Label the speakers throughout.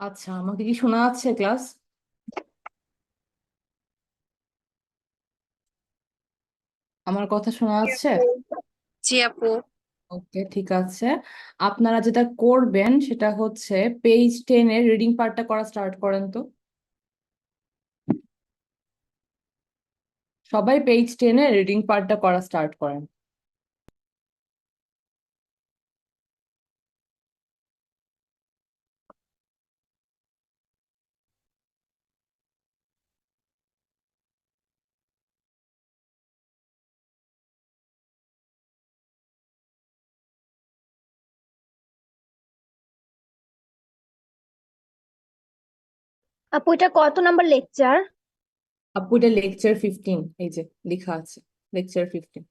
Speaker 1: আচ্ছা, আমাকে কি শোনা যাচ্ছে ক্লাস? আমার কথা শোনা
Speaker 2: জি
Speaker 1: যাচ্ছে?
Speaker 2: আপু। জি আপু।
Speaker 1: ওকে, ঠিক আছে। আপনারা যেটা করবেন সেটা হচ্ছে পেজ 10-এর রিডিং পার্টটা করা স্টার্ট করেন তো। সবাই পেজ 10-এর রিডিং পার্টটা করা স্টার্ট করেন।
Speaker 2: আপু এটা কত নাম্বার লেকচার?
Speaker 1: আপু, এটা লেকচার 15, এই যে লেখা আছে লেকচার 15।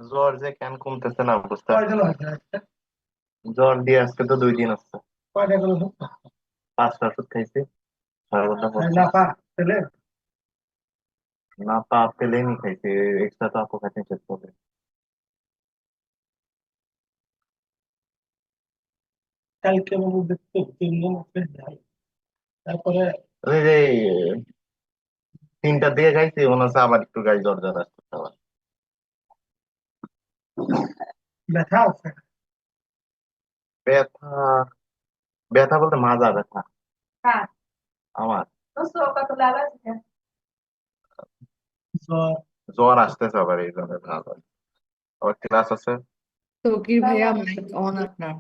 Speaker 3: জ্বর যে কেন কমতেছে না বুঝতে পারছি। জ্বর দিয়ে আজকে তো 2 দিন আছে। 5টা ওষুধ খাইছি। 6 ঘন্টা পর না পা পেলেই খাইছি। এক্সট্রা তো আপু খাইতে শেষ করে। কালকে বাবু দেখতে 3 জন আছে যাই। তারপরে ওই যে 3টার দিকে খাইছি, মনে হচ্ছে আবার একটু গায়ে জ্বর জ্বর আসছে আবার। ব্যথা আছে? ব্যথা, ব্যথা বলতে মাজা ব্যথা। কার? আমার। জ্বর আসতেছে আবার এই জন্য ভালো। আবার ক্লাস আছে।
Speaker 1: তৌকির ভাইয়া মাইক অন আপনার।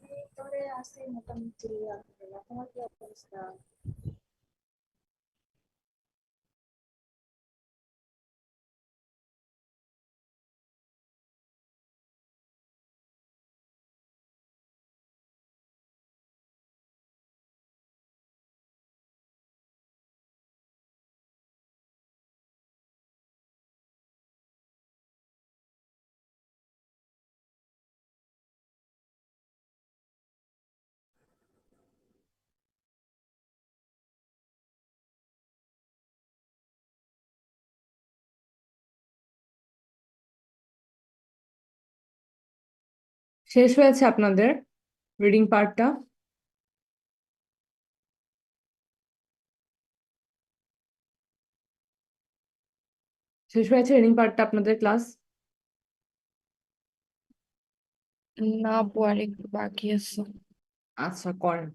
Speaker 2: ভিতরে আছে মোটামুটি আলহামদুলিল্লাহ। তোমার কি অবস্থা?
Speaker 1: শেষ হয়েছে আপনাদের রিডিং পার্টটা? শেষ হয়েছে রিডিং পার্টটা আপনাদের ক্লাস?
Speaker 4: না আপু আর একটু বাকি আছে।
Speaker 1: আচ্ছা, করেন।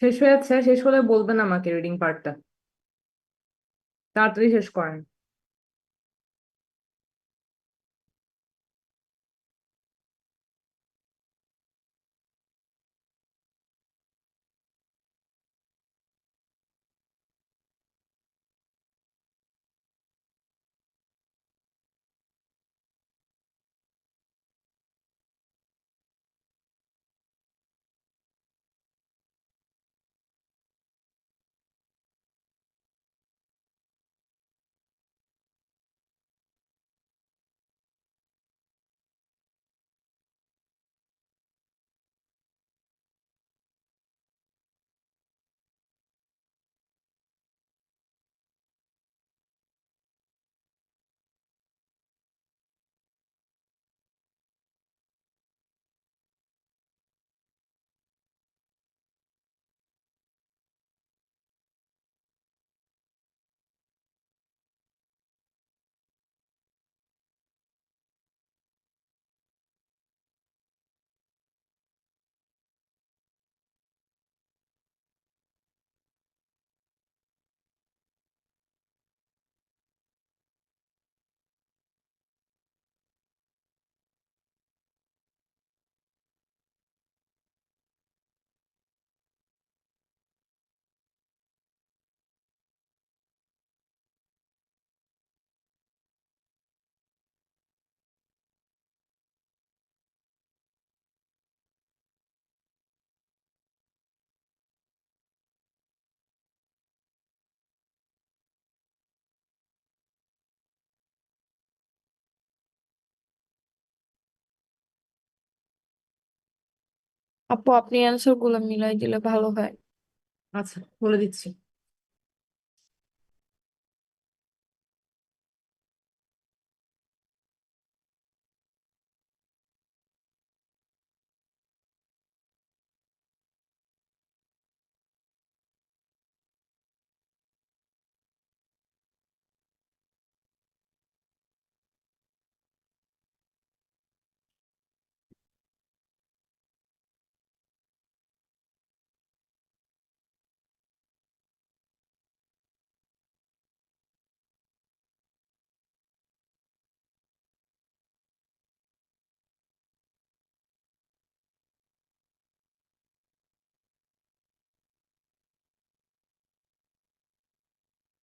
Speaker 1: শেষ হয়েছে? শেষ হলে বলবেন আমাকে রিডিং পার্টটা। তাড়াতাড়ি শেষ করেন।
Speaker 4: আপু আপনি অ্যান্সার গুলো মিলাই দিলে ভালো হয়।
Speaker 1: আচ্ছা, বলে দিচ্ছি।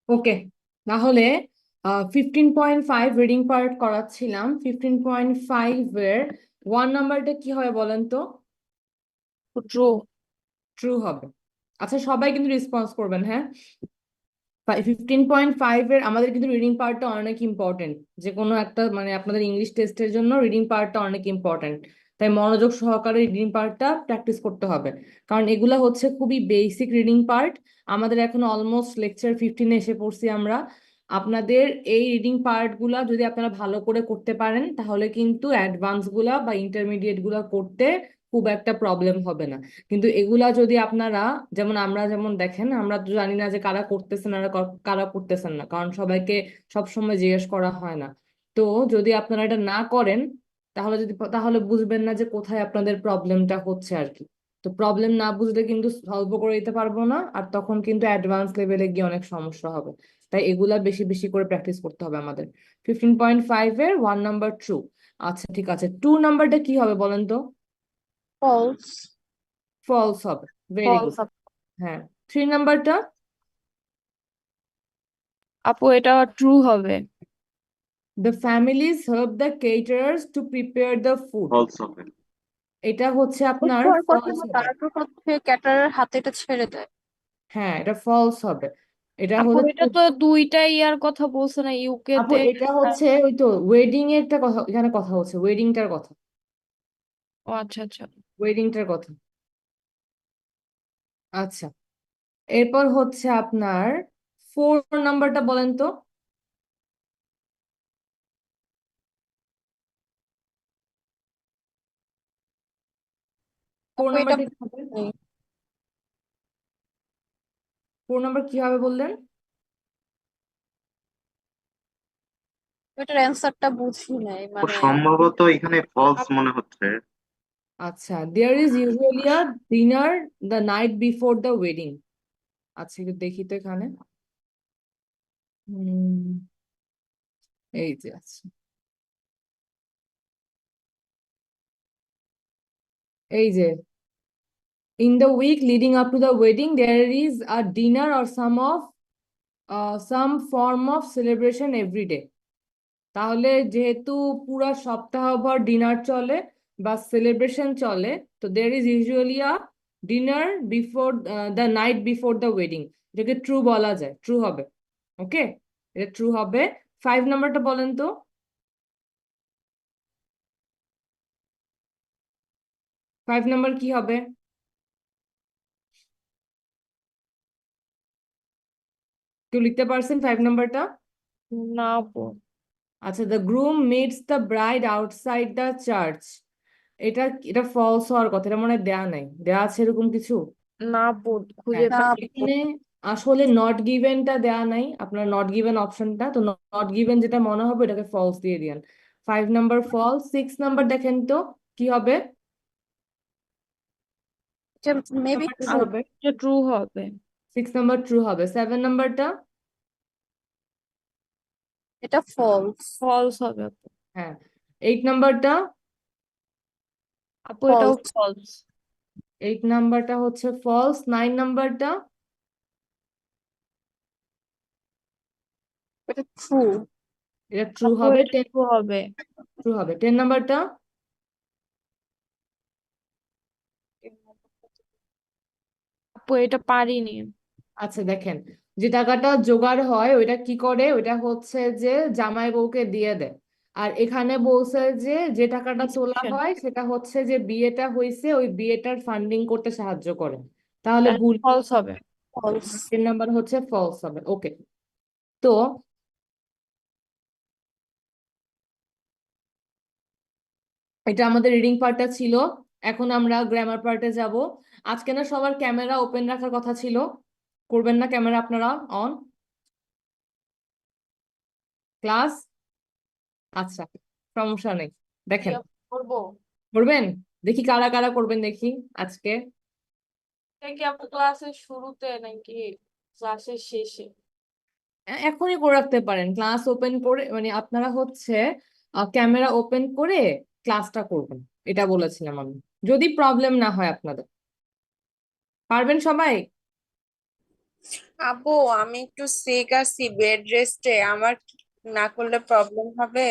Speaker 1: ওকে, তাহলে 15.5 রিডিং পার্ট করাচ্ছিলাম। 15.5 এর 1 নাম্বারটা কি হবে বলেন তো?
Speaker 4: ট্রু।
Speaker 1: ট্রু হবে। আচ্ছা, সবাই কিন্তু রেসপন্স করবেন, হ্যাঁ। 15.5 এর আমাদের কিন্তু রিডিং পার্টটা অনেক ইম্পর্টেন্ট। যে কোনো একটা মানে আপনাদের ইংলিশ টেস্টের জন্য রিডিং পার্টটা অনেক ইম্পর্টেন্ট। তাই মনোযোগ সহকারে রিডিং পার্টটা প্র্যাকটিস করতে হবে, কারণ এগুলা হচ্ছে খুবই বেসিক রিডিং পার্ট। আমাদের এখন অলমোস্ট লেকচার 15-এ এসে পড়ছি আমরা। আপনাদের এই রিডিং পার্ট গুলা যদি আপনারা ভালো করে করতে পারেন, তাহলে কিন্তু অ্যাডভান্স গুলা বা ইন্টারমিডিয়েট গুলা করতে খুব একটা প্রবলেম হবে না। কিন্তু এগুলা যদি আপনারা, যেমন আমরা যেমন দেখেন, আমরা তো জানি না যে কারা করতেছেন আর কারা করতেছেন না, কারণ সবাইকে সব সময় জিজ্ঞেস করা হয় না। তো যদি আপনারা এটা না করেন, তাহলে বুঝবেন না যে কোথায় আপনাদের প্রবলেমটা হচ্ছে আর কি। তো প্রবলেম না বুঝলে কিন্তু সলভ করে দিতে পারবো না, আর তখন কিন্তু অ্যাডভান্স লেভেলে গিয়ে অনেক সমস্যা হবে। তাই এগুলা বেশি বেশি করে প্র্যাকটিস করতে হবে আমাদের। 15.5 এর 1 নাম্বার ট্রু। আচ্ছা ঠিক আছে, 2 নাম্বারটা কি হবে বলেন তো?
Speaker 2: ফলস।
Speaker 1: ফলস হবে। Very
Speaker 4: false.
Speaker 1: গুড। হ্যাঁ। 3 নাম্বারটা?
Speaker 4: আপু এটা ট্রু হবে।
Speaker 1: The families help the caterers to prepare the food.
Speaker 3: False হবে।
Speaker 1: এটা হচ্ছে আপনার
Speaker 2: হওয়ার কথা
Speaker 1: ফলস
Speaker 2: না,
Speaker 1: হবে।
Speaker 2: তারপর হচ্ছে ক্যাটারের হাতে এটা ছেড়ে দেয়।
Speaker 1: হ্যাঁ, এটা ফলস হবে। এটা
Speaker 4: আপু
Speaker 1: হচ্ছে
Speaker 4: এটা তো দুইটা ইয়ার কথা বলছে না, ইউকে
Speaker 1: আপু,
Speaker 4: তে।
Speaker 1: এটা হচ্ছে ওই তো ওয়েডিং এরটা কথা, এখানে কথা হচ্ছে ওয়েডিংটার কথা।
Speaker 4: ও আচ্ছা আচ্ছা।
Speaker 1: ওয়েডিংটার কথা। আচ্ছা, এরপর হচ্ছে আপনার 4 নাম্বারটা বলেন তো? ফোর
Speaker 2: আপু এটা
Speaker 1: নাম্বারটা কি হবে?
Speaker 2: নেই।
Speaker 1: 4 নাম্বার কি হবে বললেন?
Speaker 2: এটার অ্যান্সারটা বুঝি নাই
Speaker 3: ও
Speaker 2: মানে।
Speaker 3: সম্ভবত এখানে ফলস মনে হচ্ছে।
Speaker 1: আচ্ছা, there is usually a dinner the night before the wedding. আচ্ছা, একটু দেখি তো এখানে। এই যে আছে, এই যে in the week leading up to the wedding there is a dinner or some form of celebration every day. তাহলে যেহেতু পুরা সপ্তাহভর ডিনার চলে বা সেলিব্রেশন চলে, তো there is usually a dinner before the night before the wedding. এটাকে true বলা যায়, ট্রু হবে। ওকে, এটা ট্রু হবে। 5 নাম্বারটা বলেন তো? 5 নাম্বার কি হবে? কেউ লিখতে পারছেন 5 নাম্বারটা?
Speaker 4: না আপু।
Speaker 1: আচ্ছা, the groom meets the bride outside the church. এটা এটা ফলস হওয়ার কথা, এটা মনে হয় দেয়া নাই, দেয়া আছে এরকম কিছু?
Speaker 4: না আপু খুঁজে
Speaker 1: হ্যাঁ,
Speaker 2: না
Speaker 4: পাই।
Speaker 2: আপু,
Speaker 1: এখানে আসলে নট গিভেনটা দেয়া নাই, আপনার নট গিভেন অপশনটা, তো নট গিভেন যেটা মনে হবে এটাকে ফলস দিয়ে দিয়েন। 5 নাম্বার ফলস। 6 নাম্বার দেখেন তো কি হবে?
Speaker 2: এটা মেবি
Speaker 1: নাম্বার কি
Speaker 2: ট্রু।
Speaker 1: হবে?
Speaker 4: এটা ট্রু হবে।
Speaker 1: 6 নাম্বার ট্রু হবে। 7 নাম্বারটা?
Speaker 2: এটা ফলস।
Speaker 4: ফলস হবে আপু।
Speaker 1: হ্যাঁ। 8 নাম্বারটা?
Speaker 4: আপু এটাও
Speaker 2: ফলস।
Speaker 4: ফলস।
Speaker 1: 8 নাম্বারটা হচ্ছে ফলস। 9 নাম্বারটা?
Speaker 2: এটা ট্রু।
Speaker 1: এটা ট্রু
Speaker 4: আপু
Speaker 1: হবে।
Speaker 4: এটা ট্রু হবে।
Speaker 1: ট্রু হবে। 10 নাম্বারটা?
Speaker 4: আপু এটা পারিনি।
Speaker 1: আচ্ছা দেখেন, যে টাকাটা জোগাড় হয় ওইটা কি করে, ওইটা হচ্ছে যে জামাই বউকে দিয়ে দেয়। আর এখানে বলছে যে যে টাকাটা তোলা
Speaker 4: Tuition.
Speaker 1: হয় সেটা হচ্ছে যে বিয়েটা হয়েছে ওই বিয়েটার ফান্ডিং করতে সাহায্য করে, তাহলে
Speaker 4: তাহলে
Speaker 1: ভুল
Speaker 4: false হবে।
Speaker 2: ফলস।
Speaker 1: তিন নাম্বার হচ্ছে ফলস হবে। ওকে, তো এটা আমাদের রিডিং পার্টটা ছিল। এখন আমরা গ্রামার পার্টে যাব। আজকে না সবার ক্যামেরা ওপেন রাখার কথা ছিল, করবেন না ক্যামেরা আপনারা অন ক্লাস? আচ্ছা, সমস্যা নেই, দেখেন
Speaker 2: করবো
Speaker 1: করবেন, দেখি কারা কারা করবেন দেখি আজকে।
Speaker 2: কি আপু ক্লাসের শুরুতে নাকি ক্লাসের শেষে?
Speaker 1: এখনই করে রাখতে পারেন, ক্লাস ওপেন করে মানে আপনারা হচ্ছে ক্যামেরা ওপেন করে ক্লাসটা করবেন, এটা বলেছিলাম আমি, যদি প্রবলেম না হয় আপনাদের। পারবেন সবাই?
Speaker 5: আপু আমি একটু সিক আছি, বেড রেস্টে। আমার না করলে প্রবলেম হবে?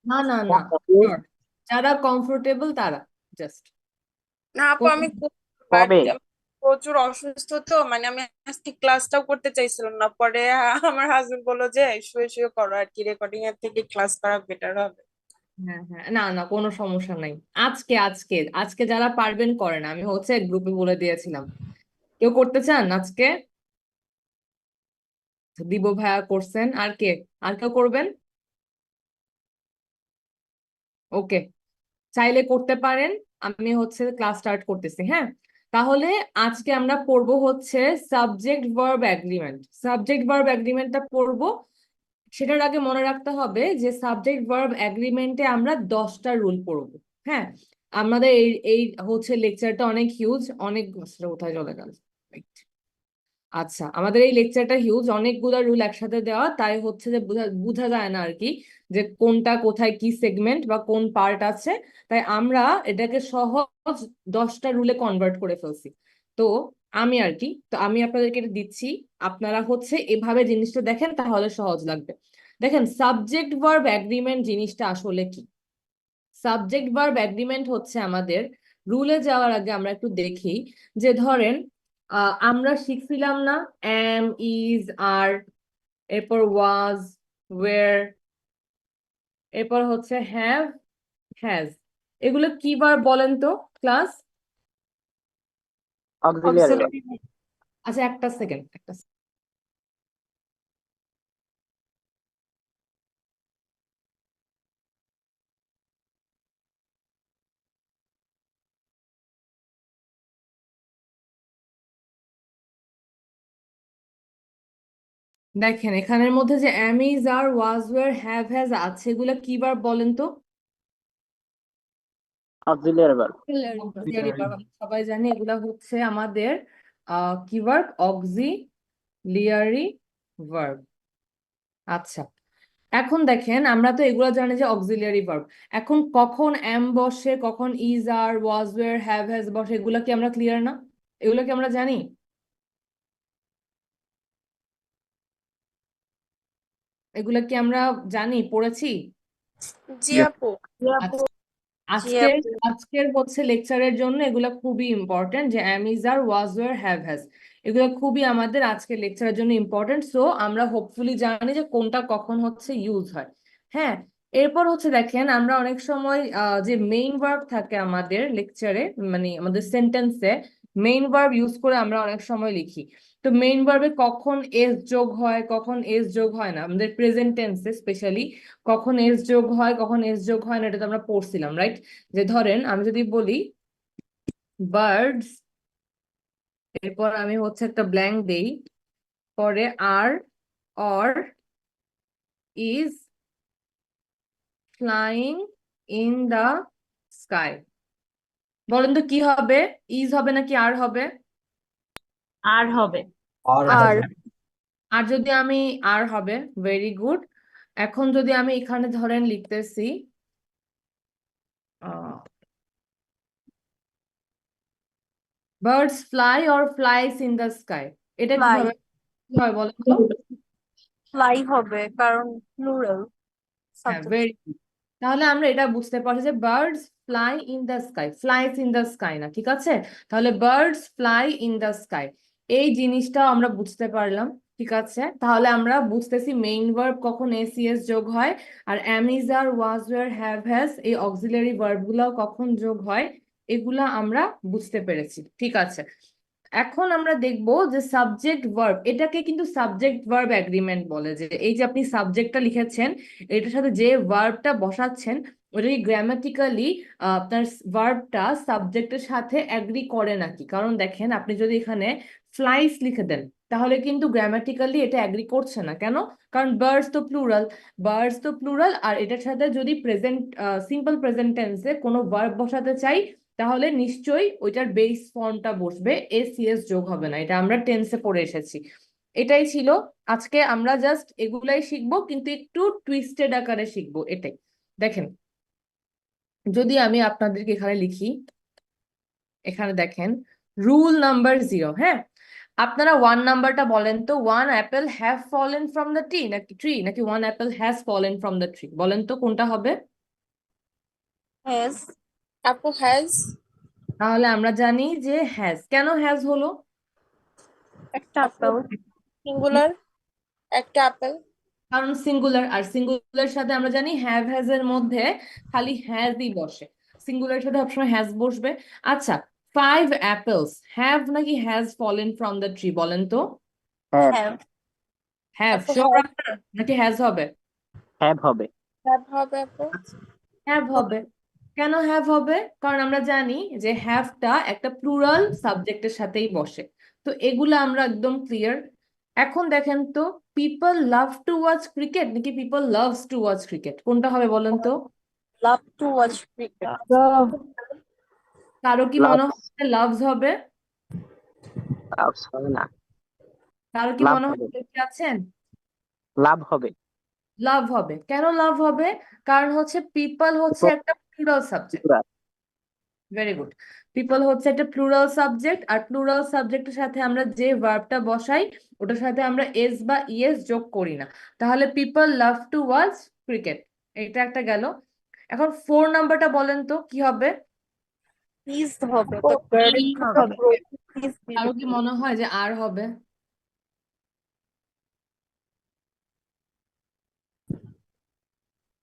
Speaker 1: না না না, sure. যারা কমফোর্টেবল তারা জাস্ট।
Speaker 5: না আপু আমি বাট প্রচুর অসুস্থ তো, মানে আমি আজকে ক্লাসটাও করতে চাইছিলাম না, পরে আমার হাজবেন্ড বললো যে শুয়ে শুয়ে করো আর কি, রেকর্ডিং এর থেকে ক্লাস করা বেটার হবে।
Speaker 1: হ্যাঁ হ্যাঁ, না না, কোনো সমস্যা নাই। আজকে আজকে আজকে যারা পারবেন করেন, আমি হচ্ছে গ্রুপে বলে দিয়েছিলাম। কেউ করতে চান আজকে? দিব ভাইয়া করছেন, আর কে, আর কেউ করবেন? ওকে, চাইলে করতে পারেন। আমি হচ্ছে ক্লাস স্টার্ট করতেছি, হ্যাঁ। তাহলে আজকে আমরা পড়বো হচ্ছে subject verb agreement. Subject verb এগ্রিমেন্টটা পড়বো। সেটার আগে মনে রাখতে হবে যে সাবজেক্ট ভার্ব এগ্রিমেন্টে আমরা 10টা রুল পড়বো, হ্যাঁ। আমাদের এই এই হচ্ছে লেকচারটা অনেক হিউজ, অনেক কোথায় চলে গেল। আচ্ছা, আমাদের এই লেকচারটা হিউজ, অনেকগুলো রুল একসাথে দেওয়া, তাই হচ্ছে যে বোঝা বোঝা যায় না আর কি যে কোনটা কোথায় কি সেগমেন্ট বা কোন পার্ট আছে। তাই আমরা এটাকে সহজ 10টা রুলে কনভার্ট করে ফেলছি। তো আমি আর কি, তো আমি আপনাদেরকে এটা দিচ্ছি, আপনারা হচ্ছে এভাবে জিনিসটা দেখেন, তাহলে সহজ লাগবে। দেখেন, সাবজেক্ট ভার্ব এগ্রিমেন্ট জিনিসটা আসলে কি। সাবজেক্ট ভার্ব এগ্রিমেন্ট হচ্ছে আমাদের, রুলে যাওয়ার আগে আমরা একটু দেখি যে ধরেন আমরা শিখছিলাম না এম, ইজ, আর, এরপর ওয়াজ, ওয়ের, এরপর হচ্ছে হ্যাভ, হ্যাজ। এগুলো কি ভার্ব বলেন তো ক্লাস?
Speaker 2: অক্সিলারি।
Speaker 1: আচ্ছা, একটা সেকেন্ড, একটা second। দেখেন এখানের মধ্যে যে am, is, are, was, were, have, has আছে, এগুলো কি ভার্ব বলেন তো?
Speaker 6: Auxiliary verb.
Speaker 1: Auxiliary verb, আমরা সবাই জানি এগুলা হচ্ছে আমাদের কি ভার্ব? Auxiliary verb. আচ্ছা, এখন দেখেন আমরা তো এগুলো জানি যে অক্সিলিয়ারি ভার্ব। এখন কখন এম বসে, কখন is, are, was, were, have, has বসে, এগুলা কি আমরা ক্লিয়ার না? এগুলো কি আমরা জানি? এগুলা কি আমরা জানি, পড়েছি?
Speaker 5: জি আপু।
Speaker 1: আচ্ছা,
Speaker 5: জি
Speaker 1: আজকের
Speaker 5: আপু।
Speaker 1: আজকের হচ্ছে লেকচারের জন্য এগুলা খুবই ইম্পর্টেন্ট, যে am, is, are, was, were, have, has, এগুলো খুবই আমাদের আজকের লেকচারের জন্য ইম্পর্টেন্ট। সো আমরা হোপফুলি জানি যে কোনটা কখন হচ্ছে ইউজ হয়, হ্যাঁ। এরপর হচ্ছে দেখেন আমরা অনেক সময় যে মেইন ভার্ব থাকে আমাদের লেকচারে, মানে আমাদের সেন্টেন্সে মেইন ভার্ব ইউজ করে আমরা অনেক সময় লিখি। তো মেইন ভার্বে কখন এস যোগ হয়, কখন এস যোগ হয় না, আমাদের প্রেজেন্ট টেন্সে স্পেশালি কখন এস যোগ হয়, কখন এস যোগ হয় না, এটা তো আমরা পড়ছিলাম, রাইট? যে ধরেন আমি যদি বলি বার্ডস, এরপর আমি হচ্ছে একটা ব্ল্যাঙ্ক দেই, পরে are, or, is flying in the sky, বলেন তো কি হবে? ইজ হবে নাকি আর হবে?
Speaker 2: আর হবে।
Speaker 1: আর, আর যদি আমি আর হবে, ভেরি গুড। এখন যদি আমি এখানে ধরেন লিখতেছি birds fly or flies in the sky, এটা
Speaker 2: ফ্লাই।
Speaker 1: কিভাবে হয় বলেন তো?
Speaker 2: ফ্লাই হবে কারণ প্লুরাল
Speaker 1: হ্যাঁ,
Speaker 2: সাবজেক্ট।
Speaker 1: Very good. তাহলে আমরা এটা বুঝতে পারছি যে birds fly in the sky, flies in the sky না, ঠিক আছে? তাহলে birds fly in the sky, এই জিনিসটা আমরা বুঝতে পারলাম। ঠিক আছে, তাহলে আমরা বুঝতেছি মেইন ভার্ব কখন এসিএস যোগ হয়, আর am is are was were have has এই অক্সিলারি ভার্ব গুলো কখন যোগ হয়, এগুলা আমরা বুঝতে পেরেছি। ঠিক আছে, এখন আমরা দেখব যে সাবজেক্ট ভার্ব, এটাকে কিন্তু সাবজেক্ট ভার্ব এগ্রিমেন্ট বলে, যে এই যে আপনি সাবজেক্টটা লিখেছেন এটার সাথে যে ভার্বটা বসাচ্ছেন ওটা গ্রামাটিক্যালি আপনার ভার্বটা সাবজেক্টের সাথে এগ্রি করে নাকি। কারণ দেখেন আপনি যদি এখানে ফ্লাইস লিখে দেন তাহলে কিন্তু গ্রামাটিক্যালি এটা এগ্রি করছে না। কেন? কারণ বার্ডস তো প্লুরাল, আর এটার সাথে যদি প্রেজেন্ট সিম্পল প্রেজেন্ট টেন্সে কোনো ভার্ব বসাতে চাই তাহলে নিশ্চয়ই ওইটার বেস ফর্মটা বসবে, এসিএস যোগ হবে না। এটা আমরা টেন্সে পড়ে এসেছি। এটাই ছিল আজকে, আমরা জাস্ট এগুলাই শিখবো কিন্তু একটু টুইস্টেড আকারে শিখবো। এটাই দেখেন, যদি আমি আপনাদেরকে এখানে লিখি, এখানে দেখেন রুল নাম্বার 0। হ্যাঁ, আপনারা 1 নাম্বারটা বলেন তো, 1 Apple have fallen from the tree নাকি 1 Apple has fallen from the tree, বলেন তো কোনটা হবে?
Speaker 5: হ্যাজ, আপু হ্যাজ।
Speaker 1: তাহলে আমরা জানি যে হ্যাজ। কেন হ্যাজ হলো?
Speaker 2: একটা আপেল।
Speaker 5: সিঙ্গুলার, একটা আপেল।
Speaker 1: কারণ সিঙ্গুলার, আর সিঙ্গুলার সাথে আমরা জানি হ্যাভ হ্যাজ এর মধ্যে খালি হ্যাজই বসে, সিঙ্গুলার সাথে সবসময় হ্যাজ বসবে। আচ্ছা, 5 অ্যাপেলস হ্যাভ নাকি has fallen from the tree, বলেন তো?
Speaker 2: হ্যাভ।
Speaker 1: হ্যাভ
Speaker 5: আপু
Speaker 1: শিওর নাকি হ্যাজ হবে?
Speaker 6: হ্যাভ হবে।
Speaker 5: হ্যাভ হবে আপু।
Speaker 1: হ্যাভ হবে। কেন হ্যাভ হবে? কারণ আমরা জানি যে হ্যাভটা একটা প্লুরাল সাবজেক্টের সাথেই বসে। তো এগুলো আমরা একদম ক্লিয়ার। এখন দেখেন তো, people love to watch cricket নাকি people loves to watch cricket, কোনটা হবে বলেন তো?
Speaker 5: Love to watch cricket.
Speaker 1: কারো কি মনে
Speaker 6: লাভস।
Speaker 1: হয় লাভস হবে?
Speaker 6: লাভস হবে না,
Speaker 1: কারো কি
Speaker 6: লাভ
Speaker 1: মনে হয়
Speaker 6: হবে।
Speaker 1: দেখতে আছেন?
Speaker 6: লাভ হবে।
Speaker 1: লাভ হবে। কেন লাভ হবে? কারণ হচ্ছে পিপল হচ্ছে একটা plural subject.
Speaker 6: Plural।
Speaker 1: Very good. People হচ্ছে একটা প্লুরাল সাবজেক্ট, আর প্লুরাল সাবজেক্টের সাথে আমরা যে ভার্বটা বসাই ওটার সাথে আমরা এস বা ইএস যোগ করি না। তাহলে people love to watch cricket, এটা একটা গেল। এখন 4 নাম্বারটা বলেন তো কি হবে?
Speaker 5: ইজ হবে, তো ভার্ব
Speaker 2: হবে।
Speaker 5: ইজ
Speaker 1: কারো কি মনে হয় যে আর হবে?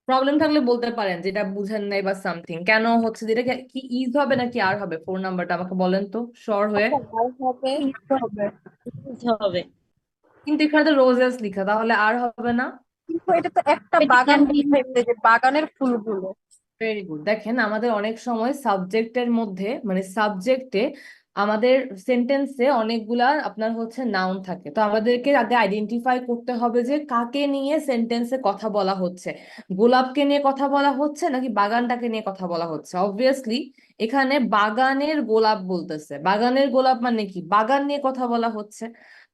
Speaker 1: প্রবলেম থাকলে বলতে পারেন যেটা বুঝেন নাই বা সামথিং। কেন হচ্ছে যেটা কি ইজ হবে নাকি আর হবে? 4 নাম্বারটা আমাকে বলেন তো শর্ট হয়ে।
Speaker 5: আর হবে।
Speaker 2: হবে।
Speaker 5: ইজ হবে।
Speaker 1: কিন্তু এখানে তো রোজেস লিখা, তাহলে আর হবে না?
Speaker 2: কিন্তু এটা তো একটা বাগান বুঝাইছে, যে বাগানের ফুলগুলো।
Speaker 1: Very good. দেখেন আমাদের অনেক সময় সাবজেক্টের মধ্যে মানে সাবজেক্টে আমাদের সেন্টেন্সে অনেকগুলা আপনার হচ্ছে নাউন থাকে, তো আমাদেরকে আগে আইডেন্টিফাই করতে হবে যে কাকে নিয়ে সেন্টেন্সে কথা বলা হচ্ছে। গোলাপকে নিয়ে কথা বলা হচ্ছে নাকি বাগানটাকে নিয়ে কথা বলা হচ্ছে? অবভিয়াসলি এখানে বাগানের গোলাপ বলতেছে। বাগানের গোলাপ মানে কি? বাগান নিয়ে কথা বলা হচ্ছে।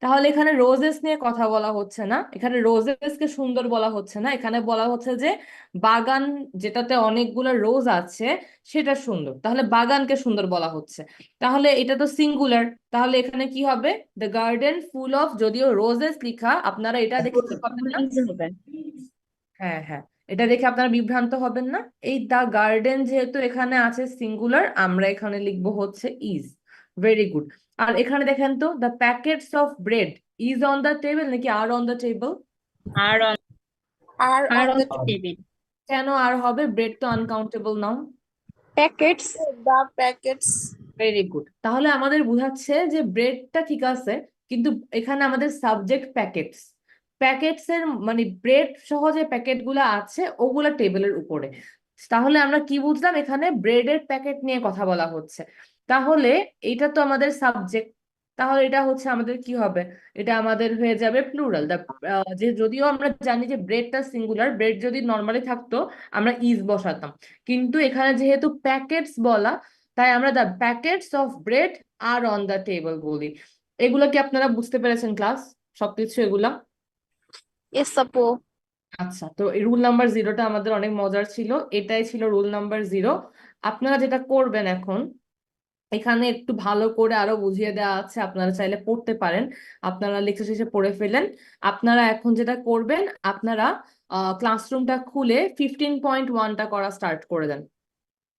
Speaker 1: তাহলে এখানে রোজেস নিয়ে কথা বলা হচ্ছে না, এখানে রোজেসকে সুন্দর বলা হচ্ছে না, এখানে বলা হচ্ছে যে বাগান যেটাতে অনেকগুলো রোজ আছে সেটা সুন্দর, তাহলে বাগানকে সুন্দর বলা হচ্ছে। তাহলে এটা তো সিঙ্গুলার, তাহলে এখানে কি হবে? দ্য গার্ডেন ফুল অফ, যদিও রোজেস লিখা, আপনারা এটা দেখে কি পাবেন না? হ্যাঁ হ্যাঁ, এটা দেখে আপনারা বিভ্রান্ত হবেন না। এই দ্য গার্ডেন যেহেতু এখানে আছে সিঙ্গুলার, আমরা এখানে লিখবো হচ্ছে ইজ। Very good. আর এখানে দেখেন তো, the packets of bread is on the table নাকি are on the table?
Speaker 5: Are on the
Speaker 2: table.
Speaker 1: কেন আর হবে? ব্রেড তো uncountable noun.
Speaker 2: Packets.
Speaker 5: The packets.
Speaker 1: Very good. তাহলে আমাদের বোঝাচ্ছে যে ব্রেডটা ঠিক আছে, কিন্তু এখানে আমাদের সাবজেক্ট প্যাকেটস, প্যাকেটস এর মানে ব্রেড সহ যে প্যাকেট গুলা আছে ওগুলা টেবিলের উপরে। তাহলে আমরা কি বুঝলাম? এখানে ব্রেডের প্যাকেট নিয়ে কথা বলা হচ্ছে। তাহলে এটা তো আমাদের সাবজেক্ট, তাহলে এটা হচ্ছে আমাদের কি হবে? এটা আমাদের হয়ে যাবে প্লুরাল। যে যদিও আমরা জানি যে ব্রেডটা সিঙ্গুলার, ব্রেড যদি নর্মালি থাকতো আমরা ইজ বসাতাম, কিন্তু এখানে যেহেতু প্যাকেটস বলা তাই আমরা the packets of bread are on the table বলি। এগুলো কি আপনারা বুঝতে পেরেছেন ক্লাস সবকিছু এগুলা?
Speaker 2: এস আপু।
Speaker 1: আচ্ছা, তো এই রুল নাম্বার 0টা আমাদের অনেক মজার ছিল। এটাই ছিল রুল নাম্বার 0। আপনারা যেটা করবেন এখন, এখানে একটু ভালো করে আরো বুঝিয়ে দেওয়া আছে, আপনারা চাইলে পড়তে পারেন, আপনারা লেকচার শেষে পড়ে ফেলেন। আপনারা এখন যেটা করবেন, আপনারা ক্লাসরুমটা খুলে 15.1টা করা স্টার্ট করে দেন।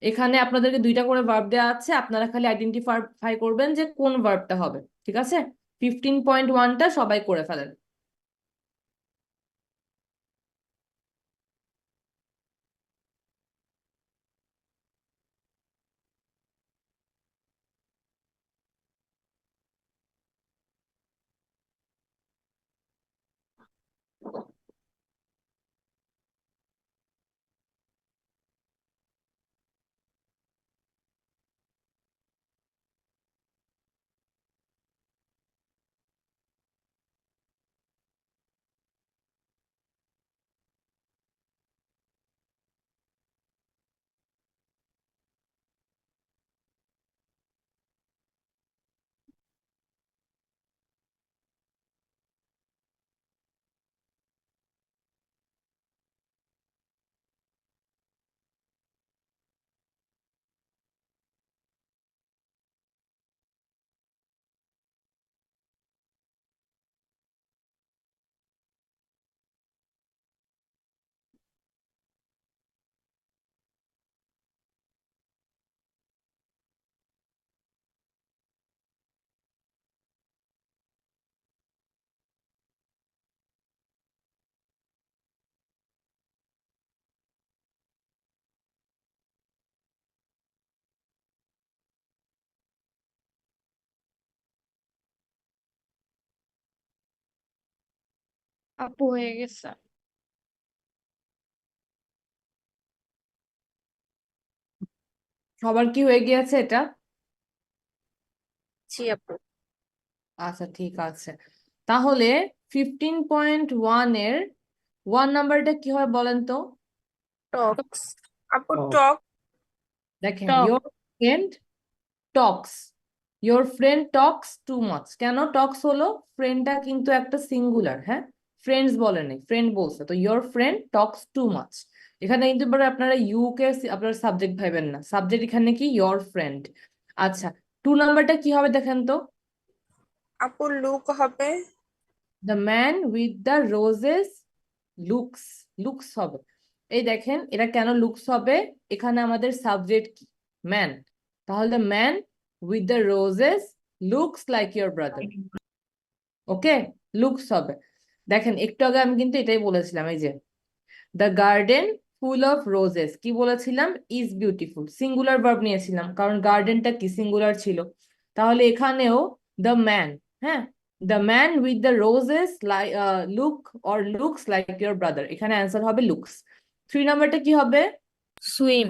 Speaker 1: এখানে আপনাদেরকে 2টা করে ভার্ব দেওয়া আছে, আপনারা খালি আইডেন্টিফাই করবেন যে কোন ভার্বটা হবে। ঠিক আছে, 15.1টা সবাই করে ফেলেন।
Speaker 4: আপু হয়ে গেছে।
Speaker 1: সবার কি হয়ে গিয়েছে এটা?
Speaker 5: জি আপু।
Speaker 1: আচ্ছা ঠিক আছে, তাহলে 15.1 এর 1 নাম্বারটা কি হয় বলেন তো?
Speaker 5: টক্স। আপু
Speaker 1: ও,
Speaker 5: টক।
Speaker 1: দেখেন,
Speaker 4: টক।
Speaker 1: your friend talks, your friend talks too much। কেন টক্স হলো? ফ্রেন্ডটা কিন্তু একটা সিঙ্গুলার, হ্যাঁ, ফ্রেন্ডস বলে নাই, ফ্রেন্ড বলছে, তো your friend talks too much। এখানে কিন্তু এবার আপনারা ইউ কে আপনার সাবজেক্ট ভাবেন না, সাবজেক্ট এখানে কি your friend। আচ্ছা, 2 নাম্বারটা কি হবে দেখেন তো?
Speaker 5: আপু লুক হবে।
Speaker 1: the man with the roses looks, looks হবে। এই দেখেন এটা কেন লুকস হবে? এখানে আমাদের সাবজেক্ট কি? ম্যান। তাহলে man with the roses looks like your brother. Okay, looks হবে। দেখেন একটু আগে আমি কিন্তু এটাই বলেছিলাম, এই যে the garden full of roses, কি বলেছিলাম? ইজ বিউটিফুল, সিঙ্গুলার ভার্ব নিয়েছিলাম কারণ গার্ডেনটা কি সিঙ্গুলার ছিল। তাহলে এখানেও দ্য ম্যান, হ্যাঁ, the man with the roses look or looks like your brother, এখানে অ্যান্সার হবে লুকস। 3 নাম্বারটা কি হবে?
Speaker 4: Swim.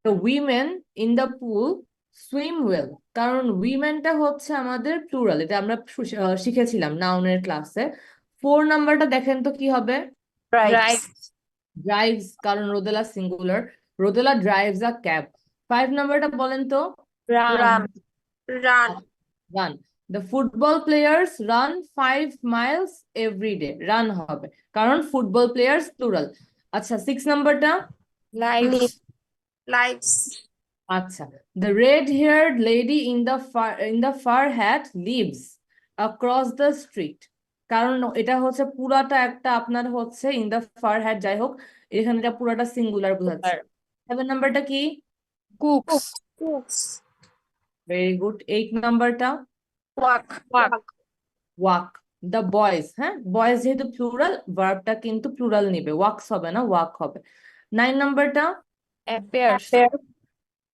Speaker 1: The women in the pool swim well, কারণ উইমেনটা হচ্ছে আমাদের প্লুরাল, এটা আমরা শিখেছিলাম নাউনের ক্লাসে। 4 নাম্বারটা দেখেন তো কি হবে?
Speaker 4: ড্রাইভ।
Speaker 1: ড্রাইভস, কারণ Rodela singular, Rodela drives a cab. 5 নাম্বারটা বলেন তো?
Speaker 4: Run.
Speaker 5: Run.
Speaker 1: Run, the football players run 5 miles every day, run হবে কারণ ফুটবল প্লেয়ার্স প্লুরাল। আচ্ছা, 6 নাম্বারটা?
Speaker 4: লাইভস।
Speaker 5: লাইভস।
Speaker 1: আচ্ছা, the red haired lady in the fur hat lives across the street, কারণ এটা হচ্ছে পুরাটা একটা আপনার হচ্ছে ইন দ্য ফার হ্যাট, যাই হোক এখানে এটা পুরাটা সিঙ্গুলার বোঝাচ্ছে। 7 নাম্বারটা কি?
Speaker 4: কুকস।
Speaker 5: কুকস।
Speaker 1: Very good. 8 নাম্বারটা?
Speaker 5: Walk.
Speaker 4: Walk.
Speaker 1: Walk, the boys, হ্যাঁ, বয়েজ যেহেতু প্লুরাল ভার্বটা কিন্তু প্লুরাল নিবে, ওয়াকস হবে না, ওয়াক হবে। 9 নাম্বারটা?
Speaker 4: Appears.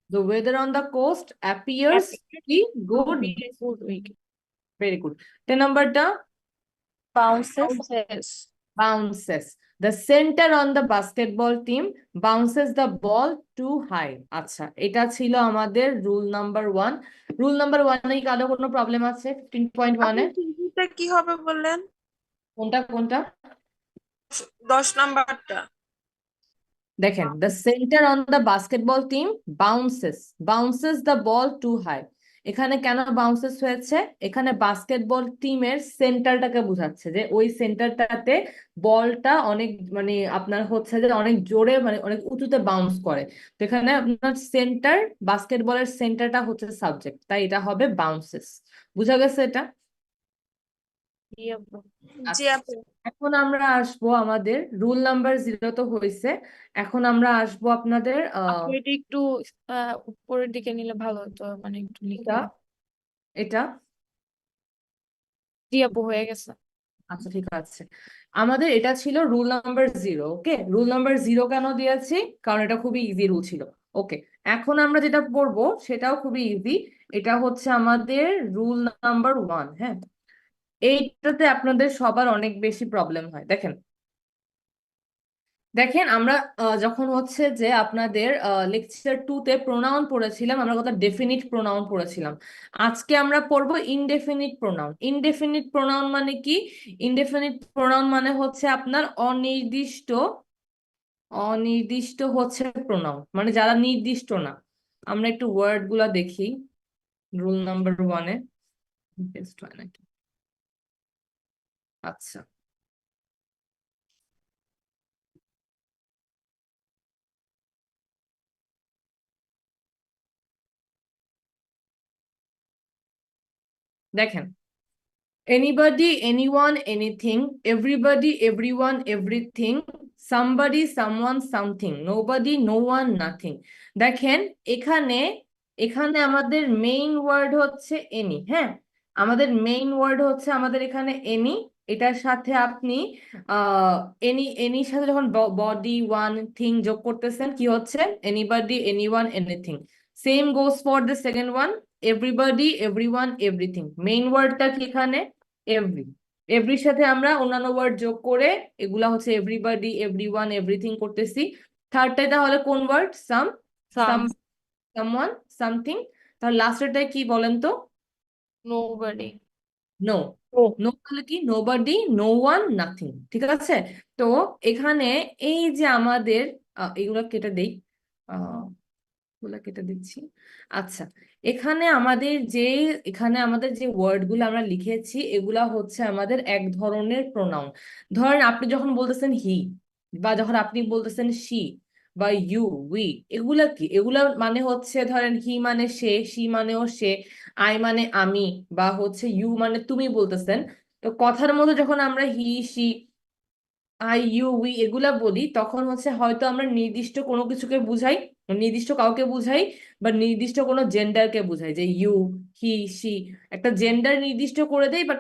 Speaker 1: The weather on the coast appears to be good, very good. 10 নাম্বারটা?
Speaker 4: বাউন্সেস।
Speaker 1: bounces, the center on the basketball team bounces the ball too high। আচ্ছা, এটা ছিল আমাদের রুল নাম্বার 1। রুল নাম্বার 1 এ কারো কোনো প্রবলেম আছে 15.1 এ?
Speaker 5: এটা কি হবে বললেন?
Speaker 1: কোনটা কোনটা?
Speaker 5: 10 নাম্বারটা।
Speaker 1: দেখেন, the center on the basketball team bounces the ball too high। এখানে কেন বাউন্সেস হয়েছে? এখানে বাস্কেটবল টিমের সেন্টারটাকে বোঝাচ্ছে যে ওই সেন্টারটাতে বলটা অনেক মানে আপনার হচ্ছে যে অনেক জোরে মানে অনেক উঁচুতে বাউন্স করে, তো এখানে আপনার সেন্টার, বাস্কেটবলের সেন্টারটা হচ্ছে সাবজেক্ট, তাই এটা হবে বাউন্সেস। বুঝা গেছে এটা?
Speaker 5: জি
Speaker 1: আচ্ছা,
Speaker 5: আপু।
Speaker 1: এখন আমরা আসবো আমাদের রুল নাম্বার 0 তো হয়েছে, এখন আমরা আসবো আপনাদের
Speaker 4: আপু এটা একটু উপরের দিকে নিলে ভালো হতো, মানে একটু লিখে।
Speaker 1: এটা এটা
Speaker 4: জি আপু হয়ে গেছে।
Speaker 1: আচ্ছা ঠিক আছে, আমাদের এটা ছিল রুল নাম্বার 0। ওকে, রুল নাম্বার 0 কেন দিয়েছি? কারণ এটা খুবই ইজি রুল ছিল। ওকে, এখন আমরা যেটা পড়বো সেটাও খুবই ইজি, এটা হচ্ছে আমাদের রুল নাম্বার 1। হ্যাঁ, এইটাতে আপনাদের সবার অনেক বেশি প্রবলেম হয়। দেখেন দেখেন আমরা যখন হচ্ছে যে আপনাদের লেকচার 2 তে প্রোনাউন পড়েছিলাম, আমরা কথা ডেফিনিট প্রোনাউন পড়েছিলাম। আজকে আমরা পড়বো ইনডেফিনিট প্রোনাউন। ইনডেফিনিট প্রোনাউন মানে কি? ইনডেফিনিট প্রোনাউন মানে হচ্ছে আপনার অনির্দিষ্ট, অনির্দিষ্ট হচ্ছে প্রোনাউন, মানে যারা নির্দিষ্ট না। আমরা একটু ওয়ার্ড গুলা দেখি রুল নাম্বার 1 এ, টেস্ট হয় নাকি। আচ্ছা, দেখেন, anybody, anyone, anything, everybody, everyone, everything, somebody, someone, something, nobody, no one, nothing। দেখেন এখানে, এখানে আমাদের মেইন ওয়ার্ড হচ্ছে এনি, হ্যাঁ, আমাদের মেইন ওয়ার্ড হচ্ছে আমাদের এখানে এনি। এটার সাথে আপনি এনি, এনির সাথে যখন বডি, ওয়ান, থিং যোগ করতেছেন কি হচ্ছে? Anybody, anyone, anything. Same goes for the second one, everybody, everyone, everything. Main ওয়ার্ডটা কি এখানে? এভরি। এভরির সাথে আমরা অন্যান্য ওয়ার্ড যোগ করে এগুলা হচ্ছে এভরিবডি, এভরিওয়ান, এভরিথিং করতেছি। থার্ডটাই তাহলে কোন ওয়ার্ড? সাম,
Speaker 4: সাম,
Speaker 1: সামওয়ান, সামথিং। তাহলে লাস্টেরটাই কি বলেন তো?
Speaker 4: নোবডি।
Speaker 1: নো। নো তাহলে কি? Nobody, no one, nothing. ঠিক আছে? তো এখানে এই যে আমাদের এগুলা কেটে দেই, এগুলা কেটে দিচ্ছি। আচ্ছা, এখানে আমাদের যে ওয়ার্ড গুলো আমরা লিখেছি এগুলা হচ্ছে আমাদের এক ধরনের প্রোনাউন। ধরেন আপনি যখন বলতেছেন হি, বা যখন আপনি বলতেছেন শি বা ইউ, উই, এগুলা কি? এগুলা মানে হচ্ছে ধরেন হি মানে সে, শি মানেও সে, আই মানে আমি, বা হচ্ছে ইউ মানে তুমি বলতেছেন। তো কথার মধ্যে যখন আমরা হি, শি, আই, ইউ, উই এগুলা বলি তখন হচ্ছে হয়তো আমরা নির্দিষ্ট কোনো কিছুকে বুঝাই, নির্দিষ্ট কাউকে বুঝাই, বা নির্দিষ্ট কোনো জেন্ডারকে বুঝাই, যে ইউ, হি, শি, একটা জেন্ডার নির্দিষ্ট করে দেই, বাট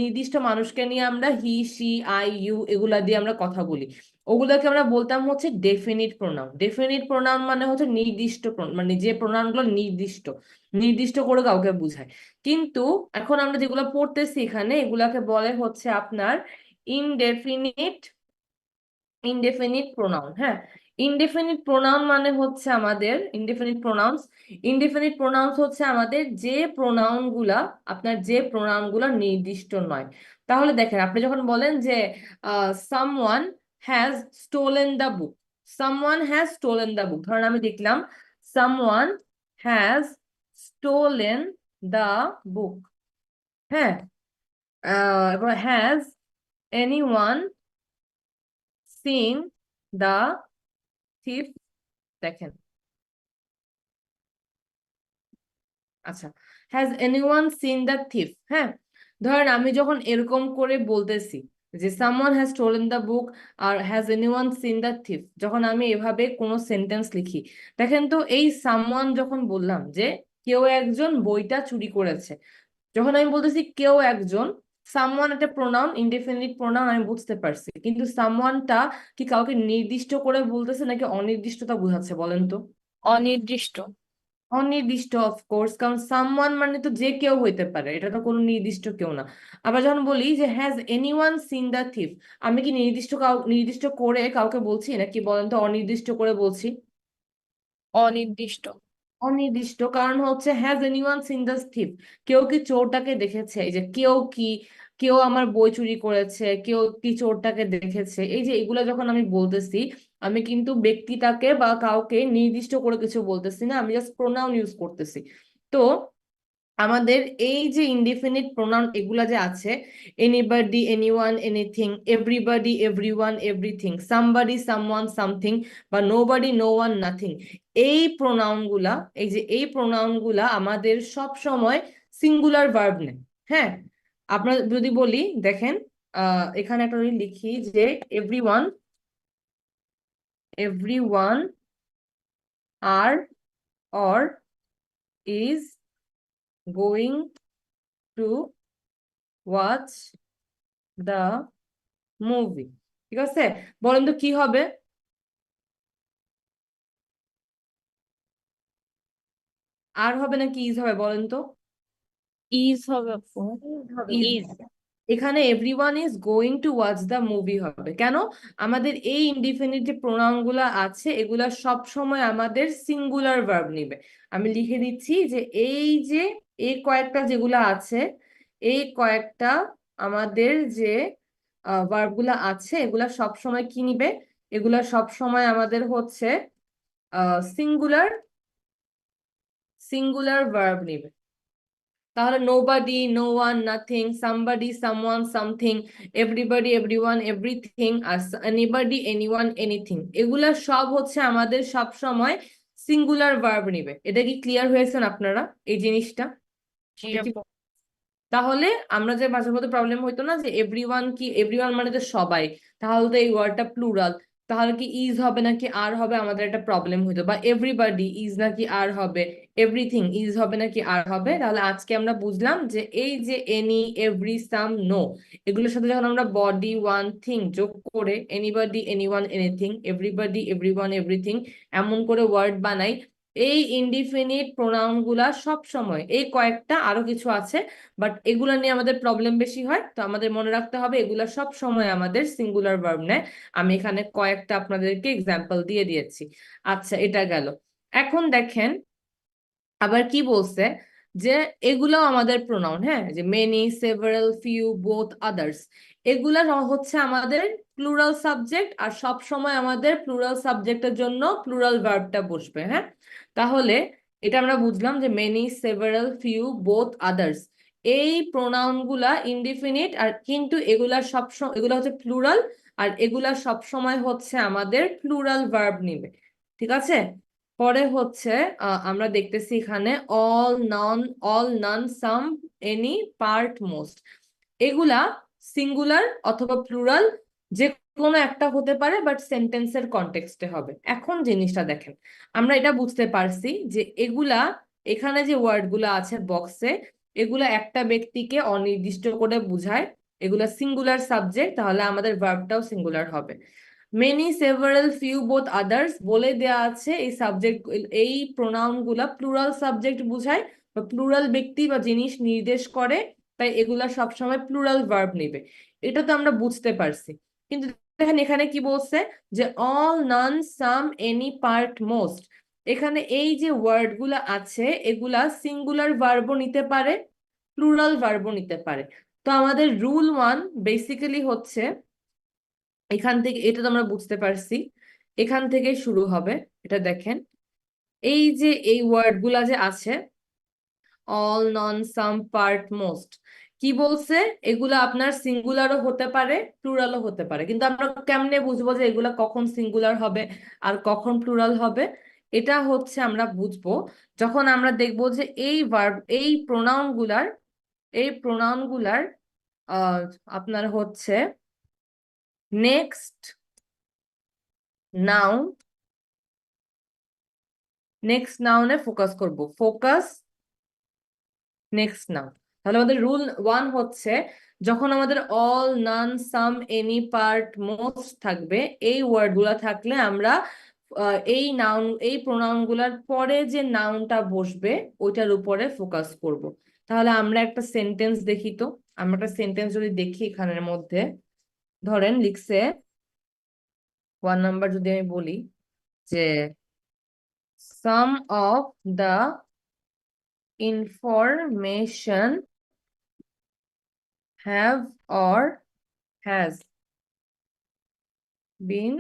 Speaker 1: নির্দিষ্ট মানুষকে নিয়ে আমরা হি, শি, আই, ইউ এগুলা দিয়ে আমরা কথা বলি। ওগুলাকে আমরা বলতাম হচ্ছে ডেফিনিট প্রোনাউন। ডেফিনিট প্রোনাউন মানে হচ্ছে নির্দিষ্ট মানে যে প্রোনাউনগুলো নির্দিষ্ট নির্দিষ্ট করে কাউকে বুঝায়। কিন্তু এখন আমরা যেগুলো পড়তেছি এখানে এগুলাকে বলে হচ্ছে আপনার ইনডেফিনিট ইনডেফিনিট প্রোনাউন। হ্যাঁ, ইনডেফিনিট প্রোনাউন মানে হচ্ছে আমাদের ইনডেফিনিট প্রোনাউন্স হচ্ছে আমাদের যে প্রোনাউন গুলা নির্দিষ্ট নয়। তাহলে দেখেন, আপনি যখন বলেন যে someone has stolen the book, someone has stolen the book, ধরেন আমি দেখলাম someone has stolen the book. হ্যাঁ, এবার has anyone seen the thief, দেখেন। আচ্ছা, has anyone seen the thief. হ্যাঁ, ধরেন আমি যখন এরকম করে বলতেছি যে someone has stolen the book আর has anyone seen the thief, যখন আমি এভাবে কোনো সেন্টেন্স লিখি, দেখেন তো এই সামওয়ান যখন বললাম যে কেউ একজন বইটা চুরি করেছে, যখন আমি বলতেছি কেউ একজন, সামওয়ান একটা প্রোনাউন, ইনডেফিনিট প্রোনাউন, আমি বুঝতে পারছি, কিন্তু সামওয়ানটা কি কাউকে নির্দিষ্ট করে বলতেছে নাকি অনির্দিষ্টতা বোঝাচ্ছে বলেন তো?
Speaker 4: অনির্দিষ্ট।
Speaker 1: অনির্দিষ্ট, অফকোর্স, কারণ সামওয়ান মানে তো যে কেউ হইতে পারে, এটা তো কোনো নির্দিষ্ট কেউ না। আবার যখন বলি যে has anyone seen the thief, আমি কি নির্দিষ্ট করে কাউকে বলছি নাকি বলেন তো অনির্দিষ্ট করে বলছি?
Speaker 4: অনির্দিষ্ট।
Speaker 1: অনির্দিষ্ট, কারণ হচ্ছে has anyone seen the thief, কেউ কি চোরটাকে দেখেছে? এই যে কেউ আমার বই চুরি করেছে, কেউ কি চোরটাকে দেখেছে, এই যে এগুলা যখন আমি বলতেছি, আমি কিন্তু ব্যক্তিটাকে বা কাউকে নির্দিষ্ট করে কিছু বলতেছি না, আমি জাস্ট প্রোনাউন ইউজ করতেছি। তো আমাদের এই যে ইনডিফিনিট প্রোনাউন এগুলা যে আছে, anybody, anyone, anything, everybody, everyone, everything, somebody, someone, something, বা নোবডি, নো ওয়ান, নাথিং, এই প্রোনাউন গুলা আমাদের সব সময় সিঙ্গুলার ভার্ব নেয়। হ্যাঁ, আপনার যদি বলি দেখেন, এখানে একটা যদি লিখি যে everyone are or is going to watch the movie, ঠিক আছে? বলেন তো কি হবে? আর হবে নাকি ইজ হবে বলেন তো?
Speaker 4: ইজ হবে আপু।
Speaker 1: ইজ। এখানে everyone is going to watch the movie হবে কেন? আমাদের এই ইনডিফিনিট যে প্রোনাউন গুলা আছে এগুলা সব সময় আমাদের সিঙ্গুলার ভার্ব নিবে। আমি লিখে দিচ্ছি যে এই কয়েকটা যেগুলা আছে, এই কয়েকটা আমাদের যে ভার্ব গুলা আছে এগুলা সব সময় কি নিবে? এগুলা সব সময় আমাদের হচ্ছে সিঙ্গুলার ভার্ব নিবে। তাহলে nobody, no one, nothing, somebody, someone, something, everybody, everyone, everything, আর এনিবডি, এনিওয়ান, এনিথিং, এগুলা সব হচ্ছে আমাদের সব সময় সিঙ্গুলার ভার্ব নিবে। এটা কি ক্লিয়ার হয়েছেন আপনারা এই জিনিসটা?
Speaker 4: জি
Speaker 1: এটা কি-
Speaker 4: আপু।
Speaker 1: তাহলে আমরা যে মাঝে মধ্যে প্রবলেম হইতো না যে এভরিওয়ান মানে তো সবাই, তাহলে তো এই ওয়ার্ডটা প্লুরাল, তাহলে কি ইজ হবে নাকি আর হবে, আমাদের একটা প্রবলেম হইতো। বা এভরিবডি ইজ নাকি আর হবে, এভরিথিং ইজ হবে নাকি আর হবে। তাহলে আজকে আমরা বুঝলাম যে এই যে এনি, এভরি, সাম, নো, এগুলোর সাথে যখন আমরা বডি, ওয়ান, থিং যোগ করে anybody, anyone, anything, everybody, everyone, everything এমন করে ওয়ার্ড বানাই, এই ইনডিফিনিট প্রোনাউন গুলা সব সময়, এই কয়েকটা আরো কিছু আছে বাট এগুলা নিয়ে আমাদের প্রবলেম বেশি হয়, তো আমাদের মনে রাখতে হবে এগুলা সব সময় আমাদের সিঙ্গুলার ভার্ব নেয়। আমি এখানে কয়েকটা আপনাদেরকে এক্সাম্পল দিয়ে দিয়েছি। আচ্ছা, এটা গেল। এখন দেখেন আবার কি বলছে, যে এগুলাও আমাদের প্রোনাউন, হ্যাঁ, যে many, several, few, both, others, এগুলা হচ্ছে আমাদের প্লুরাল সাবজেক্ট, আর সব সময় আমাদের প্লুরাল সাবজেক্টের জন্য প্লুরাল ভার্বটা বসবে। হ্যাঁ, তাহলে এটা আমরা বুঝলাম যে many, several, few, both, others, এই প্রোনাউন গুলা ইনডিফিনিট, আর কিন্তু এগুলা এগুলা হচ্ছে প্লুরাল, আর এগুলা সব সময় হচ্ছে আমাদের প্লুরাল ভার্ব নিবে। ঠিক আছে। পরে হচ্ছে আমরা দেখতেছি এখানে অল, নন, সাম, এনি, পার্ট, মোস্ট, এগুলা সিঙ্গুলার অথবা প্লুরাল যে কোনো একটা হতে পারে, বাট সেন্টেন্সের কনটেক্সটে হবে। এখন জিনিসটা দেখেন, আমরা এটা বুঝতে পারছি যে এগুলা, এখানে যে ওয়ার্ড গুলা আছে বক্সে, এগুলা একটা ব্যক্তিকে অনির্দিষ্ট করে বুঝায়, এগুলা সিঙ্গুলার সাবজেক্ট, তাহলে আমাদের ভার্বটাও সিঙ্গুলার হবে। Many, several, few, both, others বলে দেয়া আছে এই সাবজেক্ট, এই প্রোনাউন গুলা প্লুরাল সাবজেক্ট বুঝায় বা প্লুরাল ব্যক্তি বা জিনিস নির্দেশ করে, তাই এগুলা সবসময় প্লুরাল ভার্ব নিবে। এটা তো আমরা বুঝতে পারছি, কিন্তু দেখেন এখানে কি বলছে, যে অল, নন, সাম, এনি, পার্ট, মোস্ট, এখানে এই যে ওয়ার্ড গুলা আছে এগুলা সিঙ্গুলার ভার্বও নিতে পারে, প্লুরাল ভার্বও নিতে পারে। তো আমাদের রুল 1 বেসিক্যালি হচ্ছে, এখান থেকে এটা তো আমরা বুঝতে পারছি, এখান থেকে শুরু হবে। এটা দেখেন, এই যে এই ওয়ার্ড গুলা যে আছে অল, নন, সাম, পার্ট, মোস্ট, কি বলছে, এগুলা আপনার সিঙ্গুলারও হতে পারে, প্লুরালও হতে পারে, কিন্তু আমরা কেমনে বুঝবো যে এগুলা কখন সিঙ্গুলার হবে আর কখন প্লুরাল হবে? এটা হচ্ছে আমরা বুঝবো যখন আমরা দেখবো যে এই ভার্ব, এই প্রোনাউন গুলার আপনার হচ্ছে নেক্সট নাউন, নেক্সট নাউনে ফোকাস করব, ফোকাস নেক্সট নাউন। তাহলে আমাদের রুল 1 হচ্ছে, যখন আমাদের অল, নান, সাম, এনি, পার্ট, মোস্ট থাকবে, এই ওয়ার্ড গুলা থাকলে আমরা এই নাউন, এই প্রোনাউন গুলার পরে যে নাউনটা বসবে ওইটার উপরে ফোকাস করব। তাহলে আমরা একটা সেন্টেন্স দেখি তো, আমরা একটা সেন্টেন্স যদি দেখি এখানের মধ্যে, ধরেন লিখছে 1 নাম্বার যদি আমি বলি যে some of the information have or has been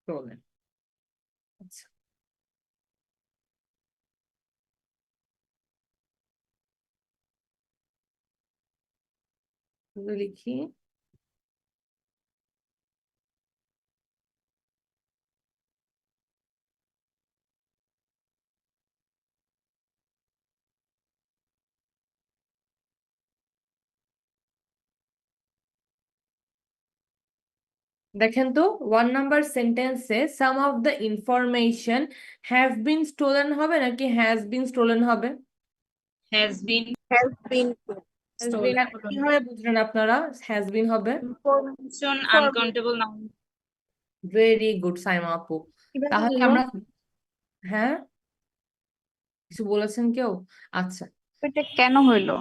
Speaker 1: stolen. আচ্ছা, যদি লিখি দেখেন তো 1 নাম্বার সেন্টেন্সে some of the information have been stolen হবে নাকি হ্যাজ বিন স্টোলেন হবে?
Speaker 7: has been
Speaker 5: has been
Speaker 7: stolen.
Speaker 1: কিভাবে বুঝলেন আপনারা হ্যাজ বিন হবে?
Speaker 7: Information uncountable noun.
Speaker 1: Very good Saima আপু।
Speaker 2: কিভাবে
Speaker 1: তাহলে
Speaker 2: বুঝবো?
Speaker 1: আমরা, হ্যাঁ কিছু বলেছেন কেউ? আচ্ছা,
Speaker 2: এটা কেন হইলো?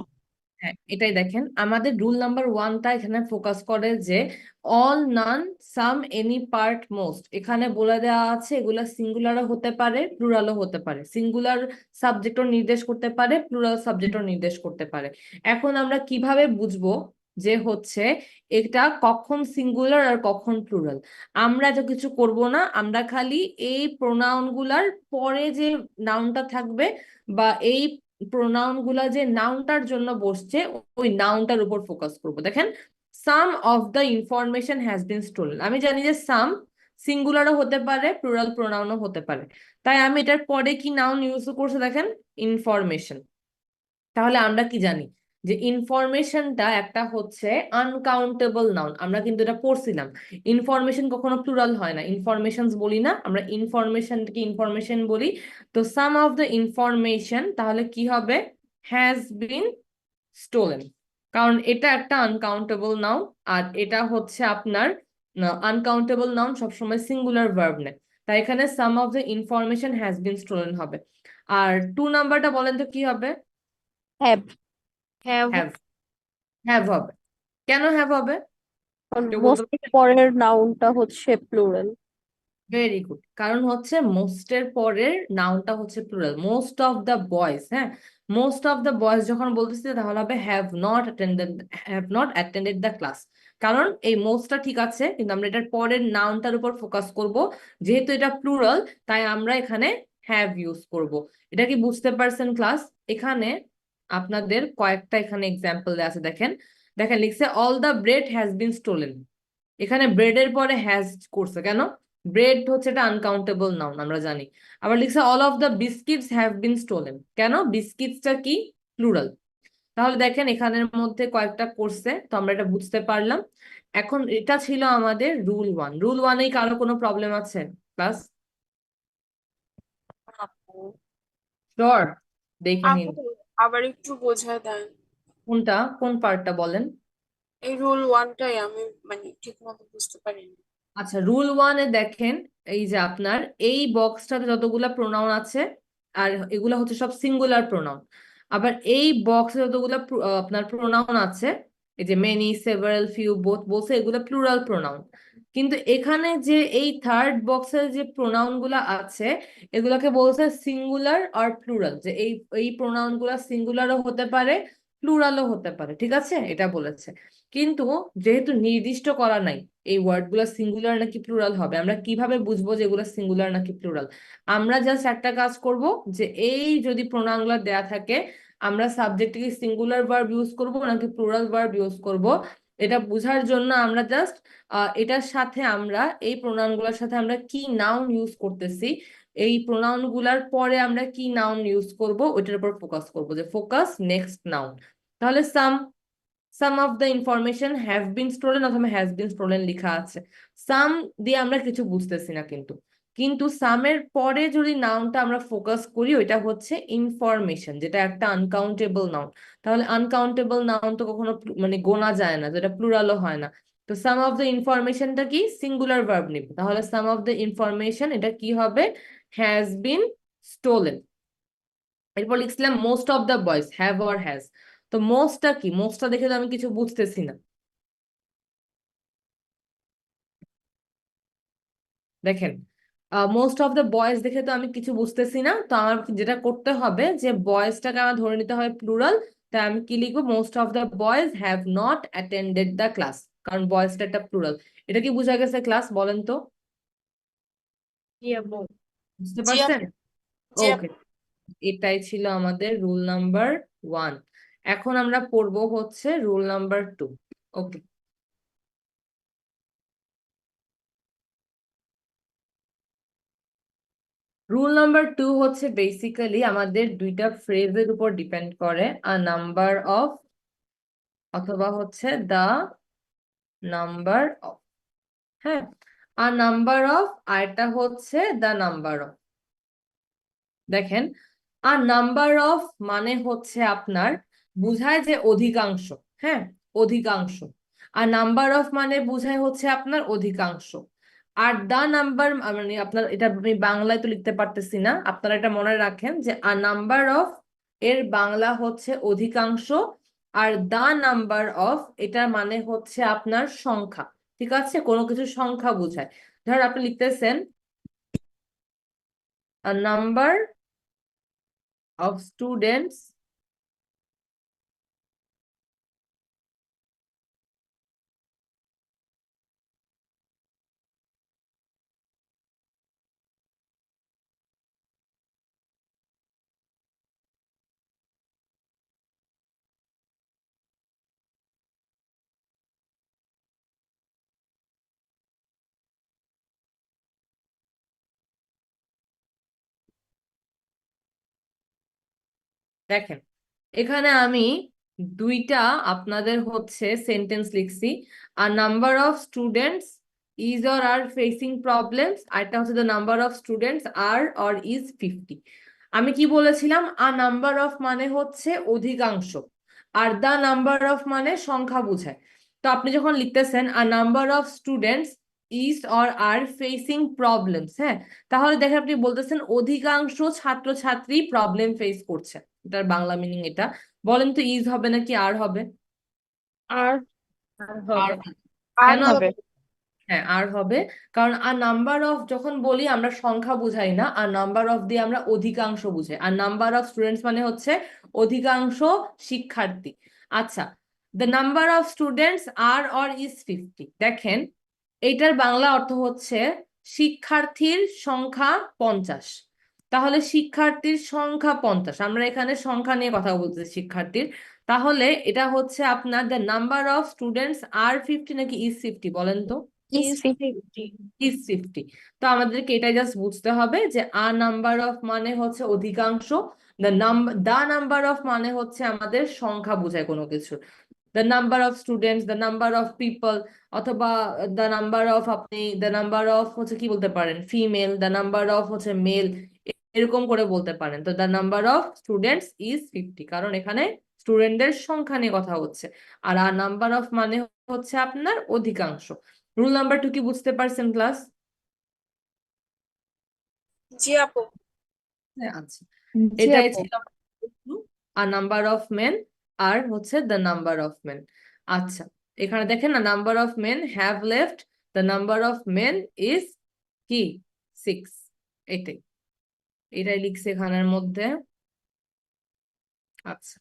Speaker 1: হ্যাঁ এটাই দেখেন, আমাদের রুল নাম্বার 1টা এখানে ফোকাস করে যে অল, নান, সাম, এনি, পার্ট, মোস্ট, এখানে বলে দেওয়া আছে এগুলা সিঙ্গুলারও হতে পারে, প্লুরালও হতে পারে, সিঙ্গুলার সাবজেক্টও নির্দেশ করতে পারে, প্লুরাল সাবজেক্টও নির্দেশ করতে পারে। এখন আমরা কিভাবে বুঝবো যে হচ্ছে এটা কখন সিঙ্গুলার আর কখন প্লুরাল? আমরা তো কিছু করব না, আমরা খালি এই প্রোনাউন গুলার পরে যে নাউনটা থাকবে বা এই প্রোনাউন গুলা যে নাউনটার জন্য বসছে ওই নাউনটার উপর ফোকাস করব। দেখেন some of the information has been stolen, আমি জানি যে সাম সিঙ্গুলারও হতে পারে, প্লুরাল প্রোনাউনও হতে পারে, তাই আমি এটার পরে কি নাউন ইউজ করছি, দেখেন ইনফরমেশন। তাহলে আমরা কি জানি যে ইনফরমেশনটা একটা হচ্ছে আনকাউন্টেবল নাউন, আমরা কিন্তু এটা পড়ছিলাম। ইনফরমেশন কখনো প্লুরাল হয় না, ইনফরমেশনস বলি না আমরা, ইনফরমেশনকে ইনফরমেশন বলি। তো সাম অফ দ্য ইনফরমেশন তাহলে কি হবে, হ্যাজ বিন স্টোলেন, কারণ এটা একটা আনকাউন্টেবল নাউন আর এটা হচ্ছে আপনার না, আনকাউন্টেবল নাউন সবসময় সিঙ্গুলার ভার্ব নেয়, তাই এখানে some of the information has been stolen হবে। আর 2 নাম্বারটা বলেন তো কি হবে?
Speaker 2: হ্যাভ।
Speaker 4: Have
Speaker 1: have. হ্যাভ হবে। কেন হ্যাভ হবে? কেউ বলতে
Speaker 2: মোস্ট পরের নাউনটা হচ্ছে প্লুরাল।
Speaker 1: ভেরি গুড, কারণ হচ্ছে মোস্টের পরের নাউনটা হচ্ছে plural, most of the boys. হ্যাঁ, মোস্ট অফ দ্য বয়েজ যখন বলতেছি তাহলে হবে have not attended the class. কারণ এই মোস্টটা ঠিক আছে, কিন্তু আমরা এটার পরের নাউনটার উপর ফোকাস করব, যেহেতু এটা প্লুরাল তাই আমরা এখানে হ্যাভ ইউজ করব। এটা কি বুঝতে পারছেন ক্লাস? এখানে আপনাদের কয়েকটা এখানে এক্সাম্পল দেওয়া আছে, দেখেন দেখেন লিখছে all the bread has been stolen. এখানে ব্রেডের পরে হ্যাজ করছে কেন? ব্রেড হচ্ছে এটা আনকাউন্টেবল নাউন আমরা জানি। আবার লিখছে all of the biscuits have been stolen. কেন? বিস্কিটসটা কি? প্লুরাল। তাহলে দেখেন এখানের মধ্যে কয়েকটা করছে, তো আমরা এটা বুঝতে পারলাম। এখন এটা ছিল আমাদের রুল 1। রুল 1-এই কারো কোনো প্রবলেম আছে ক্লাস?
Speaker 5: আপু
Speaker 1: শিওর? দেখে নিন
Speaker 5: আপু আবার একটু বোঝায় দেন।
Speaker 1: কোনটা, কোন পার্টটা বলেন।
Speaker 5: এই রুল 1টাই আমি মানে ঠিক মতো বুঝতে পারিনি।
Speaker 1: আচ্ছা, রুল 1-এ দেখেন এই যে আপনার এই বক্সটাতে যতগুলা প্রোনাউন আছে, আর এগুলা হচ্ছে সব সিঙ্গুলার প্রোনাউন। আবার এই বক্সে যতগুলা আপনার প্রোনাউন আছে, এই যে মেনি, সেভারাল, ফিউ, বোথ বলছে, এগুলো প্লুরাল প্রোনাউন। কিন্তু এখানে যে এই থার্ড বক্সের যে প্রোনাউন গুলা আছে, এগুলাকে বলছে সিঙ্গুলার আর প্লুরাল, যে এই এই প্রোনাউন গুলা সিঙ্গুলারও হতে পারে, প্লুরালও হতে পারে, ঠিক আছে, এটা বলেছে। কিন্তু যেহেতু নির্দিষ্ট করা নাই এই ওয়ার্ড গুলা সিঙ্গুলার নাকি প্লুরাল হবে, আমরা কিভাবে বুঝবো যে এগুলো সিঙ্গুলার নাকি প্লুরাল? আমরা জাস্ট একটা কাজ করব, যে এই যদি প্রোনাউন গুলা দেয়া থাকে, আমরা সাবজেক্টে কি সিঙ্গুলার ভার্ব ইউজ করব নাকি প্লুরাল ভার্ব ইউজ করব, এটা বোঝার জন্য আমরা জাস্ট এটার সাথে আমরা এই প্রোনাউন গুলার সাথে আমরা কি নাউন ইউজ করতেছি, এই প্রোনাউন গুলার পরে আমরা কি নাউন ইউজ করব ওইটার উপর ফোকাস করব, যে ফোকাস নেক্সট নাউন। তাহলে some of the information have been stolen অথবা has been stolen লেখা আছে। some দিয়ে আমরা কিছু বুঝতেছি না, কিন্তু কিন্তু সামের পরে যদি নাউনটা আমরা ফোকাস করি, ওইটা হচ্ছে ইনফরমেশন, যেটা একটা আনকাউন্টেবল নাউন। তাহলে আনকাউন্টেবল নাউন তো কখনো মানে গোনা যায় না, যেটা প্লুরালও হয় না। তো সাম অফ দ্য ইনফরমেশনটা কি? সিঙ্গুলার ভার্ব নিব, তাহলে সাম অফ দ্য ইনফরমেশন এটা কি হবে? Has been stolen. এরপর লিখছিলাম most of the boys, have or has. তো মোস্টটা কি? মোস্টটা দেখে তো আমি কিছু বুঝতেছি না। দেখেন মোস্ট অফ দ্য বয়েজ দেখে তো আমি কিছু বুঝতেছি না, তো আমার যেটা করতে হবে যে বয়েজটাকে আমার ধরে নিতে হবে প্লুরাল, তাই আমি কি লিখবো? Most of the boys have not attended the class, কারণ বয়েজটা একটা প্লুরাল। এটা কি বোঝা গেছে ক্লাস? বলেন তো, বুঝতে
Speaker 5: জি
Speaker 1: পারছেন?
Speaker 5: জি
Speaker 1: ওকে, এটাই ছিল আমাদের রুল নাম্বার 1। এখন আমরা পড়বো হচ্ছে রুল নাম্বার 2। ওকে, রুল নাম্বার 2 হচ্ছে বেসিক্যালি আমাদের দুইটা ফ্রেজের উপর ডিপেন্ড করে, আ নাম্বার অফ অথবা হচ্ছে দা নাম্বার অফ। হ্যাঁ, আ নাম্বার অফ আর এটা হচ্ছে দা নাম্বার অফ। দেখেন, আ নাম্বার অফ মানে হচ্ছে আপনার বুঝায় যে অধিকাংশ। হ্যাঁ, অধিকাংশ। আর নাম্বার অফ মানে বুঝায় হচ্ছে আপনার অধিকাংশ। আর দা নাম্বার মানে আপনার এটা আমি বাংলায় তো লিখতে পারতেছি না, আপনারা এটা মনে রাখেন যে আ নাম্বার অফ এর বাংলা হচ্ছে অধিকাংশ, আর দা নাম্বার অফ এটার মানে হচ্ছে আপনার সংখ্যা। ঠিক আছে, কোনো কিছু সংখ্যা বোঝায়। ধর আপনি লিখতেছেন a number of students দেখেন এখানে আমি দুইটা আপনাদের হচ্ছে সেন্টেন্স লিখছি, a number of students is or are facing problems, আর এটা হচ্ছে the number of students are or is 50। আমি কি বলেছিলাম? আ নাম্বার অফ মানে হচ্ছে অধিকাংশ, আর দ্য নাম্বার অফ মানে সংখ্যা বোঝায়। তো আপনি যখন লিখতেছেন a number of students is or are facing problems. হ্যাঁ, তাহলে দেখেন আপনি বলতেছেন অধিকাংশ ছাত্রছাত্রী প্রবলেম ফেস করছে, এটার বাংলা মিনিং এটা। বলেন তো ইজ হবে নাকি আর হবে?
Speaker 4: আর
Speaker 1: আর
Speaker 4: হবে
Speaker 1: কেন হবে? হ্যাঁ, আর হবে, কারণ আর নাম্বার অফ যখন বলি আমরা সংখ্যা বুঝাই না, আর নাম্বার অফ দিয়ে আমরা অধিকাংশ বুঝাই, আর নাম্বার অফ স্টুডেন্টস মানে হচ্ছে অধিকাংশ শিক্ষার্থী। আচ্ছা, the number of students are or is 50। দেখেন এইটার বাংলা অর্থ হচ্ছে শিক্ষার্থীর সংখ্যা 50। তাহলে শিক্ষার্থীর সংখ্যা 50, আমরা এখানে সংখ্যা নিয়ে কথা বলতেছি শিক্ষার্থীর। তাহলে এটা হচ্ছে আপনার দ্য নাম্বার অফ স্টুডেন্টস আর 50 নাকি ইজ 50 বলেন তো?
Speaker 4: is 50
Speaker 1: is 50। তো আমাদেরকে এটাই জাস্ট বুঝতে হবে যে আ নাম্বার অফ মানে হচ্ছে অধিকাংশ, দা নাম্বার অফ মানে হচ্ছে আমাদের সংখ্যা বোঝায় কোনো কিছু। The number of students, the number of people, অথবা দ্য নাম্বার অফ, আপনি দ্য নাম্বার অফ হচ্ছে কি বলতে পারেন ফিমেল, দ্য নাম্বার অফ হচ্ছে মেল, এরকম করে বলতে পারেন। তো the number of students is 50, কারণ এখানে স্টুডেন্টদের সংখ্যা নিয়ে কথা হচ্ছে। আর নাম্বার অফ মানে হচ্ছে আপনার অধিকাংশ। রুল নাম্বার 2 কি বুঝতে পারছেন ক্লাস?
Speaker 5: জি আপু।
Speaker 1: আচ্ছা,
Speaker 4: জি
Speaker 1: এটাই
Speaker 4: আপু।
Speaker 1: ছিল a number of men are হচ্ছে দ্য নাম্বার অফ মেন। আচ্ছা, এখানে দেখেন না, number of men have left, the number of men is কি 6। এটাই এটাই লিখছে এখানের মধ্যে। আচ্ছা,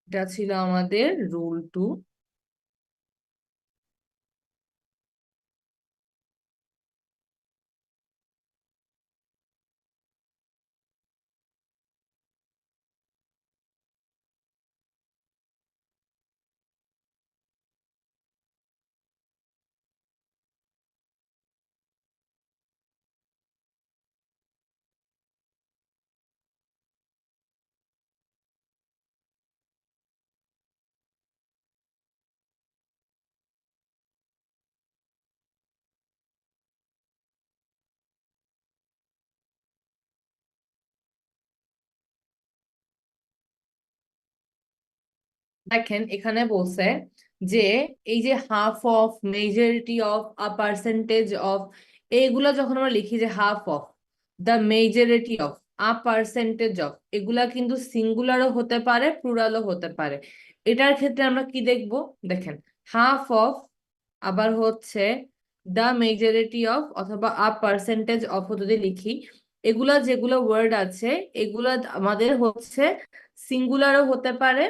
Speaker 1: এটা ছিল আমাদের রুল 2। দেখেন এখানে বলছে যে এই যে half of, majority of, a percentage of, এইগুলা যখন আমরা লিখি যে half of, the majority of, a percentage of, এগুলা কিন্তু সিঙ্গুলারও হতে পারে প্লুরালও হতে পারে। এটার ক্ষেত্রে আমরা কি দেখব? দেখেন হাফ অফ, আবার হচ্ছে দ্য মেজরিটি অফ অথবা আ পার্সেন্টেজ অফ যদি লিখি, এগুলা যেগুলো ওয়ার্ড আছে এগুলা আমাদের হচ্ছে সিঙ্গুলারও হতে পারে,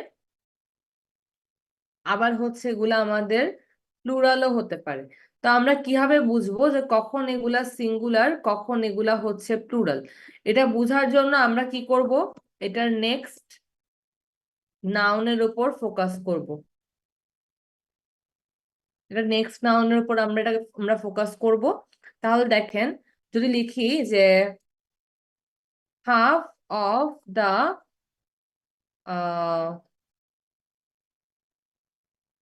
Speaker 1: আবার হচ্ছে এগুলা আমাদের প্লুরালও হতে পারে। তো আমরা কিভাবে বুঝবো যে কখন এগুলা সিঙ্গুলার কখন এগুলা হচ্ছে প্লুরাল? এটা বোঝার জন্য আমরা কি করব, এটার নেক্সট নাউনের উপর ফোকাস করব। এটা নেক্সট নাউনের উপর আমরা ফোকাস করব। তাহলে দেখেন যদি লিখি যে হাফ অফ দা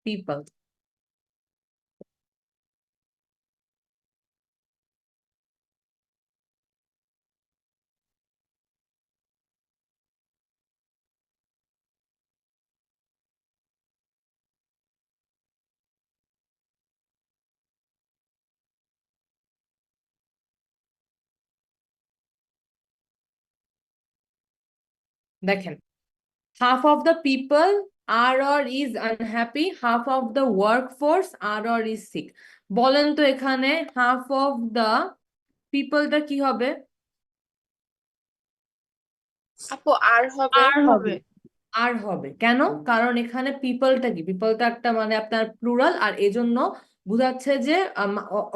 Speaker 1: পিপল, দেখেন half of the people are or is unhappy, half of the workforce are or is sick। বলেন তো এখানে half of the people টা কি হবে?
Speaker 5: আপু আর হবে।
Speaker 4: আর হবে
Speaker 1: আর হবে কেন? কারণ এখানে পিপলটা কি, পিপলটা একটা মানে আপনার প্লুরাল, আর এজন্য বোঝাচ্ছে যে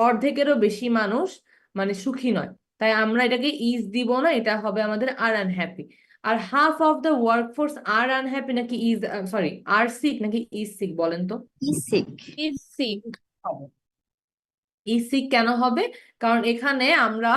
Speaker 1: অর্ধেকেরও বেশি মানুষ মানে সুখী নয়, তাই আমরা এটাকে ইজ দিব না, এটা হবে আমাদের আর আনহ্যাপি। আর half of the workforce are unhappy নাকি ইজ, সরি আর সিক নাকি ইজ সিক বলেন তো?
Speaker 4: is sick
Speaker 1: ই সিক কেন হবে? কারণ এখানে আমরা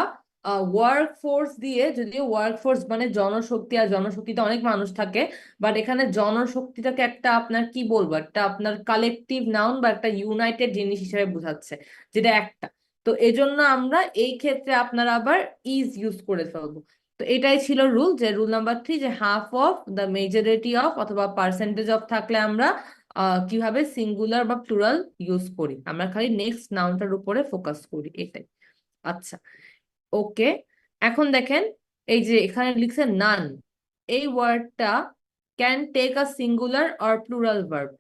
Speaker 1: ওয়ার্ক ফোর্স দিয়ে, যদিও ওয়ার্ক ফোর্স মানে জনশক্তি, আর জনশক্তিতে অনেক মানুষ থাকে, বাট এখানে জনশক্তিটাকে একটা আপনার কি বলবো, একটা আপনার কালেকটিভ নাউন বা একটা ইউনাইটেড জিনিস হিসেবে বোঝাচ্ছে, যেটা একটা। তো এজন্য আমরা এই ক্ষেত্রে আপনার আবার ইজ ইউজ করে ফেলবো। তো এটাই ছিল রুল, যে রুল নাম্বার 3, যে half of, the majority of অথবা পার্সেন্টেজ অফ থাকলে আমরা কিভাবে সিঙ্গুলার বা প্লুরাল ইউজ করি, আমরা খালি নেক্সট নাউনটার উপরে ফোকাস করি, এটাই। আচ্ছা, ওকে। এখন দেখেন এই যে এখানে লিখছে নান, এই ওয়ার্ডটা can take a singular or plural verb.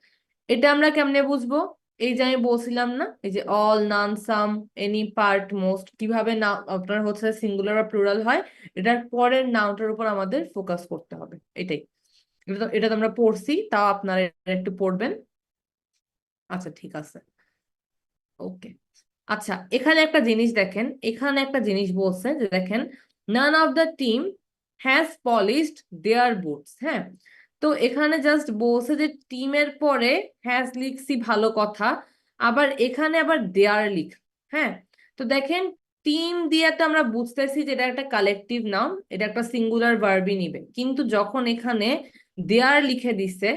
Speaker 1: এটা আমরা কেমনে বুঝবো? এই যে আমি বলছিলাম না, এই যে অল, নান, সাম, এনি, পার্ট, মোস্ট, কিভাবে না আপনার হচ্ছে সিঙ্গুলার বা প্লুরাল হয়, এটার পরের নাউনটার উপর আমাদের ফোকাস করতে হবে, এটাই। এটা তো আমরা পড়ছি, তাও আপনারা একটু পড়বেন। আচ্ছা, ঠিক আছে, ওকে। আচ্ছা, এখানে একটা জিনিস দেখেন, এখানে একটা জিনিস বলছে যে দেখেন, none of the team has polished their boots. হ্যাঁ, তো এখানে জাস্ট বলছে যে টিমের পরে হ্যাজ লিখছি, ভালো কথা, আবার এখানে আবার দেয়ার লিখ। হ্যাঁ, তো দেখেন টিম দিয়ে তো আমরা বুঝতেছি যে এটা একটা কালেকটিভ নাউন, এটা একটা সিঙ্গুলার ভার্বই নিবে, কিন্তু যখন এখানে দেয়ার লিখে দিছে,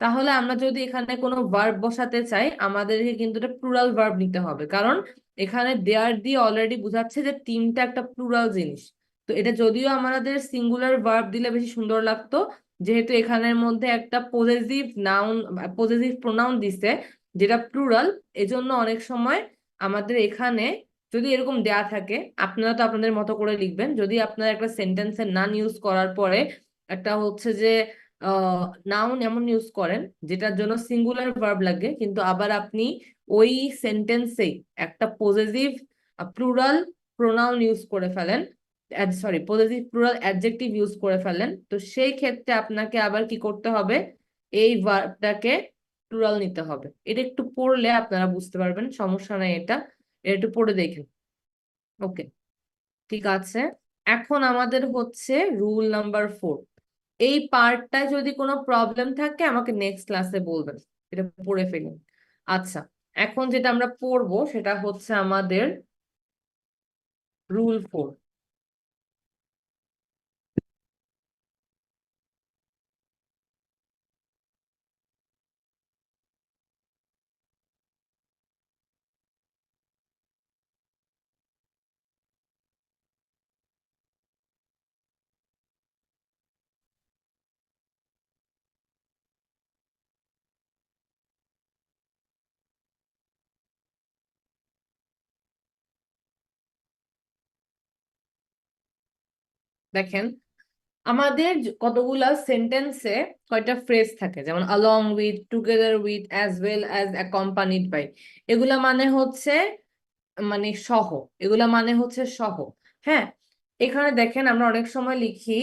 Speaker 1: তাহলে আমরা যদি এখানে কোনো ভার্ব বসাতে চাই, আমাদেরকে কিন্তু এটা প্লুরাল ভার্ব নিতে হবে, কারণ এখানে দেয়ার দিয়ে অলরেডি বোঝাচ্ছে যে টিমটা একটা প্লুরাল জিনিস। তো এটা যদিও আমাদের সিঙ্গুলার ভার্ব দিলে বেশি সুন্দর লাগতো, যেহেতু এখানের মধ্যে একটা পজেসিভ নাউন, পজেসিভ প্রোনাউন দিছে যেটা প্লুরাল, এজন্য অনেক সময় আমাদের এখানে যদি এরকম দেয়া থাকে, আপনারা তো আপনাদের মতো করে লিখবেন, যদি আপনারা একটা সেন্টেন্সের নান ইউজ করার পরে একটা হচ্ছে যে নাউন এমন ইউজ করেন যেটার জন্য সিঙ্গুলার ভার্ব লাগে, কিন্তু আবার আপনি ওই সেন্টেন্সেই একটা পজেসিভ প্লুরাল প্রোনাউন ইউজ করে ফেলেন, sorry possessive plural adjective use করে ফেলেন, তো সেই ক্ষেত্রে আপনাকে আবার কি করতে হবে, এই ভার্বটাকে প্লুরাল নিতে হবে। এটা একটু পড়লে আপনারা বুঝতে পারবেন, সমস্যা নাই, এটা একটু পড়ে দেখেন। ওকে, ঠিক আছে। এখন আমাদের হচ্ছে রুল নাম্বার 4। এই পার্টটায় যদি কোনো প্রবলেম থাকে আমাকে নেক্সট ক্লাসে বলবেন, এটা পড়ে ফেলুন। আচ্ছা, এখন যেটা আমরা পড়বো সেটা হচ্ছে আমাদের রুল 4। দেখেন আমাদের কতগুলা সেন্টেন্সে কয়টা ফ্রেজ থাকে, যেমন along with, together with, as well as, accompanied by, এগুলা মানে হচ্ছে মানে সহ, এগুলা মানে হচ্ছে সহ। হ্যাঁ, এখানে দেখেন আমরা অনেক সময় লিখি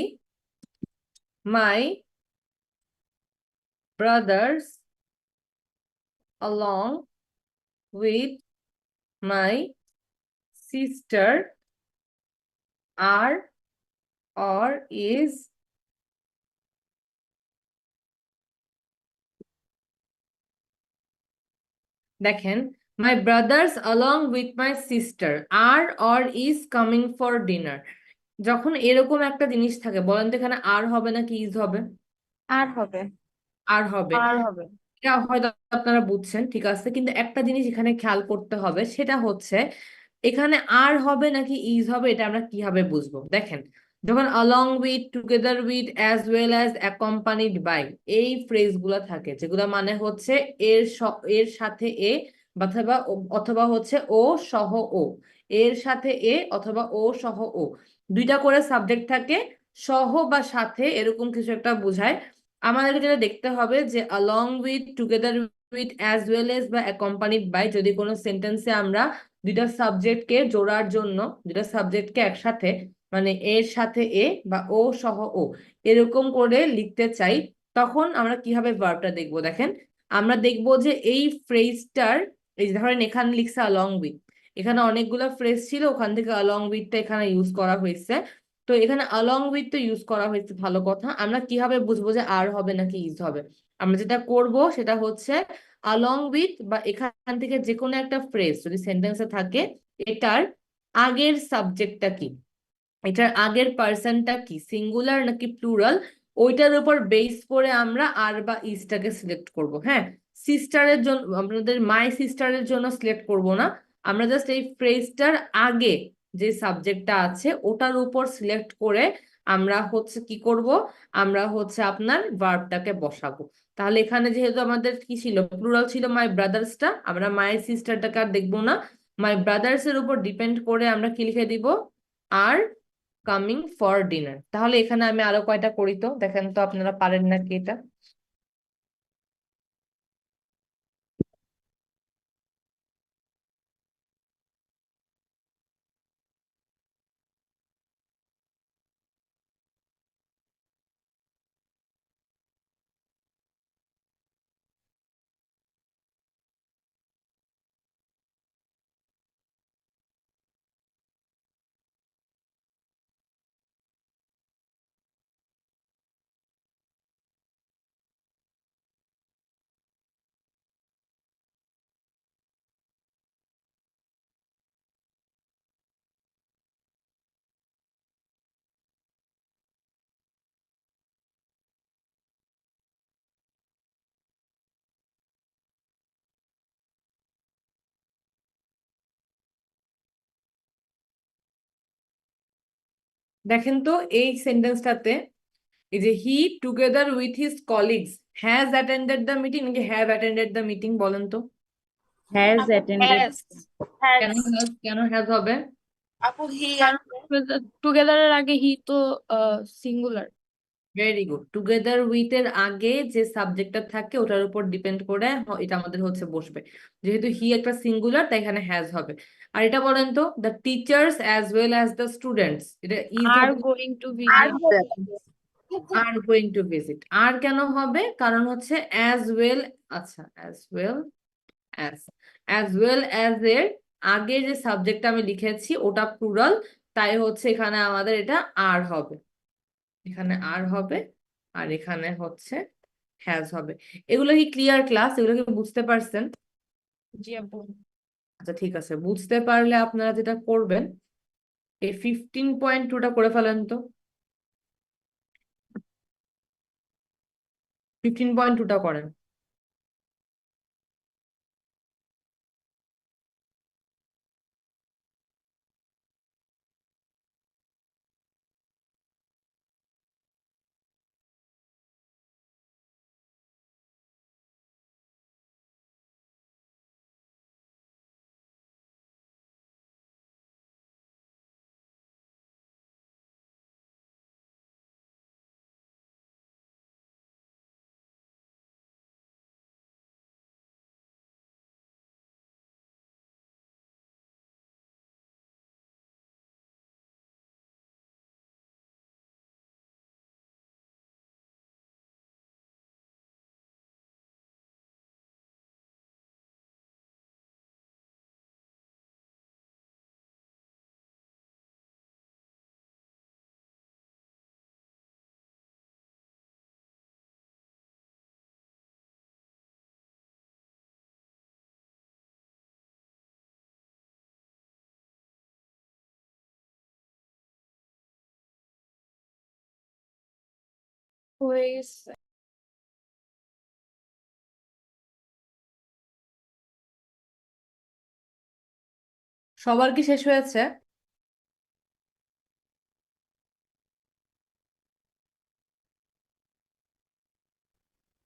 Speaker 1: my brothers along with my sister are or is, দেখেন my brothers along with my sister are or is coming for dinner। যখন এরকম একটা জিনিস থাকে, বলেন তো এখানে আর হবে নাকি ইজ হবে?
Speaker 2: আর হবে।
Speaker 1: আর হবে।
Speaker 2: আর হবে।
Speaker 1: এটা হয়তো আপনারা বুঝছেন, ঠিক আছে, কিন্তু একটা জিনিস এখানে খেয়াল করতে হবে, সেটা হচ্ছে এখানে আর হবে নাকি ইজ হবে, এটা আমরা কিভাবে বুঝবো? দেখেন যখন along with, together with, as well as, accompanied by, এই ফ্রেজ গুলা থাকে, যেগুলা মানে হচ্ছে এর সাথে এ, অথবা অথবা হচ্ছে ও সহ ও, এর সাথে এ অথবা ও সহ ও, দুইটা করে সাবজেক্ট থাকে, সহ বা সাথে এরকম কিছু একটা বোঝায়। আমাদেরকে যেটা দেখতে হবে যে along with, together with, as well as বা accompanied by, যদি কোনো সেন্টেন্সে আমরা দুইটা সাবজেক্টকে জোড়ার জন্য, দুইটা সাবজেক্টকে একসাথে মানে এর সাথে এ বা ও সহ ও এরকম করে লিখতে চাই, তখন আমরা কিভাবে ভার্বটা দেখবো? দেখেন আমরা দেখবো যে এই ফ্রেজটার, এই যে ধরেন এখানে লিখছে along with, এখানে অনেকগুলো ফ্রেজ ছিল, ওখান থেকে along with-টা এখানে ইউজ করা হয়েছে। তো এখানে along with তো ইউজ করা হয়েছে, ভালো কথা। আমরা কিভাবে বুঝবো যে আর হবে নাকি ইজ হবে? আমরা যেটা করব সেটা হচ্ছে along with বা এখান থেকে যে কোনো একটা ফ্রেজ যদি সেন্টেন্সে থাকে, এটার আগের সাবজেক্টটা কি, এটার আগের পার্সনটা কি, সিঙ্গুলার নাকি প্লুরাল, ওইটার উপর বেস করে আমরা আর বা ইজটাকে সিলেক্ট করব। হ্যাঁ, সিস্টারের জন্য, আপনাদের মাই সিস্টারের জন্য সিলেক্ট করব না, আমরা জাস্ট এই ফ্রেজটার আগে যে সাবজেক্টটা আছে ওটার উপর সিলেক্ট করে আমরা হচ্ছে কি করব, আমরা হচ্ছে আপনার ভার্বটাকে বসাবো। তাহলে এখানে যেহেতু আমাদের কি ছিল, প্লুরাল ছিল মাই ব্রাদার্সটা, আমরা মাই সিস্টারটাকে আর দেখবো না, মাই ব্রাদার্স এর উপর ডিপেন্ড করে আমরা কি লিখে দিব, আর কামিং ফর ডিনার। তাহলে এখানে আমি আরো কয়টা করি তো, দেখেন তো আপনারা পারেন নাকি এটা। দেখেন তো এই সেন্টেন্সটাতে, এই যে he together with his colleagues has attended the meeting নাকি হ্যাভ অ্যাটেন্ডেড দ্য মিটিং, বলেন তো।
Speaker 7: Has
Speaker 5: আপু
Speaker 7: attended.
Speaker 5: has
Speaker 1: কেন has, কেন হ্যাজ হবে?
Speaker 5: আপু হি
Speaker 4: কারণ টুগেদারের আগে হি তো সিঙ্গুলার।
Speaker 1: Very good. টুগেদার উইথ এর আগে যে সাবজেক্টটা থাকে ওটার উপর ডিপেন্ড করে এটা আমাদের হচ্ছে বসবে। যেহেতু হি একটা সিঙ্গুলার তাই এখানে হ্যাজ হবে। আর এটা বলেন তো, the teachers as well as the students, এটা ইজ
Speaker 4: আর
Speaker 1: হবে,
Speaker 4: গোয়িং টু
Speaker 5: আর
Speaker 4: ভিজিট।
Speaker 1: আর গোয়িং টু ভিজিট। আর কেন হবে, কারণ হচ্ছে অ্যাজ ওয়েল, আচ্ছা অ্যাজ ওয়েল অ্যাজ এর আগে যে সাবজেক্টটা আমি লিখেছি ওটা প্লুরাল, তাই হচ্ছে এখানে আমাদের এটা আর হবে, এখানে আর হবে, আর এখানে হচ্ছে হ্যাজ হবে। এগুলো কি ক্লিয়ার ক্লাস? এগুলো কি বুঝতে পারছেন?
Speaker 4: জি আপু।
Speaker 1: আচ্ছা ঠিক আছে, বুঝতে পারলে আপনারা যেটা করবেন, এই 15.2টা করে ফেলেন তো। 15.2টা করেন।
Speaker 4: হয়েছে।
Speaker 1: সবার কি শেষ হয়েছে?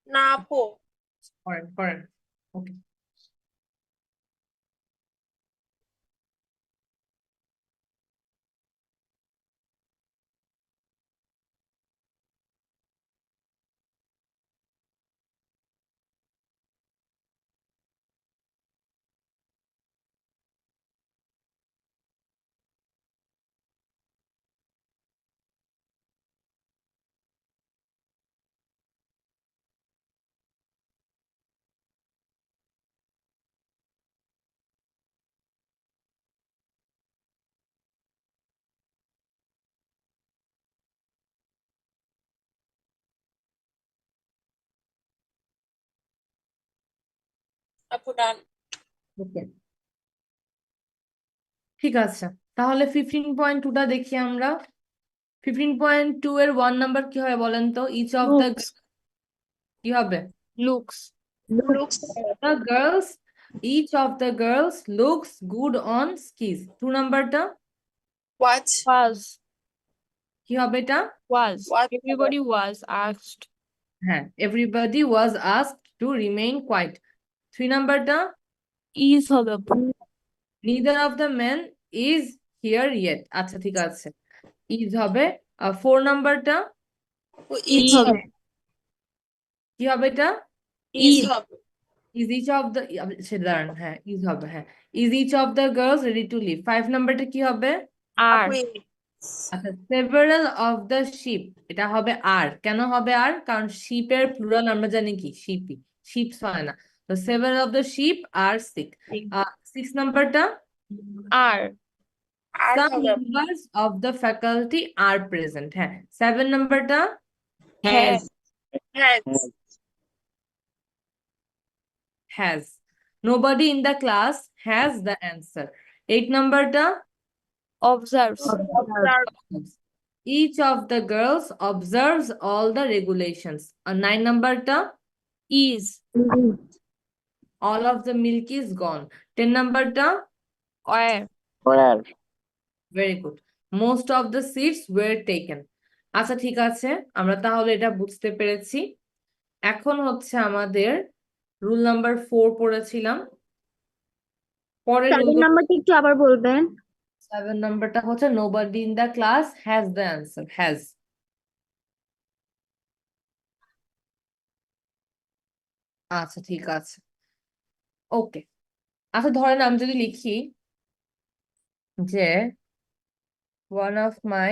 Speaker 5: না আপু
Speaker 1: করেন করেন, ওকে।
Speaker 5: আপু ডান
Speaker 1: ওকে ঠিক আছে, তাহলে 15.2টা দেখি আমরা। 15.2 এর 1 নাম্বার কি হয় বলেন তো? Each of the,
Speaker 4: looks.
Speaker 1: কি হবে?
Speaker 4: Looks.
Speaker 5: looks
Speaker 1: The girls, each of the girls looks good on skis। 2 নাম্বারটা
Speaker 5: watch
Speaker 4: ওয়াজ।
Speaker 1: কি হবে এটা?
Speaker 4: ওয়াজ।
Speaker 5: What?
Speaker 4: এভরিবডি ওয়াজ আস্কড
Speaker 1: হ্যাঁ, everybody was asked to remain quiet. 3 নাম্বারটা
Speaker 4: ইজ হবে আপু।
Speaker 1: neither of the men is here yet. আচ্ছা ঠিক আছে, is হবে। 4 নাম্বারটা
Speaker 5: ইজ
Speaker 7: Is
Speaker 5: হবে,
Speaker 1: কি হবে এটা?
Speaker 5: ইজ হবে।
Speaker 1: is each of the সেটা দাঁড়ান, হ্যাঁ is হবে, হ্যাঁ is each of the girls ready to leave? 5 নাম্বারটা কি হবে?
Speaker 4: আর
Speaker 5: আপু
Speaker 1: আচ্ছা several of the sheep, এটা হবে আর। কেন হবে আর? কারণ sheep-এর প্লুরাল আমরা জানি কি sheepy, sheeps হয় না। তো several of the sheep are sick। 6 নাম্বারটা
Speaker 4: আর
Speaker 5: আর
Speaker 1: some
Speaker 5: হবে আপু।
Speaker 1: members of the faculty are present। হ্যাঁ, 7 নাম্বারটা
Speaker 7: has
Speaker 5: হ্যাঁ,
Speaker 1: has, nobody in the class has the answer। 8 নাম্বারটা
Speaker 4: observes
Speaker 1: observes, each of the girls observes all the regulations। আর 9 নাম্বারটা
Speaker 4: is
Speaker 1: all of the milk is gone। 10 নাম্বারটা
Speaker 4: war
Speaker 6: where
Speaker 1: very good, most of the seats were taken। আচ্ছা ঠিক আছে, আমরা তাহলে এটা বুঝতে পেরেছি। এখন হচ্ছে আমাদের রুল নাম্বার 4 পড়েছিলাম, পরের রুল
Speaker 2: 7 নাম্বারটা একটু আবার বলবেন।
Speaker 1: 7 নাম্বারটা হচ্ছে nobody in the class has the answer, has। আচ্ছা ঠিক আছে, ওকে। আচ্ছা ধরেন আমি যদি লিখি যে one of my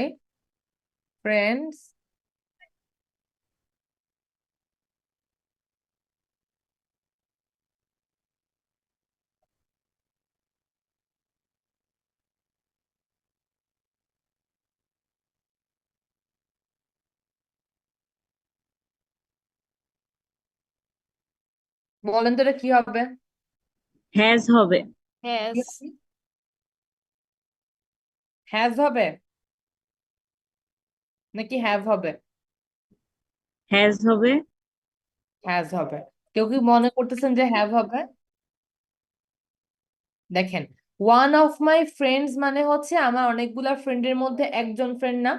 Speaker 1: friends বলেন তো এটা কি হবে?
Speaker 7: has হবে
Speaker 4: হ্যাজ
Speaker 1: হ্যাজ হবে নাকি হ্যাভ হবে?
Speaker 7: has হবে
Speaker 1: হ্যাজ হবে। কেউ কি মনে করতেছেন যে হ্যাভ হবে? দেখেন, ওয়ান অফ মাই ফ্রেন্ডস মানে হচ্ছে আমার অনেকগুলা ফ্রেন্ডের মধ্যে একজন ফ্রেন্ড না,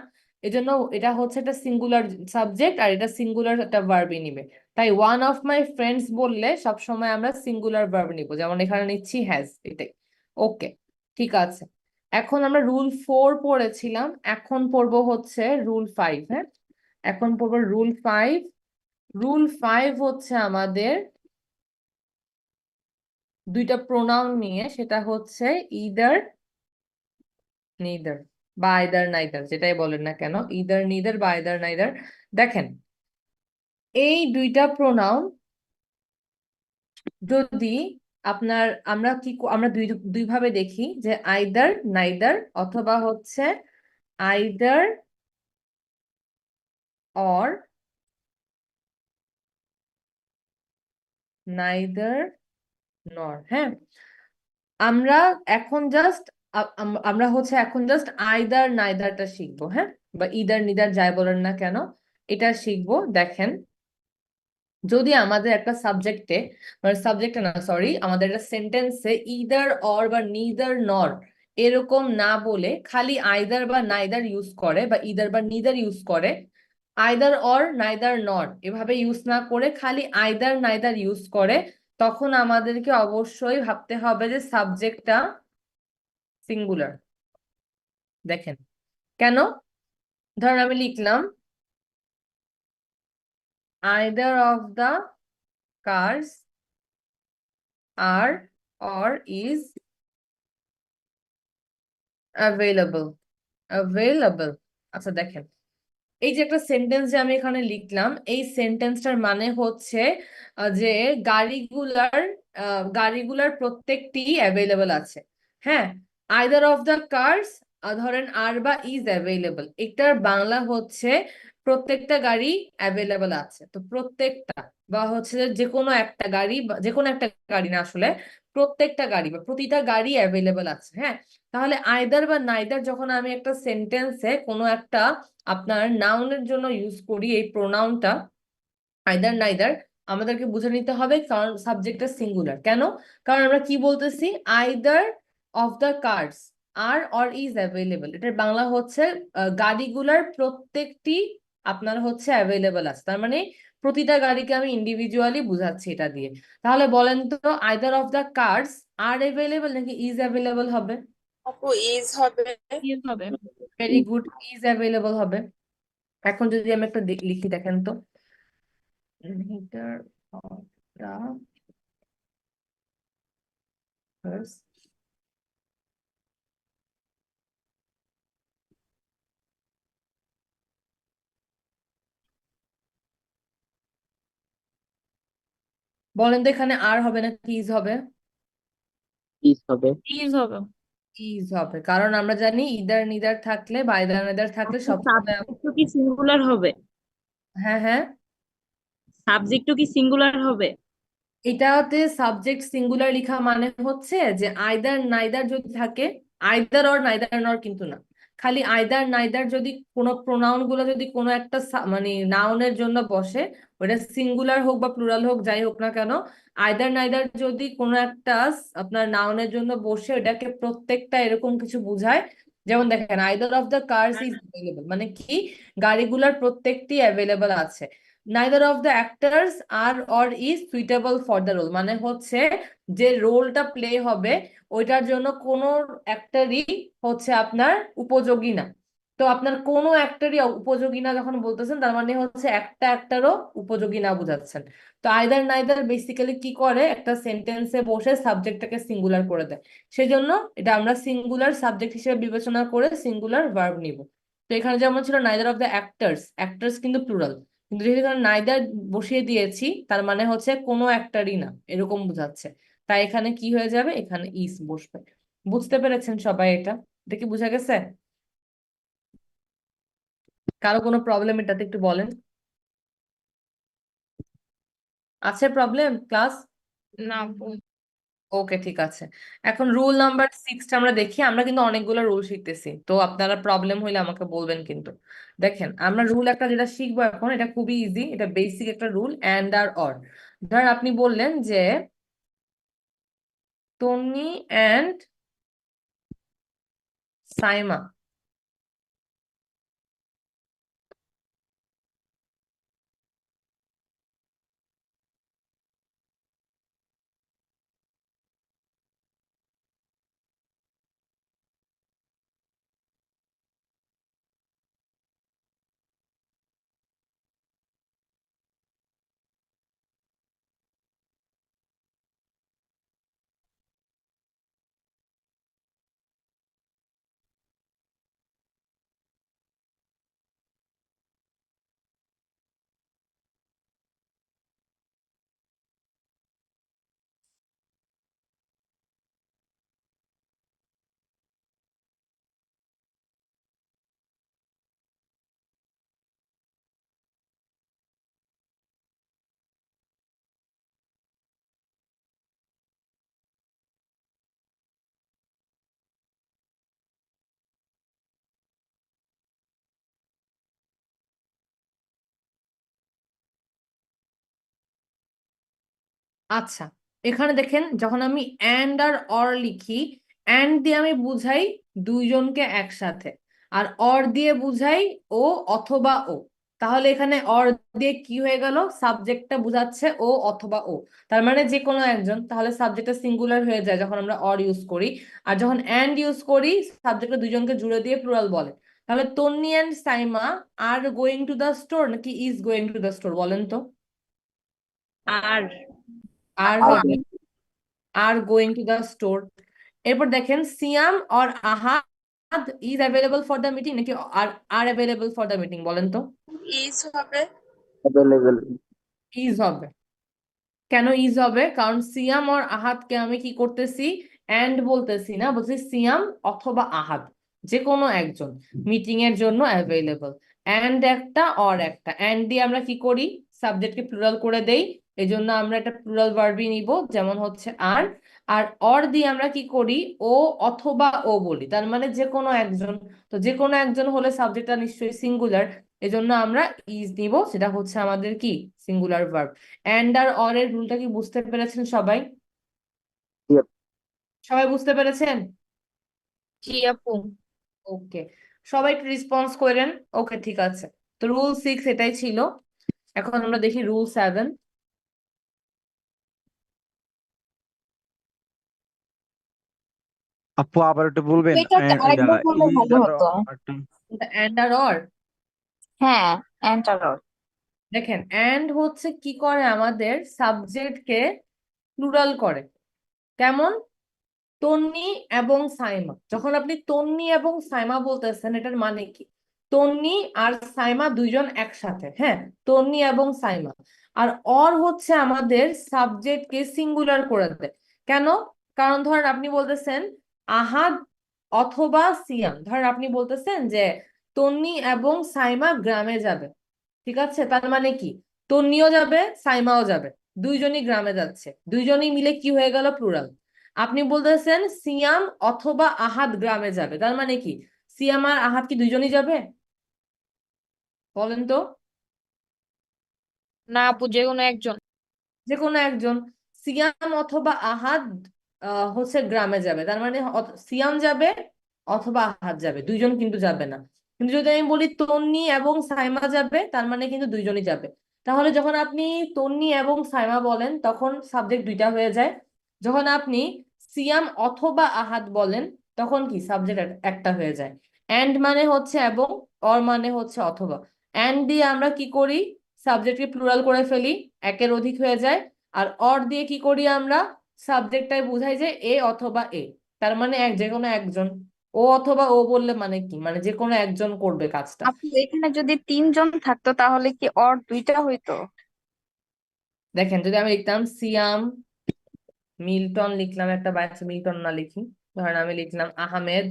Speaker 1: এজন্য এটা হচ্ছে একটা সিঙ্গুলার সাবজেক্ট আর এটা সিঙ্গুলার একটা ভার্বই নিবে। তাই ওয়ান অফ মাই ফ্রেন্ডস বললে সবসময় আমরা সিঙ্গুলার ভার্ব নিব, যেমন এখানে নিচ্ছি হ্যাজ, এটাই। ওকে ঠিক আছে, এখন আমরা রুল 4 পড়েছিলাম, এখন পড়বো হচ্ছে রুল 5। হ্যাঁ, এখন পড়বো রুল 5। রুল 5 হচ্ছে আমাদের দুইটা প্রোনাউন নিয়ে, সেটা হচ্ছে ইদার নেইদার বা আইদার নাইদার, যেটাই বলেন না কেন, ইদার নিদার বা আইদার নাইদার। দেখেন এই দুইটা প্রোনাউন যদি আপনার আমরা দুই ভাবে দেখি, যে আইদার নাইদার অথবা হচ্ছে আইদার অর নাইদার নর। হ্যাঁ, আমরা এখন জাস্ট আমরা হচ্ছে এখন জাস্ট আইদার নাইদারটা শিখবো। হ্যাঁ, বা ইদার নিদার যাই বলেন না কেন এটা শিখবো। দেখেন, যদি আমাদের একটা সাবজেক্টে, মানে সাবজেক্টে না সরি, আমাদের একটা সেন্টেন্সে ইদার অর বা নিদার নর এরকম না বলে খালি আইদার বা নাইদার ইউজ করে, বা ইদার বা নিদার ইউজ করে, আইদার অর নাইদার নর এভাবে ইউজ না করে খালি আইদার নাইদার ইউজ করে, তখন আমাদেরকে অবশ্যই ভাবতে হবে যে সাবজেক্টটা সিঙ্গুলার। দেখেন কেন, ধরেন আমি লিখলাম either of the cars are or is available। আচ্ছা দেখেন, এই যে একটা সেন্টেন্স যে আমি এখানে লিখলাম, এই সেন্টেন্সটার মানে হচ্ছে যে গাড়িগুলার প্রত্যেকটি অ্যাভেলেবল আছে। হ্যাঁ, আইদার অফ দ্য কার্স ধরেন আর বা ইজ অ্যাভেলেবল, এটার বাংলা হচ্ছে প্রত্যেকটা গাড়ি অ্যাভেলেবল আছে। তো প্রত্যেকটা বা হচ্ছে যে কোনো একটা গাড়ি, যে কোনো একটা গাড়ি না, আসলে প্রত্যেকটা গাড়ি বা প্রতিটা গাড়ি অ্যাভেলেবল আছে। হ্যাঁ, তাহলে আইদার বা নাইদার যখন আমি একটা সেন্টেন্সে কোনো একটা আপনার নাউনের জন্য ইউজ করি, এই প্রোনাউনটা আইদার নাইদার, আমাদেরকে বুঝে নিতে হবে কারণ সাবজেক্টটা সিঙ্গুলার। কেন? কারণ আমরা কি বলতেছি, either of the cars are or is available, এটার বাংলা হচ্ছে গাড়িগুলার প্রত্যেকটি আপনার হচ্ছে অ্যাভেলেবল আছে। তার মানে প্রতিটা গাড়িকে আমি ইন্ডিভিজুয়ালি বুঝাচ্ছি এটা দিয়ে। তাহলে বলেন তো, either of the cars are available নাকি ইজ অ্যাভেলেবল হবে?
Speaker 5: আপু ইজ হবে।
Speaker 4: ইজ হবে।
Speaker 1: ভেরি গুড, ইজ অ্যাভেলেবল হবে। এখন যদি আমি একটা লিখি, দেখেন তো, neither of the cars বলেন তো এখানে আর হবে না ইজ হবে?
Speaker 6: ইজ হবে।
Speaker 4: ইজ হবে।
Speaker 1: ইজ হবে, কারণ আমরা জানি ইদার নিদার থাকলে বা ইদার নিদার থাকলে সবসময়
Speaker 7: সাবজেক্টও কি সিঙ্গুলার হবে?
Speaker 1: হ্যাঁ হ্যাঁ,
Speaker 7: সাবজেক্টও কি সিঙ্গুলার হবে?
Speaker 1: এটাতে সাবজেক্ট সিঙ্গুলার লেখা মানে হচ্ছে যে আইদার নাইদার যদি থাকে, আইদার অর নাইদার নর কিন্তু না, খালি আইদার নাইদার যদি কোনো প্রোনাউন গুলো যদি কোনো একটা মানে নাউনের জন্য বসে, ওটা সিঙ্গুলার হোক বা প্লুরাল হোক যাই হোক না কেন, আইদার নাইদার যদি কোনো একটা আপনার নাউনের জন্য বসে, ওটাকে প্রত্যেকটা এরকম কিছু বোঝায়। যেমন দেখেন, either of the cars is available মানে কি, গাড়িগুলোর প্রত্যেকটি অ্যাভেলেবল আছে। neither of the actors are or is suitable for the role মানে হচ্ছে যে রোলটা প্লে হবে ওইটার জন্য কোনো অ্যাক্টরই হচ্ছে আপনার উপযোগী না। তো আপনার কোনো অ্যাক্টরই উপযোগী না যখন বলতেছেন, তার মানে হচ্ছে একটা অ্যাক্টরও উপযোগী না বুঝাচ্ছেন। তো আইদার নাইদার বেসিক্যালি কি করে, একটা সেন্টেন্সে বসে সাবজেক্টটাকে সিঙ্গুলার করে দেয়। সেজন্য এটা আমরা সিঙ্গুলার সাবজেক্ট হিসেবে বিবেচনা করে সিঙ্গুলার ভার্ব নিব। তো এখানে যেমন ছিল neither of the actors, actors কিন্তু প্লুরাল, কিন্তু যেহেতু এখানে নাইদার বসিয়ে দিয়েছি তার মানে হচ্ছে কোনো একটারই না এরকম বোঝাচ্ছে। তাই এখানে কি হয়ে যাবে, এখানে ইস বসবে। বুঝতে পেরেছেন সবাই? এটা এটা কি বোঝা গেছে? কারো কোনো প্রবলেম এটাতে একটু বলেন। আছে প্রবলেম ক্লাস?
Speaker 4: না আপু।
Speaker 1: ওকে ঠিক আছে। এখন রুল নাম্বার 6 আমরা দেখি। আমরা কিন্তু অনেকগুলো রুল শিখতেছি, তো আপনারা প্রবলেম হইলে আমাকে বলবেন কিন্তু। দেখেন, আমরা রুল একটা যেটা শিখবো এখন, এটা খুবই ইজি, এটা বেসিক একটা রুল, অ্যান্ড আর অর। ধর আপনি বললেন যে তন্নি অ্যান্ড সাইমা। আচ্ছা, এখানে দেখেন, যখন আমি অ্যান্ড আর অর লিখি, অ্যান্ড দিয়ে আমি বুঝাই দুইজনকে একসাথে, আর অর দিয়ে বুঝাই ও অথবা ও। তাহলে এখানে অর দিয়ে কি হয়ে গেল, সাবজেক্টটা বুঝাচ্ছে ও অথবা ও, তার মানে যে কোনো একজন। তাহলে সাবজেক্টটা সিঙ্গুলার হয়ে যায় যখন আমরা অর ইউজ করি। আর যখন অ্যান্ড ইউজ করি, সাবজেক্টটা দুইজনকে জুড়ে দিয়ে প্লুরাল বলে। তাহলে Tonni and Saima are going to the store নাকি is going to the store বলেন তো?
Speaker 7: আর
Speaker 1: আর হবে, are going to the store. এরপর দেখেন, সিয়াম আর Ahad is available for the meeting নাকি are available for the meeting বলেন তো?
Speaker 5: ইজ হবে।
Speaker 6: অ্যাভেলেবেল।
Speaker 1: ইজ হবে। কেন ইজ হবে? কারণ সিয়াম আর আহাদকে আমি কি করতেছি, অ্যান্ড বলতেছি না, বলছি সিয়াম অথবা আহাদ, যে কোনো একজন মিটিং এর জন্য অ্যাভেলেবল। অ্যান্ড একটা অর একটা, অ্যান্ড দিয়ে আমরা কি করি, সাবজেক্টকে প্লুরাল করে দেই, এই জন্য আমরা একটা প্লুরাল ভার্বই নিব, যেমন হচ্ছে আর। আর অর দিয়ে আমরা কি করি, ও অথবা ও বলি, তার মানে যে কোনো একজন। তো যে কোনো একজন হলে সাবজেক্টটা নিশ্চয়ই সিঙ্গুলার, এজন্য আমরা ইজ নিব, সেটা হচ্ছে আমাদের কি singular verb. And are or এর রুলটা কি বুঝতে পেরেছেন সবাই?
Speaker 6: Yep.
Speaker 1: সবাই বুঝতে পেরেছেন?
Speaker 4: জি আপু।
Speaker 1: ওকে, সবাই একটু রেসপন্স করেন। ওকে ঠিক আছে, তো রুল 6 এটাই ছিল। এখন আমরা দেখি রুল 7।
Speaker 8: আপু আবার একটু বলবেন
Speaker 2: এটা আরেকবার বললে ভালো হতো।
Speaker 1: And are or.
Speaker 2: হ্যাঁ, এন্টার।
Speaker 1: দেখেন এন্ড হচ্ছে কি করে, আমাদের সাবজেক্টকে প্লুরাল করে। কেমন? তন্নি এবং সাইমা। যখন আপনি তন্নি এবং সাইমা বলতেছেন, এটার মানে কি? তন্নি আর সাইমা দুইজন একসাথে, হ্যাঁ, তন্নি এবং সাইমা। আর অর হচ্ছে আমাদের সাবজেক্টকে সিঙ্গুলার করে দেয়। কেন? কারণ ধরেন আপনি বলতেছেন আহাদ অথবা সিয়াম। ধরেন আপনি বলতেছেন যে তন্নি এবং সাইমা গ্রামে যাবে, ঠিক আছে? তার মানে কি? তন্নিও যাবে, সাইমাও যাবে, দুইজনই গ্রামে যাচ্ছে, দুইজনই মিলে কি হয়ে গেল? প্লুরাল। আপনি বলতেছেন সিয়াম অথবা আহাদ গ্রামে যাবে, তার মানে কি? সিয়াম আর আহাদ কি দুইজনই যাবে? বলেন তো।
Speaker 4: না আপু, যে কোনো একজন।
Speaker 1: যে কোনো একজন। সিয়াম অথবা আহাদ হচ্ছে গ্রামে যাবে, তার মানে সিয়াম যাবে অথবা আহাদ যাবে, দুইজন কিন্তু যাবে না। কিন্তু যদি আমি বলি তন্নি এবং সাইমা যাবে, তার মানে কিন্তু দুইজনই যাবে। তাহলে যখন আপনি তন্নি এবং সাইমা বলেন তখন সাবজেক্ট দুইটা হয়ে যায়। যখন আপনি সিয়াম অথবা আহাদ বলেন তখন কি সাবজেক্ট একটা হয়ে যায়। এন্ড মানে হচ্ছে এবং, অর মানে হচ্ছে অথবা। এন্ড দিয়ে আমরা কি করি? সাবজেক্টকে প্লুরাল করে ফেলি, একের অধিক হয়ে যায়। আর অর দিয়ে কি করি আমরা? সাবজেক্টটাই বুঝাই যে এ অথবা এ, তার মানে যে কোনো একজন। ও অথবা ও বললে মানে কি? মানে যে কোনো একজন করবে কাজটা।
Speaker 2: আপু এখানে যদি 3 জন থাকতো তাহলে কি অর 2টা হইতো?
Speaker 1: দেখেন যদি আমি লিখতাম সিয়াম মিল্টন, লিখলাম একটা বাচ্চা মিল্টন না লিখি, ধরেন আমি লিখলাম আহমেদ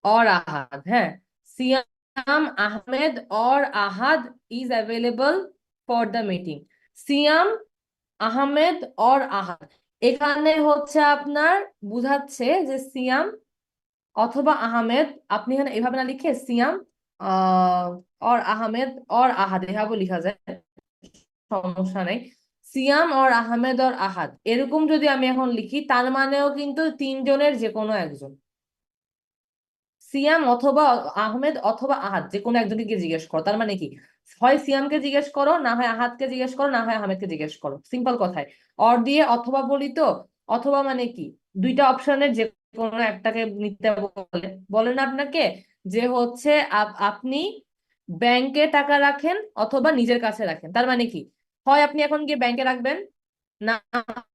Speaker 1: और आहद, है सियाम अहमद और Ahad is available for the meeting. Siam Ahmed और আহাদ, এখানে হচ্ছে আপনার বুঝাচ্ছে যে সিয়াম অথবা আহমেদ। আপনি এখানে এভাবে না লিখে সিয়াম আহ और আহমেদ और আহাদ এভাবে লিখা যায়, সমস্যা নেই। সিয়াম और আহমেদ और আহাদ এরকম যদি আমি এখন লিখি, তার মানেও কিন্তু তিনজনের যে কোনো একজন। সিয়াম অথবা আহমেদ অথবা আহাদ যে কোনো একজনকে জিজ্ঞেস করো, তার মানে কি? হয় সিয়ামকে জিজ্ঞেস করো, না হয় আহাদকে জিজ্ঞেস করো, না হয় আহমেদকে জিজ্ঞেস করো, সিম্পল কথায়। অর দিয়ে অথবা বলি তো, অথবা মানে কি? দুইটা অপশনের যে কোনো একটাকে নিতে বলে। বলেন আপনাকে যে হচ্ছে আপনি ব্যাংকে টাকা রাখেন অথবা নিজের কাছে রাখেন, তার মানে কি? হয় আপনি এখন গিয়ে ব্যাংকে রাখবেন, না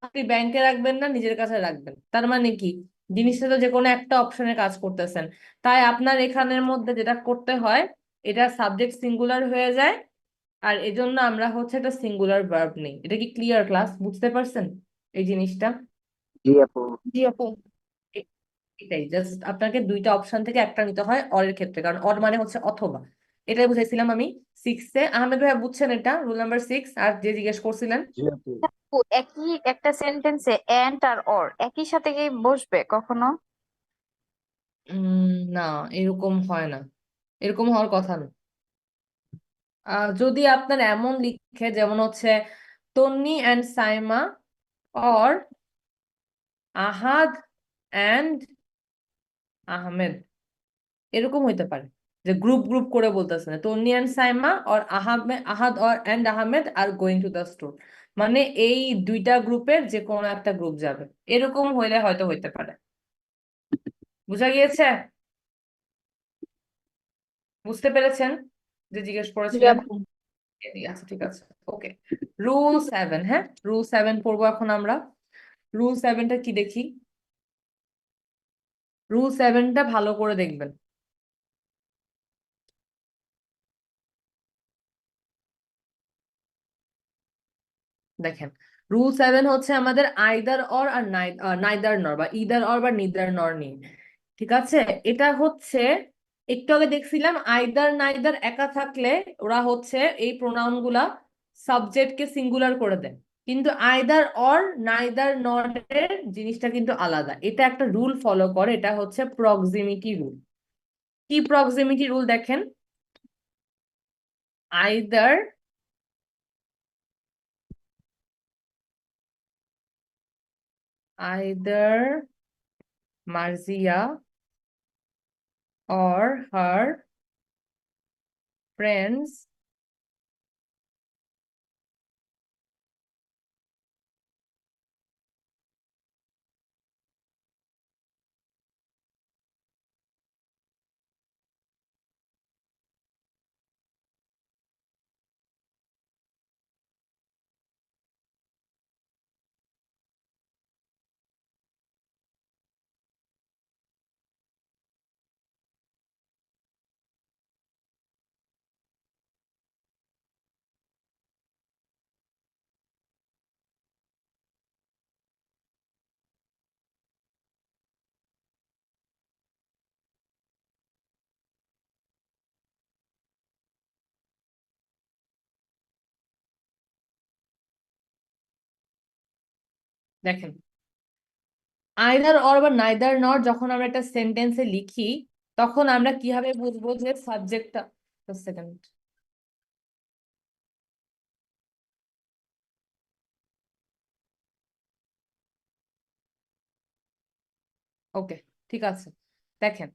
Speaker 1: আপনি ব্যাংকে রাখবেন না নিজের কাছে রাখবেন, তার মানে কি? জিনিসটা তো যে কোনো একটা অপশনে কাজ করতেছেন। তাই আপনার এখানের মধ্যে যেটা করতে হয়, এটা সাবজেক্ট সিঙ্গুলার হয়ে যায়, আর এজন্য আমরা হচ্ছে একটা সিঙ্গুলার ভার্ব নেই। এটা কি ক্লিয়ার? ক্লাস বুঝতে পারছেন এই জিনিসটা?
Speaker 6: জি আপু।
Speaker 4: জি আপু।
Speaker 1: এ- এটাই, জাস্ট আপনাকে দুইটা অপশন থেকে একটা নিতে হয় অরের ক্ষেত্রে, কারণ অর মানে হচ্ছে অথবা। এটাই বুঝাইছিলাম আমি 6-এ। আহমেদ ভাইয়া বুঝছেন এটা? Rule number 6। আর যে জিজ্ঞেস করছিলেন,
Speaker 6: জি আপু।
Speaker 2: আপু একই একটা সেন্টেন্সে এন্ড আর অর একই সাথে কি বসবে কখনো?
Speaker 1: না এরকম হয় না, এরকম হওয়ার কথা না। যদি আপনার এমন লিখে যেমন হচ্ছে Tonni and Saima or Ahad and Ahmed, এরকম হইতে পারে যে গ্রুপ গ্রুপ করে বলতেছে না, Tonni and Saima or Ahad or and Ahmed are going to the store, মানে এই দুইটা গ্রুপের যে কোনো একটা গ্রুপ যাবে, এরকম হইলে হয়তো হইতে পারে। বুঝা গিয়েছে? বুঝতে পেরেছেন যে জিজ্ঞেস
Speaker 2: জি
Speaker 1: করেছিলেন?
Speaker 2: আপু।
Speaker 1: আচ্ছা ঠিক আছে, ওকে। রুল 7, হ্যাঁ রুল 7 পড়বো এখন আমরা। রুল 7টা কি দেখি? রুল 7টা ভালো করে দেখবেন। দেখেন রুল 7 হচ্ছে আমাদের আইদার অর আর নাইদার নর, বা ইদার অর বা নিদার নর নিয়ে, ঠিক আছে? এটা হচ্ছে একটু আগে দেখছিলাম আইদার নাইদার একা থাকলে ওরা হচ্ছে এই প্রোনাউন গুলা সাবজেক্টকে সিঙ্গুলার করে দেয়, কিন্তু আইদার অর নাইদার নর এর জিনিসটা কিন্তু আলাদা। এটা একটা রুল ফলো করে, এটা হচ্ছে প্রক্সিমিটি রুল। কি প্রক্সিমিটি রুল? দেখেন either Marjia or her friends দেখেন আইদার অর বা নাইদার নট যখন আমরা একটা সেন্টেন্সে লিখি তখন আমরা কিভাবে বুঝবো যে সাবজেক্টটা সেকেন্ড ওকে ঠিক আছে দেখেন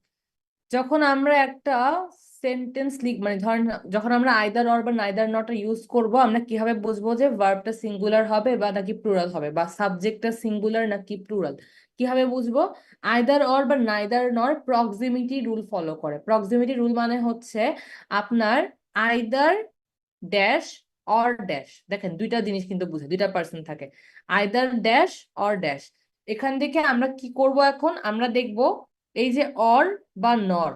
Speaker 1: যখন আমরা একটা সেন্টেন্স মানে ধরেন যখন আমরা আইদার অর বা নাইদার নট ইউজ করব আমরা কিভাবে বুঝবো যে ভার্বটা সিঙ্গুলার হবে বা নাকি প্লুরাল হবে বা সাবজেক্টটা সিঙ্গুলার নাকি প্লুরাল কিভাবে বুঝবো আইদার অর বা neither not proximity rule follow করে প্রক্সিমিটি রুল মানে হচ্ছে আপনার আইদার ড্যাশ অর ড্যাশ দেখেন দুইটা জিনিস কিন্তু বুঝে দুইটা পার্সন থাকে আইদার ড্যাশ অর ড্যাশ এখান থেকে আমরা কি করব এখন আমরা দেখব এই যে অর বা নর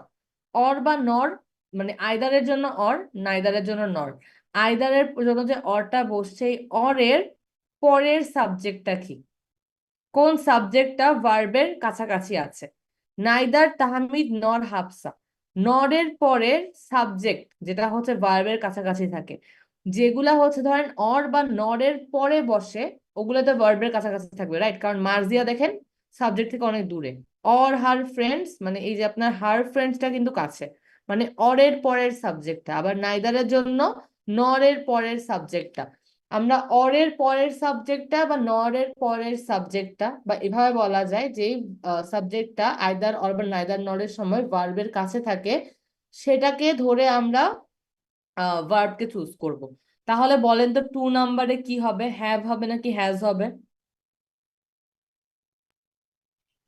Speaker 1: অর বা নর মানে আইদারের জন্য অর নাইদারের জন্য নর আইদারের জন্য যে অরটা বসছে এই অরের পরের সাবজেক্টটা কি কোন সাবজেক্টটা ভার্বের কাছাকাছি আছে নাইদার তাহমিদ নর হাফসা নরের পরের সাবজেক্ট যেটা হচ্ছে ভার্বের কাছাকাছি থাকে যেগুলা হচ্ছে ধরেন অর বা নরের পরে বসে ওগুলো তো ভার্বের কাছাকাছি থাকবে রাইট কারণ মার্জিয়া দেখেন সাবজেক্ট থেকে অনেক দূরে অর হার ফ্রেন্ডস মানে এই যে আপনার হার ফ্রেন্ডসটা কিন্তু কাছে মানে অরের পরের সাবজেক্টটা আবার নাইদারের জন্য নরের পরের সাবজেক্টটা আমরা অরের পরের সাবজেক্টটা বা নরের পরের সাবজেক্টটা বা এভাবে বলা যায় যে সাবজেক্টটা আইদার অর বা নাইদার নরের সময় ভার্বের কাছে থাকে সেটাকে ধরে আমরা ভার্বকে চুজ করব তাহলে বলেন তো 2 নাম্বারে কি হবে হ্যাভ হবে নাকি হ্যাজ হবে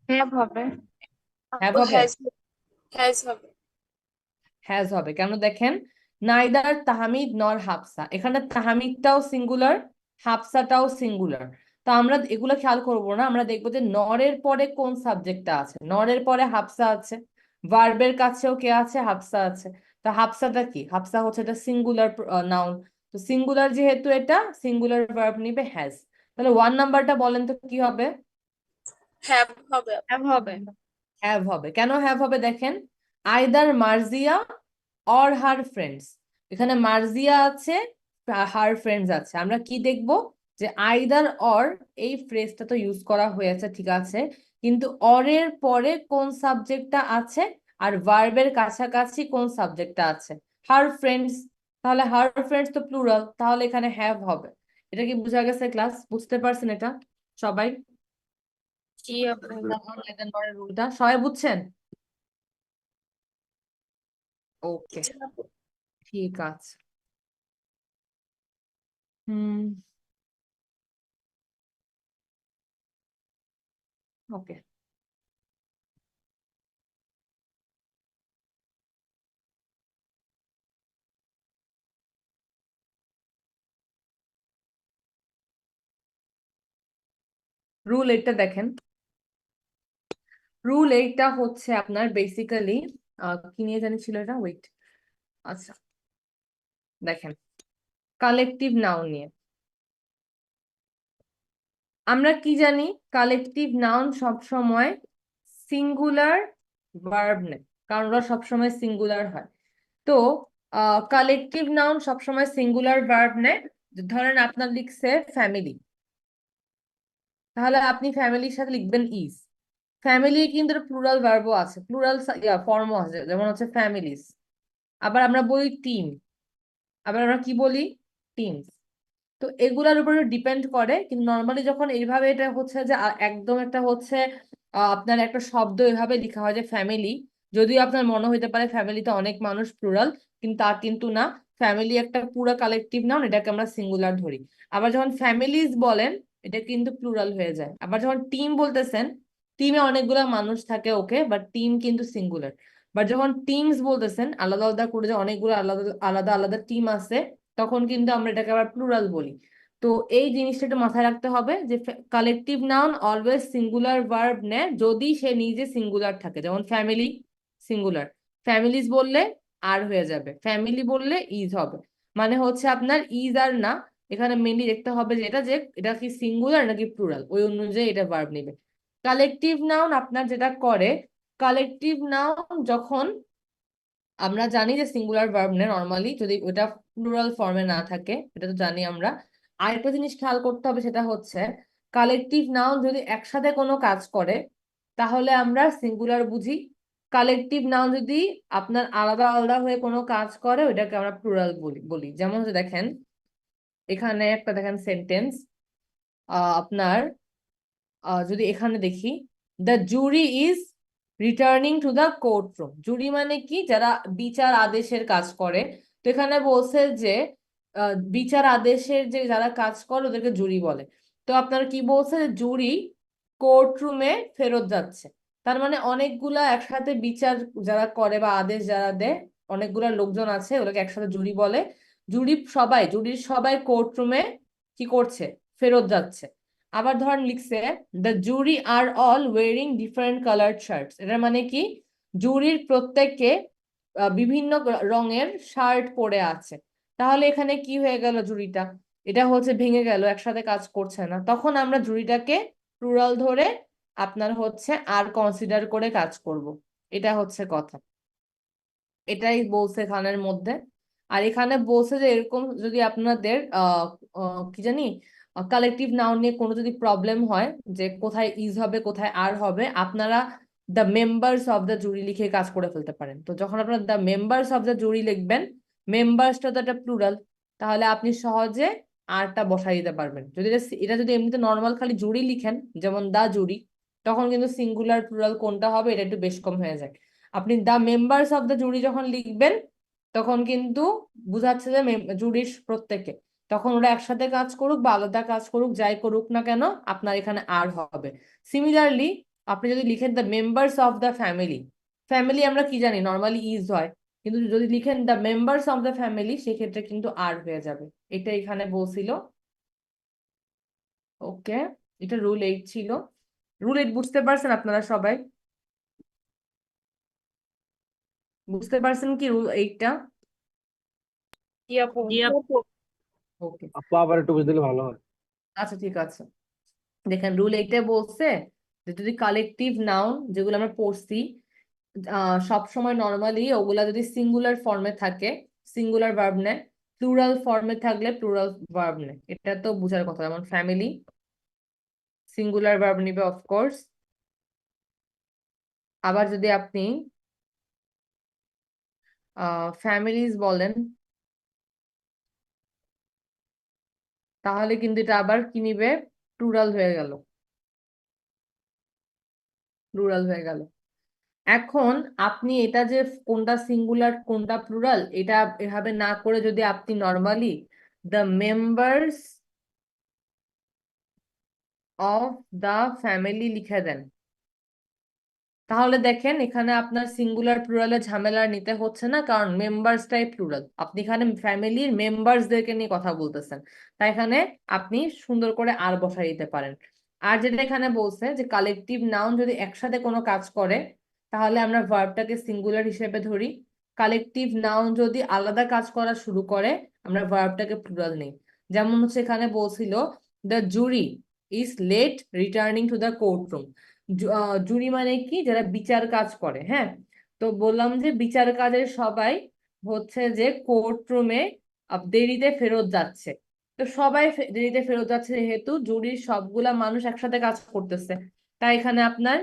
Speaker 2: হ্যাভ হবে।
Speaker 1: হ্যাভ
Speaker 5: আপু
Speaker 1: হবে
Speaker 5: হ্যাজ হবে।
Speaker 1: হ্যাজ হবে কেন দেখেন নাইদার তাহমিদ নর হাফসা এখানে তাহমিদটাও সিঙ্গুলার হাফসাটাও সিঙ্গুলার তো আমরা এগুলো খেয়াল করব না আমরা দেখবো যে নরের পরে কোন সাবজেক্টটা আছে নরের পরে হাফসা আছে ভার্বের কাছেও কে আছে হাফসা আছে তো হাফসাটা কি হাফসা হচ্ছে এটা সিঙ্গুলার নাউন তো সিঙ্গুলার যেহেতু এটা সিঙ্গুলার ভার্ব নিবে হ্যাজ তাহলে 1 নাম্বারটা বলেন তো কি হবে
Speaker 5: হ্যাভ হবে আপু।
Speaker 4: হ্যাভ হবে
Speaker 1: হ্যাভ হবে কেন হ্যাভ হবে দেখেন either Marjia or her friends এখানে মার্জিয়া আছে হার ফ্রেন্ডস আছে আমরা কি দেখব যে আইদার অর এই ফ্রেজটা তো ইউজ করা হয়েছে ঠিক আছে কিন্তু অরের পরে কোন সাবজেক্টটা আছে আর ভার্বের কাছাকাছি কোন সাবজেক্টটা আছে হার ফ্রেন্ডস তাহলে হার ফ্রেন্ডস তো প্লুরাল তাহলে এখানে হ্যাভ হবে এটা কি বোঝা গেছে ক্লাস বুঝতে পারছেন এটা সবাই
Speaker 4: জি আপু
Speaker 1: রুলটা সবাই বুঝছেন ওকে ঠিক আছে হুম ওকে রুল এইটটা দেখেন রুল এইটটা হচ্ছে আপনার বেসিক্যালি কি নিয়ে জানি ছিল এটা ওয়েট আচ্ছা দেখেন কালেকটিভ নাউন নিয়ে আমরা কি জানি কালেকটিভ নাউন সবসময় সিঙ্গুলার ভার্ব নেয় কারণ ওরা সবসময় সিঙ্গুলার হয় তো কালেকটিভ নাউন সবসময় সিঙ্গুলার ভার্ব নেয় ধরেন আপনার লিখছে ফ্যামিলি তাহলে আপনি ফ্যামিলির সাথে লিখবেন ইজ ফ্যামিলি কিন্তু প্লুরাল ভার্বও আছে প্লুরাল ফর্মও আছে যেমন হচ্ছে ফ্যামিলিজ আবার আমরা বলি টিম আবার আমরা কি বলি টিমস তো এগুলার উপরে ডিপেন্ড করে কিন্তু নর্মালি যখন এইভাবে এটা হচ্ছে যে একদম একটা হচ্ছে আপনার একটা শব্দ এভাবে লেখা হয় যে ফ্যামিলি যদিও আপনার মনে হইতে পারে ফ্যামিলিতে অনেক মানুষ প্লুরাল কিন্তু তা কিন্তু না ফ্যামিলি একটা পুরো কালেকটিভ নাউন এটাকে আমরা সিঙ্গুলার ধরি আবার যখন ফ্যামিলিজ বলেন এটা কিন্তু প্লুরাল হয়ে যায় আবার যখন টিম বলতেছেন টিমে অনেকগুলা মানুষ থাকে ওকে বাট টিম কিন্তু সিঙ্গুলার বাট যখন টিমস বলতেছেন আলাদা আলাদা করে যে অনেকগুলো আলাদা আলাদা আলাদা টিম আছে তখন কিন্তু আমরা এটাকে আবার প্লুরাল বলি তো এই জিনিসটা একটু মাথায় রাখতে হবে যে collective noun always singular verb নেয় যদি সে নিজে সিঙ্গুলার থাকে যেমন ফ্যামিলি সিঙ্গুলার ফ্যামিলিজ বললে আর হয়ে যাবে ফ্যামিলি বললে ইজ হবে মানে হচ্ছে আপনার ইজ আর না এখানে মেনলি দেখতে হবে যে এটা কি সিঙ্গুলার নাকি প্লুরাল ওই অনুযায়ী এটা ভার্ব নেবে কালেকটিভ নাউন আপনার যেটা করে কালেকটিভ নাউন যখন আমরা জানি যে সিঙ্গুলার ভার্ব নেই নর্মালি যদি ওটা প্লুরাল ফর্মে না থাকে এটা তো জানি আমরা আরেকটা জিনিস খেয়াল করতে হবে সেটা হচ্ছে কালেকটিভ নাউন যদি একসাথে কোনো কাজ করে তাহলে আমরা সিঙ্গুলার বুঝি। কালেকটিভ নাউন যদি আপনার আলাদা আলাদা হয়ে কোনো কাজ করে ওইটাকে আমরা প্লুরাল বলি। যেমন হচ্ছে দেখেন এখানে একটা দেখেন সেন্টেন্স আপনার যদি এখানে দেখি, the jury is returning to the court room. Jury মানে কি? যারা বিচার আদেশের কাজ করে। তো এখানে বলছে যে বিচার আদেশের যে যারা কাজ করে ওদেরকে জুরি বলে। তো আপনারা কি বলছে? যে জুরি কোর্ট রুমে ফেরত যাচ্ছে। তার মানে অনেকগুলা একসাথে বিচার যারা করে বা আদেশ যারা দেয়, অনেকগুলা লোকজন আছে, ওগুলোকে একসাথে জুরি বলে। জুরির সবাই কোর্ট রুমে কি করছে? ফেরত যাচ্ছে। আবার ধরেন লিখছে the jury are all wearing different coloured shirts. এটা মানে কি? জুরির প্রত্যেকে বিভিন্ন রঙের শার্ট পরে আছে। তাহলে এখানে কি হয়ে গেল? জুরিটা এটা হচ্ছে ভেঙে গেল, একসাথে কাজ করছে না। তখন আমরা জুরিটাকে প্লুরাল ধরে আপনার হচ্ছে আর কনসিডার করে কাজ করব। এটা হচ্ছে কথা। এটাই বলছে এখানের মধ্যে। আর এখানে বলছে যে এরকম যদি আপনাদের কি জানি কালেকটিভ নাউন নিয়ে কোনো যদি প্রবলেম হয় যে কোথায় ইজ হবে কোথায় আর হবে, আপনারা দ্য মেম্বার্স অফ দ্য জুরি লিখে কাজ করে ফেলতে পারেন। তো যখন আপনারা দ্য মেম্বার্স অফ দ্য জুরি লিখবেন, মেম্বার্সটা তো একটা প্লুরাল, তাহলে আপনি সহজে আরটা বসাই দিতে পারবেন। যদি এটা যদি এমনিতে নর্মাল খালি জুরি লিখেন যেমন দা জুরি, তখন কিন্তু সিঙ্গুলার প্লুরাল কোনটা হবে এটা একটু বেশ কম হয়ে যায়। আপনি দ্য মেম্বার্স অফ দ্য জুরি যখন লিখবেন তখন কিন্তু বুঝাচ্ছে যে জুরির প্রত্যেকে, তখন ওরা একসাথে কাজ করুক বা আলাদা কাজ করুক, যাই করুক না কেন আপনার এখানে আর হবে। সিমিলারলি আপনি যদি লিখেন the members of the family, family আমরা কি জানি নর্মালি ইজ হয়, কিন্তু যদি লিখেন the members of the family সেক্ষেত্রে কিন্তু আর হয়ে যাবে। এটা এখানে বলছিল। ওকে, এটা রুল 8 ছিল। রুল 8 বুঝতে পারছেন আপনারা সবাই? বুঝতে পারছেন কি রুল 8টা?
Speaker 5: জি আপু।
Speaker 7: জি আপু।
Speaker 1: ওকে,
Speaker 6: আপু আবার একটু বুঝে দিলে ভালো হয়।
Speaker 1: আচ্ছা ঠিক আছে। দেখেন রুল 8 বলছে যে যদি কালেকটিভ নাউন যেগুলো আমরা পড়ছি সব সময় নর্মালি ওগুলা যদি সিঙ্গুলার ফর্মে থাকে সিঙ্গুলার ভার্ব নেয়, প্লুরাল ফর্মে থাকলে প্লুরাল ভার্ব নেয়। এটা তো বোঝার কথা। যেমন ফ্যামিলি সিঙ্গুলার ভার্ব নিবে অফকোর্স। আবার যদি আপনি ফ্যামিলিজ বলেন তাহলে কিন্তু এটা আবার কি নিবে? প্লুরাল হয়ে গেল, প্লুরাল হয়ে গেল। এখন আপনি এটা যে কোনটা সিঙ্গুলার কোনটা প্লুরাল এটা এভাবে না করে যদি আপনি normally the members of the family লিখে দেন, তাহলে দেখেন এখানে আপনার সিঙ্গুলার প্লুরালে ঝামেলা নিতে হচ্ছে না, কারণ মেম্বার্সটাই প্লুরাল। আপনি এখানে ফ্যামিলির মেম্বার্সদেরকে নিয়ে কথা বলতেছেন, তাই এখানে আপনি সুন্দর করে আর বসাই দিতে পারেন। আর যেটা এখানে বলছে যে কালেকটিভ নাউন যদি একসাথে কোনো কাজ করে তাহলে আমরা ভার্বটাকে সিঙ্গুলার হিসেবে ধরি। কালেকটিভ নাউন যদি আলাদা কাজ করা শুরু করে আমরা ভার্বটাকে প্লুরাল নেই। যেমন হচ্ছে এখানে বলছিল the jury is late returning to the court room. Jury মানে কি? যারা বিচার কাজ করে। হ্যাঁ, তো বললাম যে বিচার কাজের সবাই হচ্ছে যে কোর্ট রুমে দেরিতে ফেরত যাচ্ছে। তো সবাই দেরিতে ফেরত যাচ্ছে যেহেতু জুরির সবগুলা মানুষ একসাথে কাজ করতেছে, তাই এখানে আপনার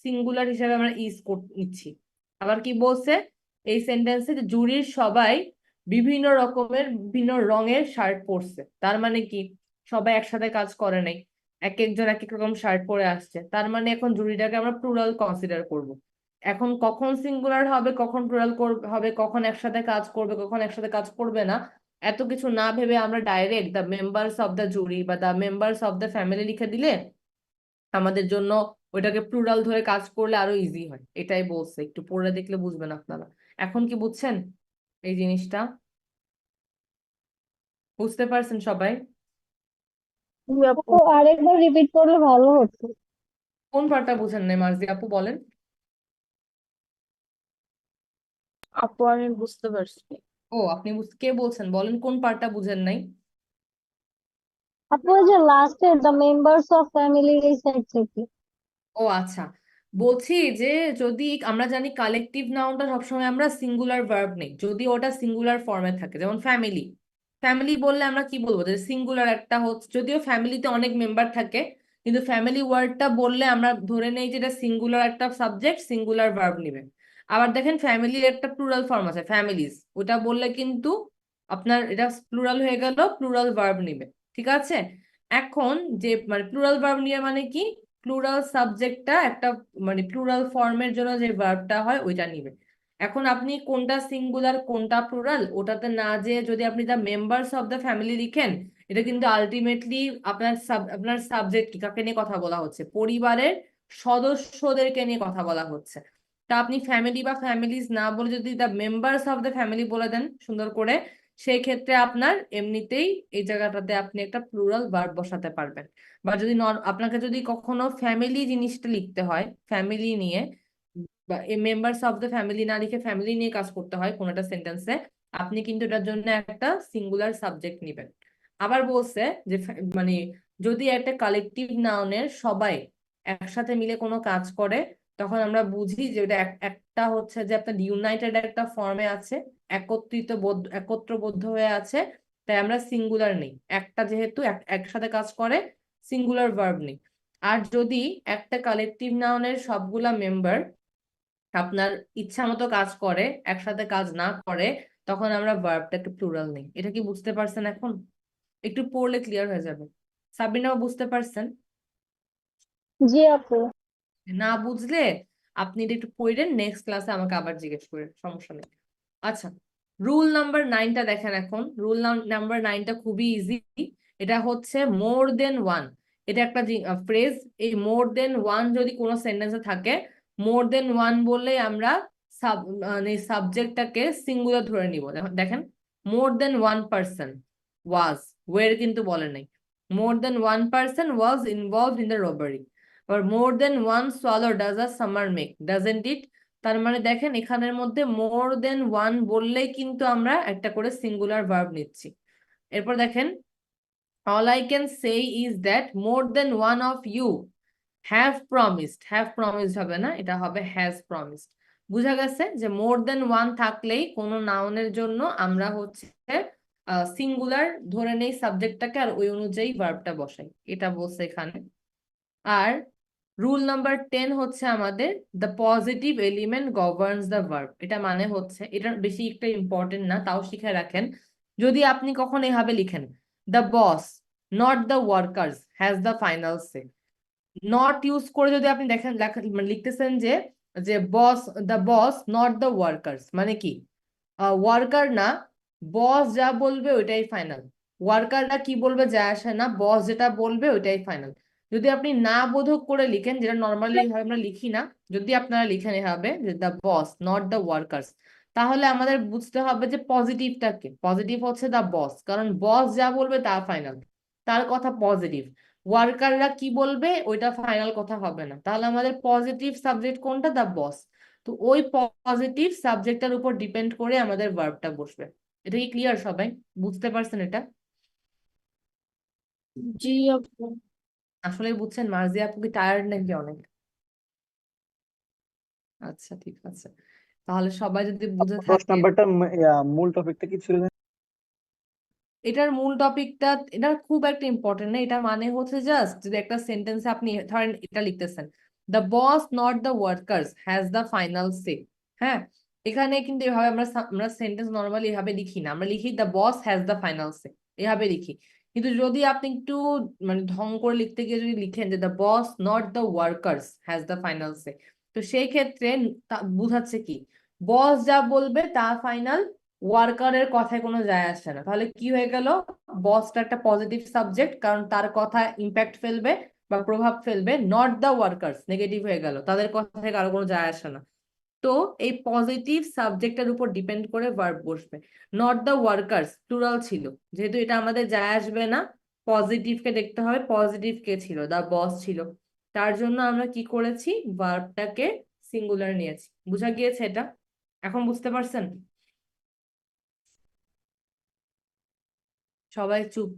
Speaker 1: সিঙ্গুলার হিসেবে আমরা ইজ নিচ্ছি। আবার কি বলছে এই সেন্টেন্সে? যে জুরির সবাই বিভিন্ন রকমের বিভিন্ন রঙের শার্ট পরছে। তার মানে কি? সবাই একসাথে কাজ করে নাই, এক একজন এক এক রকম শার্ট পরে আসছে। তার মানে এখন জুরিটাকে আমরা প্লুরাল কনসিডার করব। এখন কখন সিঙ্গুলার হবে কখন প্লুরাল হবে কখন একসাথে কাজ করবে কখন একসাথে কাজ করবে না এত কিছু না ভেবে আমরা direct the members of the jury বা the members of the family লিখে দিলে আমাদের জন্য ওইটাকে প্লুরাল ধরে কাজ করলে আরো ইজি হয়। এটাই বলছে, একটু পড়ে দেখলে বুঝবেন আপনারা। এখন কি বুঝছেন এই জিনিসটা? বুঝতে পারছেন সবাই?
Speaker 8: আপু আরেকবার রিপিট করলে ভালো হতো।
Speaker 1: কোন পার্টটা বুঝেন নাই মার্জি আপু বলেন?
Speaker 4: আপু আমি বুঝতে পারছি।
Speaker 1: ও আপনি কে বলছেন? বলেন কোন পার্টটা বুঝেন নাই?
Speaker 8: আপু ওই যে লাস্টে দ্য মেম্বার্স অফ ফ্যামিলি এই সাইড থেকে।
Speaker 1: ও আচ্ছা, বলছি যে যদি আমরা জানি কালেকটিভ নাউনটা সবসময় আমরা সিঙ্গুলার ভার্ব নেই যদি ওটা সিঙ্গুলার ফর্মে থাকে। যেমন ফ্যামিলি, ফ্যামিলি বললে আমরা কি বলবো? যে সিঙ্গুলার একটা হচ্ছে, যদিও ফ্যামিলিতে অনেক মেম্বার থাকে কিন্তু ফ্যামিলি ওয়ার্ডটা বললে আমরা ধরে নেই যে এটা সিঙ্গুলার একটা সাবজেক্ট, সিঙ্গুলার ভার্ব নিবে। আবার দেখেন ফ্যামিলির একটা প্লুরাল ফর্ম আছে ফ্যামিলিজ, ওটা বললে কিন্তু আপনার এটা প্লুরাল হয়ে গেল, প্লুরাল ভার্ব নিবে। ঠিক আছে, এখন যে মানে প্লুরাল ভার্ব নিয়ে মানে কি, প্লুরাল সাবজেক্টটা একটা মানে প্লুরাল ফর্মের জন্য যে ভার্বটা হয় ওইটা নিবে। এখন আপনি কোনটা সিঙ্গুলার কোনটা প্লুরাল ওটাতে না যে যদি আপনি the members of the family লিখেন, এটা কিন্তু আলটিমেটলি আপনার সাবজেক্ট কি, কাকে নিয়ে কথা বলা হচ্ছে, পরিবারের সদস্যদেরকে নিয়ে কথা বলা হচ্ছে। তা আপনি ফ্যামিলি বা ফ্যামিলিজ না বলে যদি the members of the family বলে দেন সুন্দর করে, সেই ক্ষেত্রে আপনার এমনিতেই এই জায়গাটাতে আপনি একটা প্লুরাল ভার্ব বসাতে পারবেন। বা যদি আপনাকে যদি কখনো ফ্যামিলি জিনিসটা লিখতে হয়, ফ্যামিলি নিয়ে বা মেম্বার্স অফ দ্য ফ্যামিলি না লিখে ফ্যামিলি নিয়ে কাজ করতে হয় কোনো একটা সেন্টেন্সে, আপনি কিন্তু এটার জন্য একটা সিঙ্গুলার সাবজেক্ট নেবেন। আবার বলছে যে মানে যদি একটা কালেকটিভ নাউনের সবাই একসাথে মিলে কোনো কাজ করে, তখন আমরা বুঝি যে ওটা একটা হচ্ছে যে আপনার ইউনাইটেড একটা ফর্মে আছে, একত্রবদ্ধ হয়ে আছে, তাই আমরা সিঙ্গুলার নেই। একটা যেহেতু একসাথে কাজ করে, সিঙ্গুলার ভার্ব নেই। আর যদি একটা কালেকটিভ নাউনের সবগুলা মেম্বার আপনার ইচ্ছা মতো কাজ করে, একসাথে কাজ না করে, তখন আমরা ভার্বটাকে প্লুরাল নেই। এটা কি বুঝতে পারছেন? এখন একটু পড়লে ক্লিয়ার হয়ে যাবে। সাবিনাও বুঝতে পারছেন?
Speaker 8: জি আপু।
Speaker 1: না বুঝলে আপনি এটা একটু পড়েন, নেক্সট ক্লাসে আমাকে আবার জিজ্ঞেস করেন, সমস্যা নেই। আচ্ছা, রুল নাম্বার 9টা দেখেন। এখন রুল নাম্বার 9টা খুবই ইজি। এটা হচ্ছে মোর দেন ওয়ান। এটা একটা ফ্রেজ, এই মোর দেন ওয়ান যদি কোনো সেন্টেন্সে থাকে, মোর দেন ওয়ান বললে আমরা মানে সাবজেক্টটাকে সিঙ্গুলার ধরে নিব। দেখেন, মোর দেন ওয়ান পার্সন ওয়াজ, ওয়ের কিন্তু বলে নাই, more than one person was involved in the robbery. আবার more than one swallow does a summer make, doesn't it. তার মানে দেখেন এখানের মধ্যে মোর দেন ওয়ান বললেই কিন্তু আমরা একটা করে সিঙ্গুলার ভার্ব নিচ্ছি। এরপর দেখেন, all I can say is that more than one of you have promised, have promised হবে না, এটা হবে has promised। বুঝা গেছে যে মোর দেন ওয়ান থাকলেই কোনো নাউনের জন্য আমরা হচ্ছে সিঙ্গুলার ধরে নেই সাবজেক্টটাকে, আর ওই অনুযায়ী ভার্বটা বসাই। এটা বলছে এখানে। আর রুল নাম্বার 10 হচ্ছে আমাদের the positive element governs the verb. এটা মানে হচ্ছে, এটা বেশি একটা ইম্পর্টেন্ট না, তাও শিখে রাখেন। যদি আপনি কখন এভাবে লিখেন, the boss not the workers has the final say, not use করে যদি আপনি দেখেন মানে লিখতেছেন যে যে boss, the boss not the workers, মানে কি ওয়ার্কার না, বস যা বলবে ওইটাই ফাইনাল। ওয়ার্কাররা কি বলবে যায় আসে না, বস যেটা বলবে ওইটাই ফাইনাল। যদি আপনি না বোধক করে লিখেন, যেটা নর্মালি আমরা লিখি না, যদি আপনারা লিখেন এভাবে যে the boss not the workers, তাহলে আমাদের বুঝতে হবে যে পজিটিভটাকে, পজিটিভ হচ্ছে দ্য বস, কারণ বস যা বলবে তা ফাইনাল, তার কথা পজিটিভ। ওয়ার্কাররা কি বলবে ওইটা ফাইনাল কথা হবে না, তাহলে আমাদের পজিটিভ সাবজেক্ট কোনটা, দ্য বস। তো ওই পজিটিভ সাবজেক্টের উপর ডিপেন্ড করে আমাদের ভার্বটা বসবে। এটা কি ক্লিয়ার সবাই? বুঝতে পারছেন এটা?
Speaker 4: জি আপু।
Speaker 1: আসলে বুঝছেন? মার্জিয়া আপু কি টায়ার্ড নাকি অনেক? আচ্ছা ঠিক আছে, তাহলে সবাই যদি বুঝে
Speaker 9: 10
Speaker 1: থাকে।
Speaker 9: নাম্বারটা মূল টপিকটা কি ছিল?
Speaker 1: এটার মূল টপিকটা, এটা খুব একটা ইম্পর্টেন্ট না। এটা মানে হচ্ছে জাস্ট যদি একটা সেন্টেন্সে আপনি ধরেন এটা লিখতেছেন, the boss not the workers has the final say. হ্যাঁ, এখানে কিন্তু এভাবে আমরা সেন্টেন্স নর্মালি এভাবে লিখি না, আমরা লিখি the boss has the final say, এভাবে লিখি। কিন্তু যদি আপনি একটু মানে ঢং করে লিখতে গিয়ে যদি লিখেন যে the boss not the workers has the final say, তো সেই ক্ষেত্রে বুঝাচ্ছে কি, বস যা বলবে তা ফাইনাল, ওয়ার্কারের কথায় কোনো যায় আসে না। তাহলে কি হয়ে গেল, বসটা একটা পজিটিভ সাবজেক্ট, কারণ তার কথা ইম্প্যাক্ট ফেলবে বা প্রভাব ফেলবে, নট দ্য ওয়ার্কার্স নেগেটিভ হয়ে গেল, তাদের কথায় কারো কোনো যায় আসে না। তো এই পজিটিভ সাবজেক্টের উপর ডিপেন্ড করে ভার্ব বসবে। নট দ্য ওয়ার্কার্স প্লুরাল ছিল, যেহেতু এটা আমাদের যায় আসবে না, পজিটিভকে দেখতে হবে, পজিটিভ কে ছিল, দ্য বস ছিল, তার জন্য আমরা কি করেছি, ভার্বটাকে সিঙ্গুলার নিয়েছি। বুঝা গিয়েছে এটা? এখন বুঝতে পারছেন? সবাই চুপ।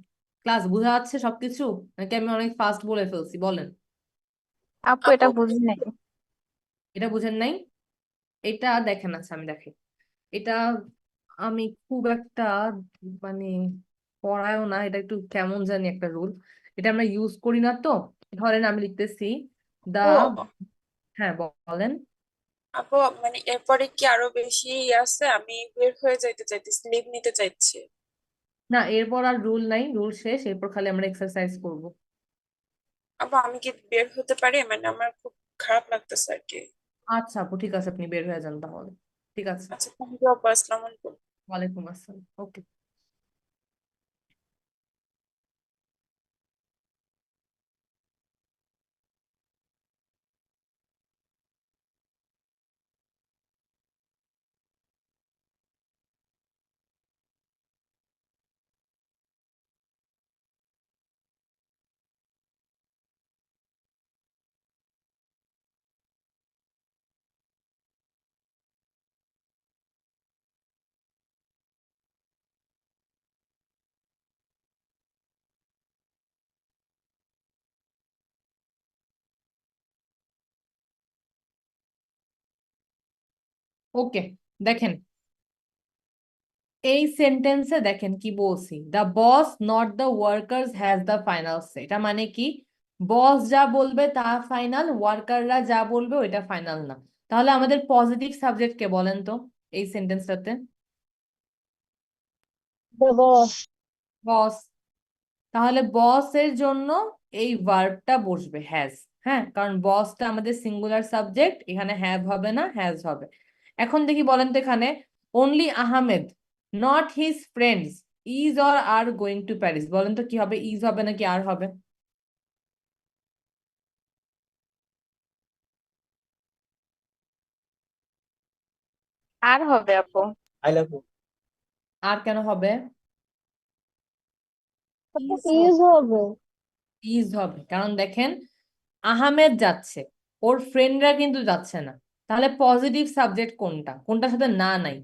Speaker 1: ক্লাস বোঝা যাচ্ছে সবকিছু নাকি আমি অনেক ফাস্ট বলে ফেলছি? বলেন।
Speaker 2: আপু এটা বুঝি নাই।
Speaker 1: এটা বুঝেন নাই? এটা দেখেন, আচ্ছা আমি দেখি। এটা আমি খুব একটা মানে পড়ায়ও না, এটা একটু কেমন জানি একটা রুল, এটা আমরা ইউজ করি না তো। ধরেন আমি লিখতেছি দা,
Speaker 5: আপু
Speaker 1: হ্যাঁ বলেন।
Speaker 5: আপু মানে এরপরে কি আরো বেশি আছে? আমি বের হয়ে যাইতে চাইতেছি, লিভ নিতে চাইছি।
Speaker 1: না, এরপর আর রুল নাই, রুল শেষ, এরপর খালি আমরা এক্সারসাইজ করব।
Speaker 5: আপু আমি কি বের হতে পারি? মানে আমার খুব খারাপ লাগতেছে আর কি।
Speaker 1: আচ্ছা আপু, ঠিক আছে, আপনি বের হয়ে যান তাহলে। ঠিক আছে।
Speaker 5: আচ্ছা, থ্যাংক ইউ আপু, আসসালামু আলাইকুম।
Speaker 1: ওয়ালাইকুম আসসালাম, ওকে। ওকে, দেখেন এই সেন্টেন্সে দেখেন কি বলছি, the boss not the workers has the final say. এটা মানে কি, বস যা বলবে তা ফাইনাল, ওয়ার্কাররা যা বলবে ওইটা ফাইনাল না। তাহলে আমাদের পজিটিভ সাবজেক্ট কে বলেন তো এই সেন্টেন্সটাতে?
Speaker 8: The boss.
Speaker 1: বস। তাহলে বসের জন্য এই ভার্বটা বসবে হ্যাজ। হ্যাঁ, কারণ বসটা আমাদের সিঙ্গুলার সাবজেক্ট, এখানে হ্যাভ হবে না, হ্যাজ হবে। এখন দেখি বলেন তো এখানে, only Ahmed not his friends is or R going to Paris. বলেন তো কি হবে, ইজ হবে নাকি আর হবে?
Speaker 2: আর হবে আপু।
Speaker 9: I love you.
Speaker 1: আর কেন হবে? ইজ
Speaker 8: Is হবে।
Speaker 1: ইজ হবে, কারণ দেখেন আহমেদ যাচ্ছে, ওর ফ্রেন্ডরা কিন্তু যাচ্ছে না। তাহলে পজিটিভ সাবজেক্ট কোনটা, কোনটার সাথে না নাই?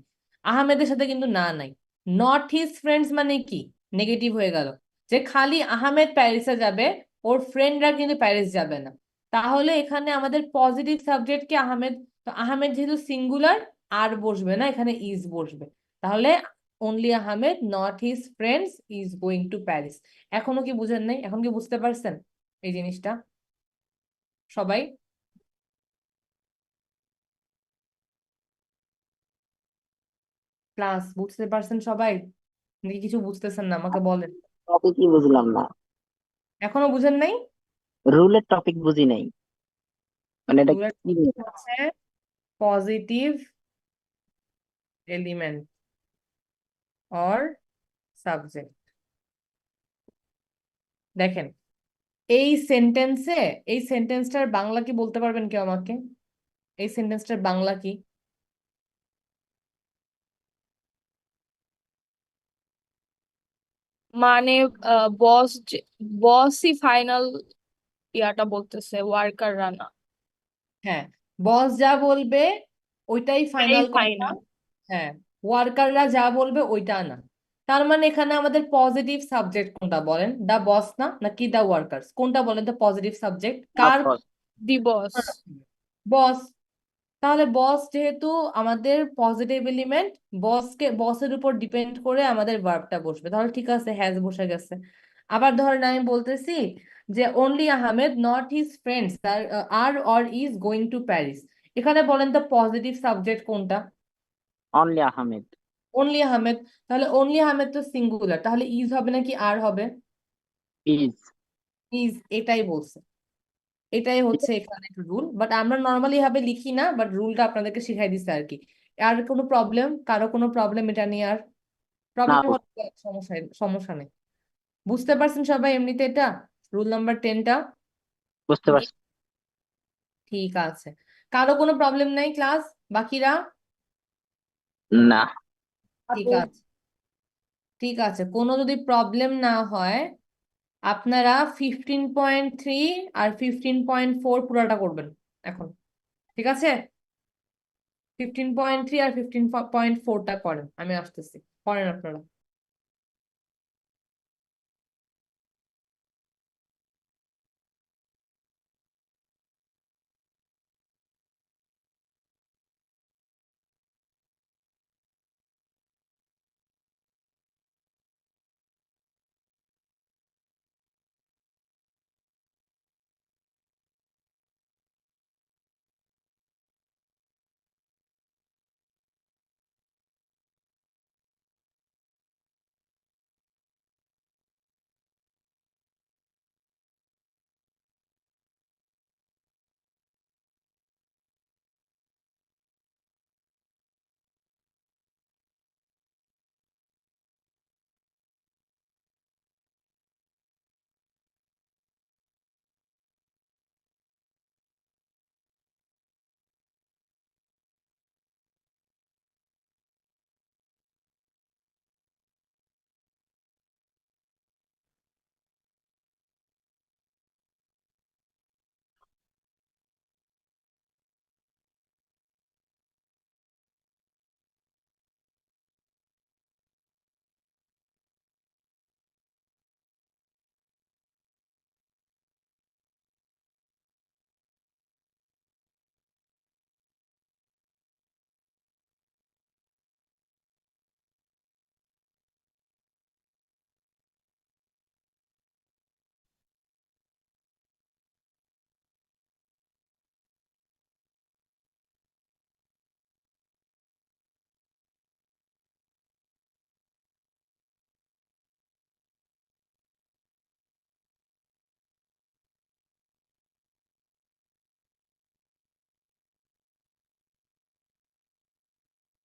Speaker 1: আহমেদের সাথে কিন্তু না নাই। নট হিজ ফ্রেন্ডস মানে কি, নেগেটিভ হয়ে গেল, যে খালি আহমেদ প্যারিসে যাবে, ওর ফ্রেন্ডরা কিন্তু প্যারিস যাবে না। তাহলে এখানে আমাদের পজিটিভ সাবজেক্ট কি আহমেদ। তো আহমেদ যেহেতু সিঙ্গুলার, আর বসবে না, এখানে ইজ বসবে। তাহলে only Ahmed not his friends is going to Paris. এখনো কি বুঝেন নাই? এখন কি বুঝতে পারছেন এই জিনিসটা সবাই? ক্লাস বুঝতে পারছেন সবাই নাকি কিছু বুঝতেছেন না, আমাকে বলেন।
Speaker 6: টপিকই বুঝলাম না,
Speaker 1: এখনো বুঝেন নাই?
Speaker 6: রুলের টপিক বুঝি নাই, মানে এটা
Speaker 1: রুলের
Speaker 6: কি?
Speaker 1: হচ্ছে পজিটিভ এলিমেন্ট অর সাবজেক্ট। দেখেন এই সেন্টেন্সে, এই সেন্টেন্সটার বাংলা কি বলতে পারবেন কেউ আমাকে? এই সেন্টেন্সটার বাংলা কি?
Speaker 4: মানে বস, বসই ফাইনাল ইয়াটা বলতেছে, ওয়ার্কাররা না।
Speaker 1: হ্যাঁ, বস যা বলবে ওইটাই
Speaker 4: এই
Speaker 1: ফাইনাল কথা।
Speaker 4: ফাইনাল।
Speaker 1: হ্যাঁ, ওয়ার্কাররা যা বলবে ওইটা না। তার মানে এখানে আমাদের পজিটিভ সাবজেক্ট কোনটা বলেন? দা বস না নাকি দা ওয়ার্কার্স? কোনটা বলেন তো পজিটিভ সাবজেক্ট কার?
Speaker 4: দি বস।
Speaker 1: বস। তাহলে বস যেহেতু আমাদের পজিটিভ এলিমেন্ট, বসকে, বসের উপর ডিপেন্ড করে আমাদের ভার্বটা বসবে। তাহলে ঠিক আছে, হ্যাজ বসে গেছে। আবার ধরেন আমি বলতেছি যে only Ahmed not his friends are or is going to Paris. এখানে বলেন তো পজিটিভ সাবজেক্ট কোনটা?
Speaker 6: অনলি আহমেদ।
Speaker 1: অনলি আহমেদ। তাহলে অনলি আহমেদ তো সিঙ্গুলার, তাহলে ইজ হবে নাকি আর হবে?
Speaker 6: ইজ।
Speaker 1: ইজ, এটাই বলছে। এটাই হচ্ছে এখানে রুল, বাট আমরা নর্মালি ভাবে লিখি না, বাট রুলটা আপনাদেরকে শিখাই দিচ্ছে আর কি। আর কোনো প্রবলেম, কারো কোনো প্রবলেম এটা নিয়ে? আর
Speaker 6: না
Speaker 1: প্রবলেম
Speaker 6: আপু,
Speaker 1: হলে সমস্যা, সমস্যা নেই। বুঝতে পারছেন সবাই এমনিতে এটা, রুল নাম্বার 10টা?
Speaker 6: বুঝতে পারছি।
Speaker 1: ঠিক আছে, কারো কোনো প্রবলেম নাই ক্লাস, বাকিরা?
Speaker 6: না
Speaker 1: ঠিক আছে, ঠিক আছে, কোনো যদি প্রবলেম না হয় আপনারা 15.3 আর 15.4 পুরাটা করবেন এখন। ঠিক আছে, 15.3 আর 15.4টা করেন, আমি আসতেছি, করেন আপনারা।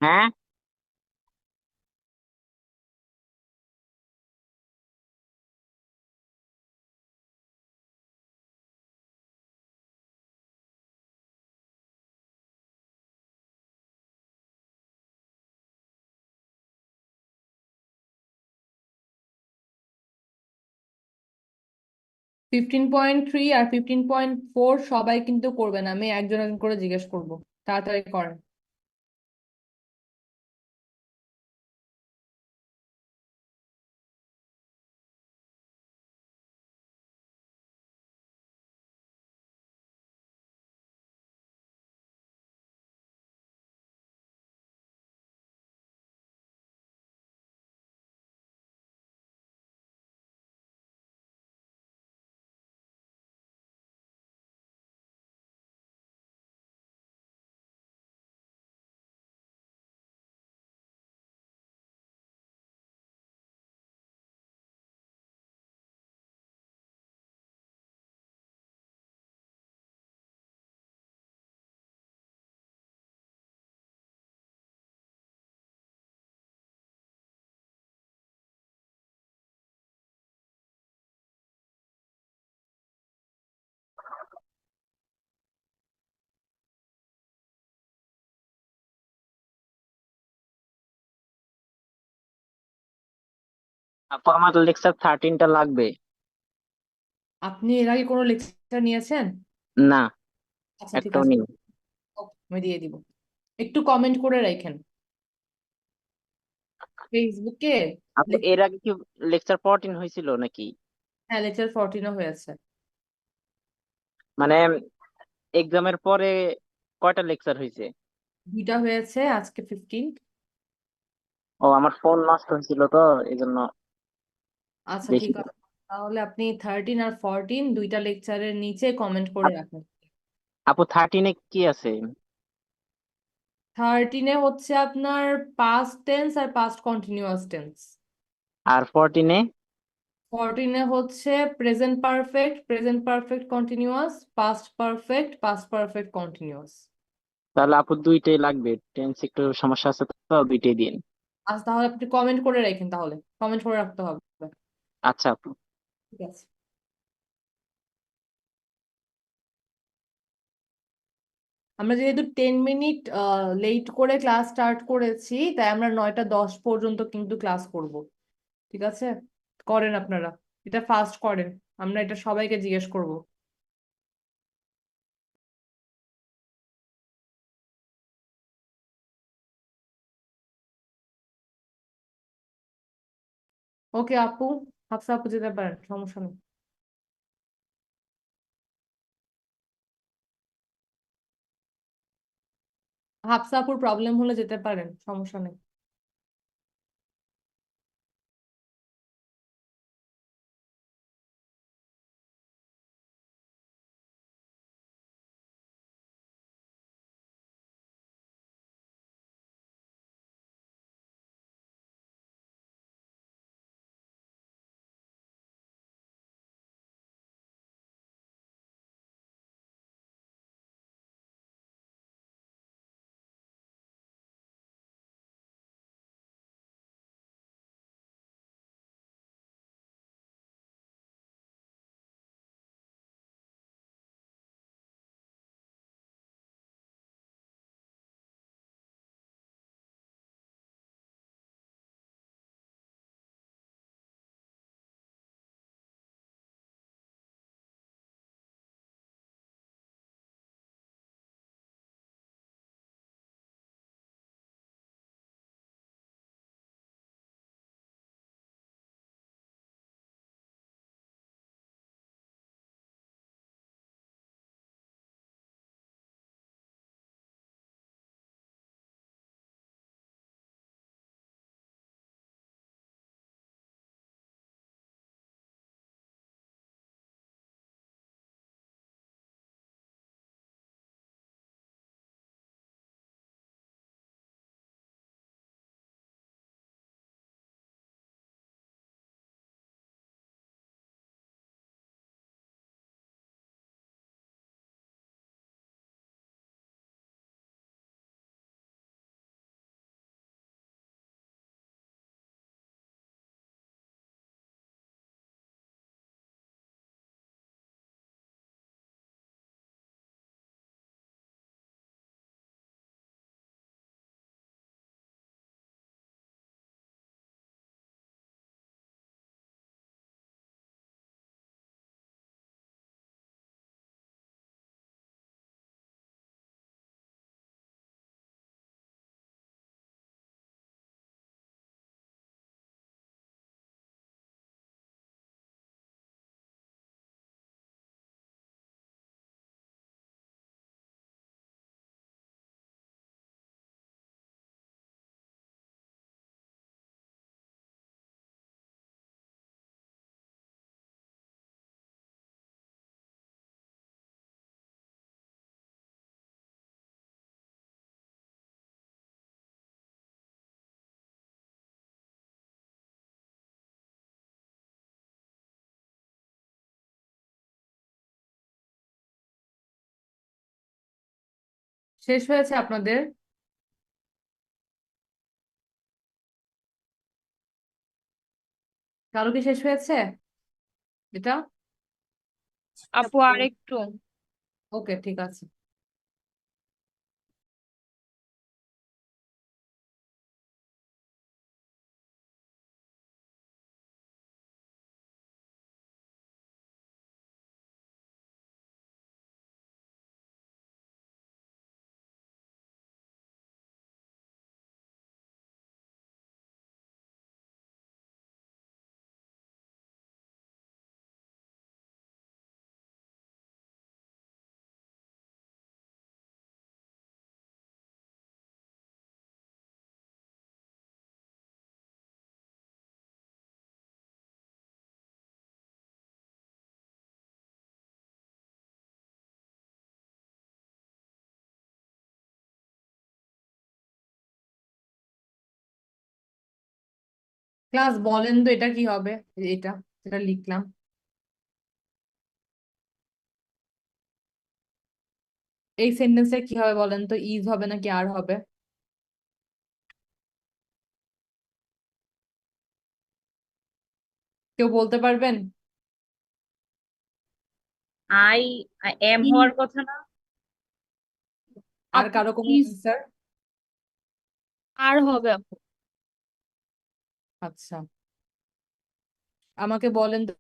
Speaker 6: হ্যাঁ,
Speaker 1: ফিফটিন পয়েন্ট থ্রি আর 15.4 সবাই কিন্তু করবেন, আমি একজন একজন করে জিজ্ঞেস করব, তাড়াতাড়ি করেন।
Speaker 6: আপু আমার লেকচার 13টা লাগবে।
Speaker 1: আপনি এর আগে কোনো লেকচার নিয়েছেন?
Speaker 6: না,
Speaker 1: আচ্ছা ঠিক
Speaker 6: একটাও
Speaker 1: আছে,
Speaker 6: নেই।
Speaker 1: আমি দিয়ে দিব। একটু কমেন্ট করে রাখেন ফেসবুকে।
Speaker 6: আপু এর আগে কি লেকচার 14 হয়েছিল নাকি?
Speaker 1: হ্যাঁ, লেকচার 14ও হয়েছে।
Speaker 6: মানে এক্সামের পরে কয়টা লেকচার হয়েছে?
Speaker 1: দুইটা হয়েছে, আজকে 15।
Speaker 6: ও, আমার ফোন নষ্ট হয়েছিল তো এই জন্য
Speaker 1: আচ্ছা
Speaker 6: বেশি।
Speaker 1: ঠিক আছে, তাহলে আপনি 13 আর 14 দুইটা লেকচারের নিচে কমেন্ট করে রাখেন।
Speaker 6: আপু 13-এ কি আছে?
Speaker 1: 13-এ হচ্ছে আপনার পাস্ট টেন্স আর পাস্ট কন্টিনিউয়াস টেন্স।
Speaker 6: আর 14-এ?
Speaker 1: 14-এ হচ্ছে present perfect, present perfect continuous, past perfect, past perfect continuous.
Speaker 6: তাহলে আপু দুইটাই লাগবে, টেন্স একটু সমস্যা আছে তো, দুইটাই দিন।
Speaker 1: আচ্ছা তাহলে আপনি কমেন্ট করে রাখেন, তাহলে কমেন্ট করে রাখতে হবে।
Speaker 6: আচ্ছা আপু।
Speaker 1: ঠিক আছে। আমরা যেহেতু 10 মিনিট লেট করে ক্লাস স্টার্ট করেছি, তাই আমরা 9টা 10 পর্যন্ত কিন্তু ক্লাস করব। ঠিক আছে, করেন আপনারা, এটা ফাস্ট করেন, আমরা এটা সবাইকে জিজ্ঞেস করব। ওকে আপু, হাফসা আপু যেতে পারেন, সমস্যা নেই। হাফসা আপুর প্রবলেম হলে যেতে পারেন, সমস্যা নেই। শেষ হয়েছে আপনাদের? কারো কি শেষ হয়েছে এটা?
Speaker 4: আপু আরেকটু।
Speaker 1: ওকে, ঠিক আছে। ক্লাস বলেন তো এটা কি হবে? এটা যেটা লিখলাম, এই সেন্টেন্সটা কি হবে বলেন তো? ইজ হবে নাকি আর হবে? কেউ বলতে পারবেন?
Speaker 7: আই এম
Speaker 4: ই
Speaker 7: হওয়ার কথা না?
Speaker 1: আর
Speaker 4: আপু
Speaker 1: কারো কোনো
Speaker 4: ইজ
Speaker 1: অ্যান্সার?
Speaker 4: আর হবে আপু।
Speaker 1: আচ্ছা, আমাকে বলেন তো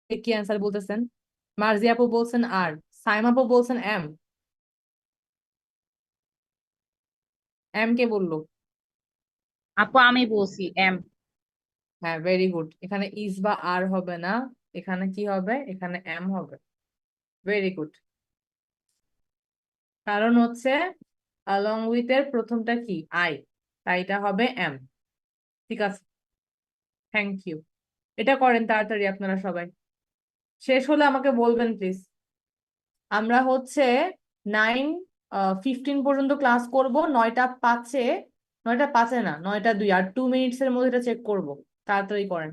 Speaker 1: কে কি অ্যান্সার বলতেছেন। মার্জি আপু বলছেন আর, সাইম আপু বলছেন এম। এম কে বললো?
Speaker 7: আপু আমি বলছি এম।
Speaker 1: হ্যাঁ, ভেরি গুড। এখানে ইজ বা আর হবে না, এখানে কি হবে? এখানে এম হবে। Very good. কারণ হচ্ছে along with এর প্রথমটা কি? আই, তাই এটা হবে এম। ঠিক আছে, থ্যাংক ইউ। এটা করেন তাড়াতাড়ি আপনারা সবাই। শেষ হলে আমাকে বলবেন প্লিজ। আমরা হচ্ছে 9:15 পর্যন্ত ক্লাস করব। 9:05-এ, 9:05-এ না, 9:02, আর 2 মিনিটস এর মধ্যে এটা চেক করব। তাড়াতাড়ি করেন।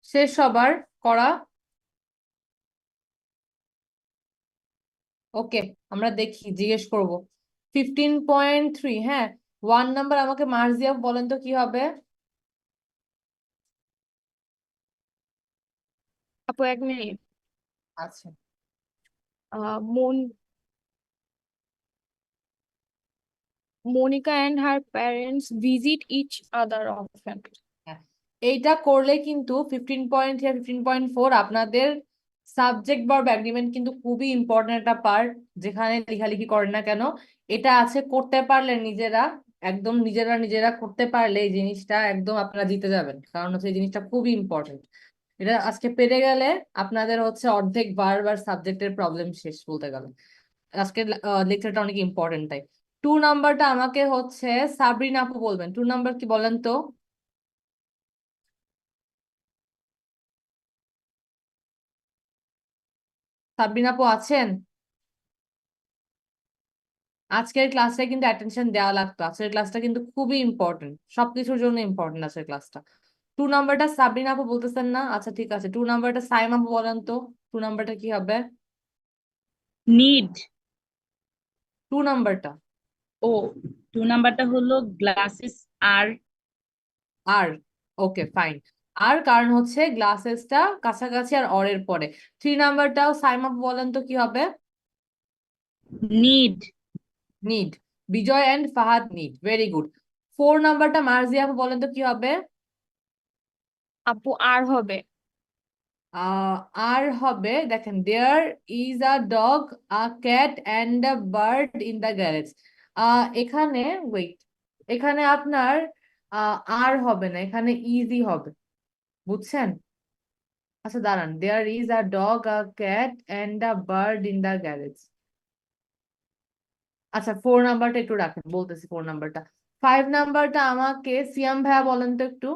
Speaker 1: শেষ সবার করা? ওকে, আমরা দেখি, জিজ্ঞেস করব। 15.3, হ্যাঁ। 1 নাম্বার আমাকে মার্জিয়া বলেন তো কি হবে?
Speaker 4: আপু 1 মিনিট।
Speaker 1: আচ্ছা,
Speaker 4: মন Monica and her parents visit each other often.
Speaker 1: হ্যাঁ। এইটা করলে কিন্তু 15.3 আর 15.4 আপনাদের সাবজেক্ট ভার্ব এগ্রিমেন্ট কিন্তু খুবই ইম্পর্টেন্ট একটা পার্ট, যেখানে লেখালেখি করেন না কেন এটা আছে, করতে পারলে নিজেরা একদম নিজেরা করতে পারলে এই জিনিসটা একদম আপনারা জিতে যাবেন, কারণ হচ্ছে এই জিনিসটা খুবই ইম্পর্টেন্ট। এটা আজকে পেরে গেলে আপনাদের হচ্ছে অর্ধেক ভার্ব আর সাবজেক্টের প্রবলেম শেষ বলতে গেলে। আজকে লেকচারটা অনেক ইম্পর্টেন্ট তাই। 2 নাম্বারটা আমাকে হচ্ছে সাবরিনা আপু বলবেন। 2 নাম্বার কি বলেন তো? সাবরিনা আপু আছেন? আজকের ক্লাসে কিন্তু অ্যাটেনশন দেওয়া লাগতো, আজকের ক্লাসটা কিন্তু খুবই ইম্পর্টেন্ট, সবকিছুর জন্য ইম্পর্টেন্ট আজকের ক্লাসটা। 2 নাম্বারটা সাবরিনা আপু বলতেছেন না? আচ্ছা ঠিক আছে, 2 নাম্বারটা সাইম আপু বলেন তো। 2 নাম্বারটা কি হবে?
Speaker 7: নিড।
Speaker 1: 2 নাম্বারটা
Speaker 7: ও 2 নাম্বারটা হলো গ্লাসেস আর
Speaker 1: আর, ওকে ফাইন। আর কারণ হচ্ছে গ্লাসেসটা কাছাকাছি আর অরের পরে। 3 নাম্বারটাও সাইম আপু বলেন তো কি হবে?
Speaker 7: Need.
Speaker 1: Need. Bijoy and Fahad need, very good. 4 নাম্বারটা মার্জিয়া আপু বলেন তো কি হবে?
Speaker 4: আপু আর হবে।
Speaker 1: আর হবে, দেখেন, there is a dog, a cat and a bird in the garage. এখানে ওয়েট, এখানে আপনার আর হবে না, এখানে ইজি হবে, বুঝছেন? আচ্ছা দাঁড়ান, there is a dog, a cat and a bird in the garage. আচ্ছা 4 নাম্বারটা একটু রাখেন, বলতেছি 4 নাম্বারটা। 5 নাম্বারটা আমাকে সিয়াম ভাইয়া বলেন তো একটু।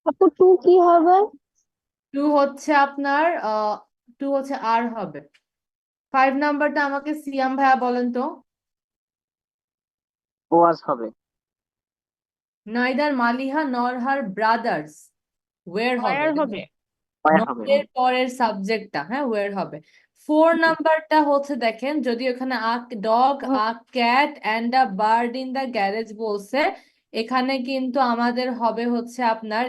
Speaker 8: আপু 2 কি হবে?
Speaker 1: 2 হচ্ছে আপনার 2 হচ্ছে আর হবে। 5 নাম্বারটা আমাকে সিয়াম ভাইয়া বলেন তো।
Speaker 6: ওয়াজ হবে।
Speaker 1: নাইদার মালিহা নর হার ব্রাদার্স ওয়ের হবে,
Speaker 4: ওয়ার হবে।
Speaker 6: হয় হবে।
Speaker 1: নটের পরের সাবজেক্টটা, হ্যাঁ ওয়ের হবে। 4 নাম্বারটা হচ্ছে দেখেন, যদি ওখানে আ dog, a cat and a bird in the garage বলছে, এখানে কিন্তু আমাদের হবে হচ্ছে আপনার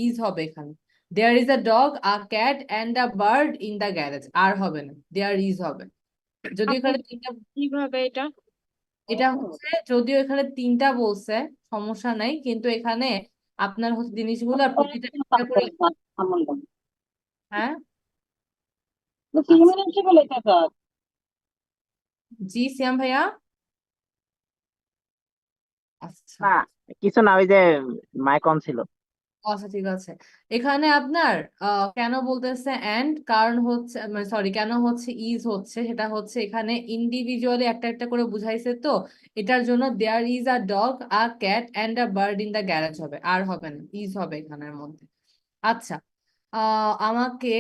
Speaker 1: ইজ হবে এখানে। There is a dog, a cat and a bird in the garage, are হবে না, দেয়ার ইজ হবে। যদি
Speaker 4: আপু
Speaker 1: এখানে তিনটা,
Speaker 4: কিভাবে এটা?
Speaker 1: এটা হচ্ছে যদিও এখানে 3টা বলছে সমস্যা নাই, কিন্তু এখানে আপনার হচ্ছে জিনিসগুলো আর প্রতিটা একটা করে, হ্যাঁ আচ্ছা। জি সিয়াম ভাইয়া। আচ্ছা
Speaker 6: না কিছু না, ওই যে মাইক অন ছিল।
Speaker 1: আচ্ছা ঠিক আছে। এখানে আপনার কেন বলতেছে এন্ড, কারণ হচ্ছে সরি কেন হচ্ছে ইজ হচ্ছে, সেটা হচ্ছে এখানে ইন্ডিভিজুয়ালি একটা একটা করে বুঝাইছে তো, এটার জন্য there is a dog, a cat and a bird in the garage হবে, আর হবে না, ইজ হবে এখানের মধ্যে। আচ্ছা আমাকে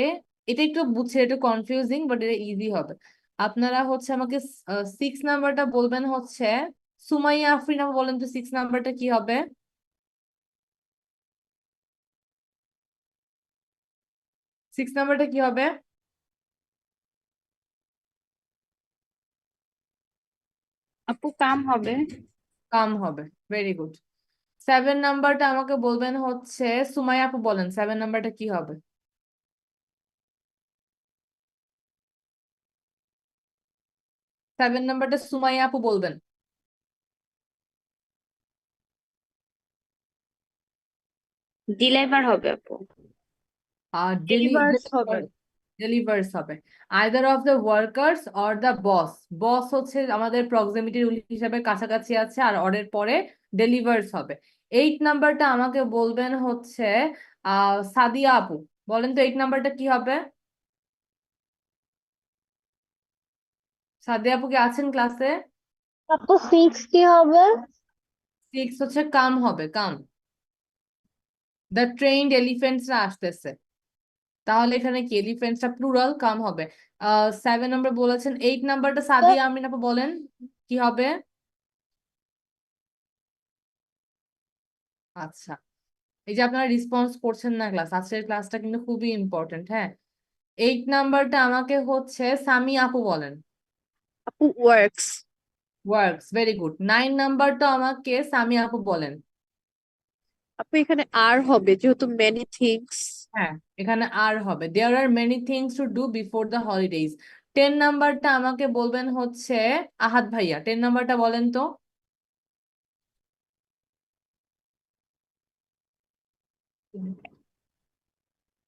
Speaker 1: এটা একটু বুঝছে, একটু কনফিউজিং বাট এটা ইজি হবে। আপনারা হচ্ছে আমাকে 6 নাম্বারটা বলবেন হচ্ছে সুমাইয়া আফরিন আপু বলেন তো 6 নাম্বারটা কি হবে? 6 নাম্বারটা কি হবে?
Speaker 7: আপু কাম হবে।
Speaker 1: কাম হবে, ভেরি গুড। 7 নাম্বারটা আমাকে বলবেন হচ্ছে সুমাইয়া আপু বলেন 7 নাম্বারটা কি হবে? 7 নাম্বারটা সুমাইয়া আপু বলবেন।
Speaker 2: ডিলাইভার হবে আপু।
Speaker 1: আর
Speaker 4: ডেলিভার্স হবে।
Speaker 1: ডেলিভার্স হবে। Either of the workers or the boss. Boss হচ্ছে আমাদের প্রক্সিমিটি রুল হিসাবে কাছাকাছি আছে, আর অরের পরে ডেলিভার্স হবে। 8 নাম্বারটা আমাকে বলবেন হচ্ছে সাদিয়া আপু, বলেন তো 8 নাম্বারটা কি হবে? সাদিয়া আপু কি আছেন ক্লাসে?
Speaker 8: আপু 6 কি হবে?
Speaker 1: 6 হচ্ছে কাম হবে, কাম। দ্য ট্রেইনড এলিফেন্টসরা আসতেছে, তাহলে এখানে কি এলিফেন্টসটা প্লুরাল, কাম হবে। 7 নাম্বার বলেছেন। 8 নাম্বারটা সাদিয়া আমিন আপু বলেন কি হবে? আচ্ছা, এই যে আপনারা রেসপন্স করছেন না ক্লাস, আজকের ক্লাসটা কিন্তু খুবই ইম্পর্টেন্ট, হ্যাঁ। 8 নাম্বারটা আমাকে হচ্ছে সামি আপু বলেন।
Speaker 4: আপু ওয়ার্কস।
Speaker 1: Works, very good. 9 নাম্বারটা আমাকে সামি আপু বলেন।
Speaker 10: আপু এখানে আর হবে যেহেতু মেনি থিংস।
Speaker 1: হ্যাঁ, এখানে আর হবে there are many things to do before the holidays. 10 নাম্বারটা আমাকে বলবেন হচ্ছে আহাদ ভাইয়া, 10 নাম্বারটা বলেন তো।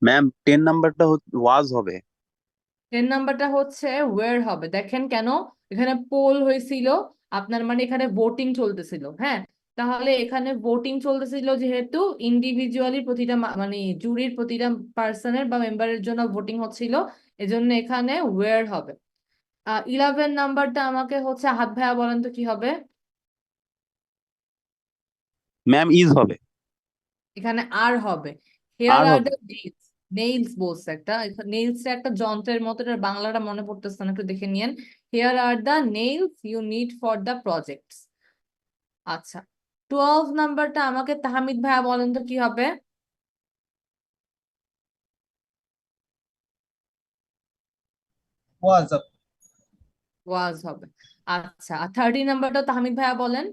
Speaker 11: ম্যাম 10 নাম্বারটা ওয়াজ হবে।
Speaker 1: 10 নাম্বারটা হচ্ছে ওয়ের হবে। দেখেন কেন, এখানে পোল হয়েছিল আপনার, মানে এখানে ভোটিং চলতেছিল। হ্যাঁ, তাহলে এখানে ভোটিং চলতেছিল যেহেতু ইন্ডিভিজুয়ালি প্রতিটা মানে জুরির প্রতিটা পার্সনের বা মেম্বারের জন্য ভোটিং হচ্ছিল, এজন্য এখানে ওয়ের হবে। 11 নাম্বারটা আমাকে হচ্ছে হাত ভাইয়া বলেন তো কি হবে।
Speaker 11: ম্যাম ইজ হবে।
Speaker 1: এখানে আর হবে। হেয়ার
Speaker 11: আর
Speaker 1: আর
Speaker 11: হবে।
Speaker 1: দ্য নেইলস, নেইলস বলছে একটা, নেইলস একটা যন্ত্রের মতো, এটার বাংলাটা মনে পড়তেছে না, একটু দেখে নিয়েন। Here are the nails you need for the projects. আচ্ছা, 12 নাম্বারটা আমাকে তাহমিদ ভাইয়া বলেন তো কি হবে।
Speaker 9: ওয়াজ
Speaker 1: ওয়াজ হবে। আচ্ছা, আর 13 নাম্বারটা তাহমিদ ভাইয়া বলেন।